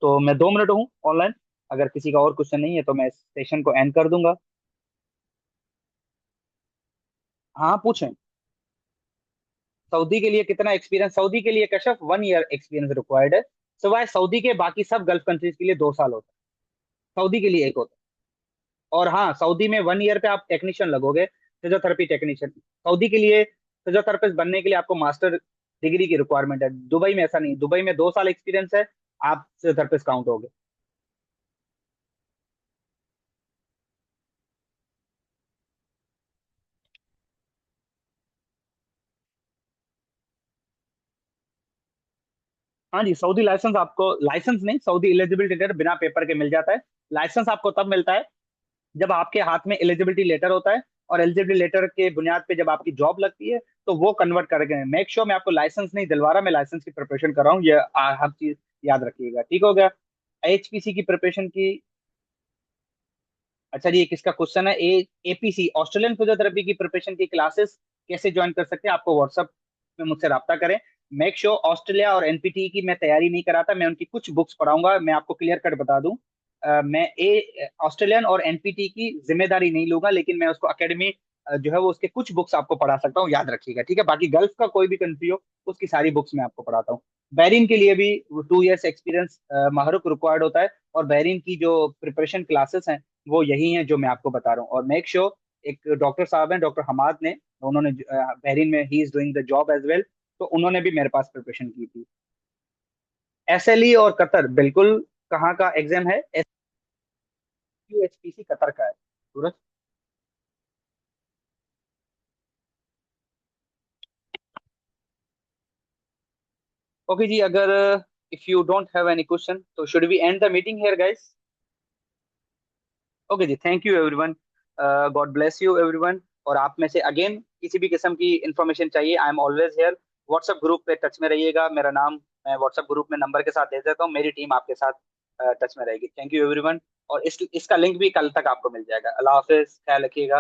तो मैं 2 मिनट हूँ ऑनलाइन। अगर किसी का और क्वेश्चन नहीं है तो मैं इस सेशन को एंड कर दूंगा। हाँ पूछें। सऊदी के लिए कितना एक्सपीरियंस? सऊदी के लिए कशफ 1 ईयर एक्सपीरियंस रिक्वायर्ड है। सिवाय सऊदी के बाकी सब गल्फ कंट्रीज के लिए 2 साल होता है, सऊदी के लिए एक होता है। और हाँ, सऊदी में 1 ईयर पे आप टेक्नीशियन लगोगे, फिजियोथेरेपी टेक्नीशियन। सऊदी के लिए फिजियोथेरेपिस्ट बनने के लिए आपको मास्टर डिग्री की रिक्वायरमेंट है। दुबई में ऐसा नहीं, दुबई में 2 साल एक्सपीरियंस है, आप फिजियोथेरेपिस्ट काउंट होगे। हाँ जी, सऊदी लाइसेंस आपको, लाइसेंस नहीं, सऊदी एलिजिबिलिटी लेटर बिना पेपर के मिल जाता है। लाइसेंस आपको तब मिलता है जब आपके हाथ में एलिजिबिलिटी लेटर होता है, और एलिजिबिलिटी लेटर के बुनियाद पे जब आपकी जॉब लगती है तो वो कन्वर्ट करके मेक श्योर। मैं आपको लाइसेंस नहीं दिलवा रहा, मैं लाइसेंस की प्रिपरेशन कर रहा हूँ, ये हर चीज याद रखिएगा, ठीक हो गया। एचपीसी की प्रिपरेशन की, अच्छा जी, ये किसका क्वेश्चन है? एपीसी ऑस्ट्रेलियन फिजियोथेरेपी की प्रिपरेशन की क्लासेस कैसे ज्वाइन कर सकते हैं? आपको व्हाट्सएप में मुझसे रब्ता करें। मेक श्योर, ऑस्ट्रेलिया और एनपीटी की मैं तैयारी नहीं कराता, मैं उनकी कुछ बुक्स पढ़ाऊंगा। मैं आपको क्लियर कट बता दूं, मैं ए ऑस्ट्रेलियन और एनपीटी की जिम्मेदारी नहीं लूंगा, लेकिन मैं उसको एकेडमी जो है वो उसके कुछ बुक्स आपको पढ़ा सकता हूँ, याद रखिएगा, ठीक है। बाकी गल्फ का कोई भी कंट्री हो, उसकी सारी बुक्स मैं आपको पढ़ाता हूँ। बैरिन के लिए भी 2 इयर्स एक्सपीरियंस महरुक रिक्वायर्ड होता है, और बैरिन की जो प्रिपरेशन क्लासेस हैं वो यही हैं जो मैं आपको बता रहा हूँ। और मेक श्योर, एक डॉक्टर साहब हैं, डॉक्टर हमाद ने, उन्होंने बहरीन में he is doing the job as well, तो उन्होंने भी मेरे पास प्रिपरेशन की थी। एसएलई और कतर, बिल्कुल। कहाँ का एग्जाम है? एचपीसी कतर का है, सूरज। ओके जी, अगर if you don't have any question तो should we end the meeting here guys? Okay जी, thank you everyone, God bless you everyone. और आप में से अगेन किसी भी किस्म की इंफॉर्मेशन चाहिए, I am always here. WhatsApp group पे टच में रहिएगा, मेरा नाम मैं व्हाट्सएप ग्रुप में नंबर के साथ दे देता हूँ, मेरी टीम आपके साथ टच में रहेगी। Thank you everyone. और इसका लिंक भी कल तक आपको मिल जाएगा। अल्लाह हाफिज, ख्याल रखिएगा।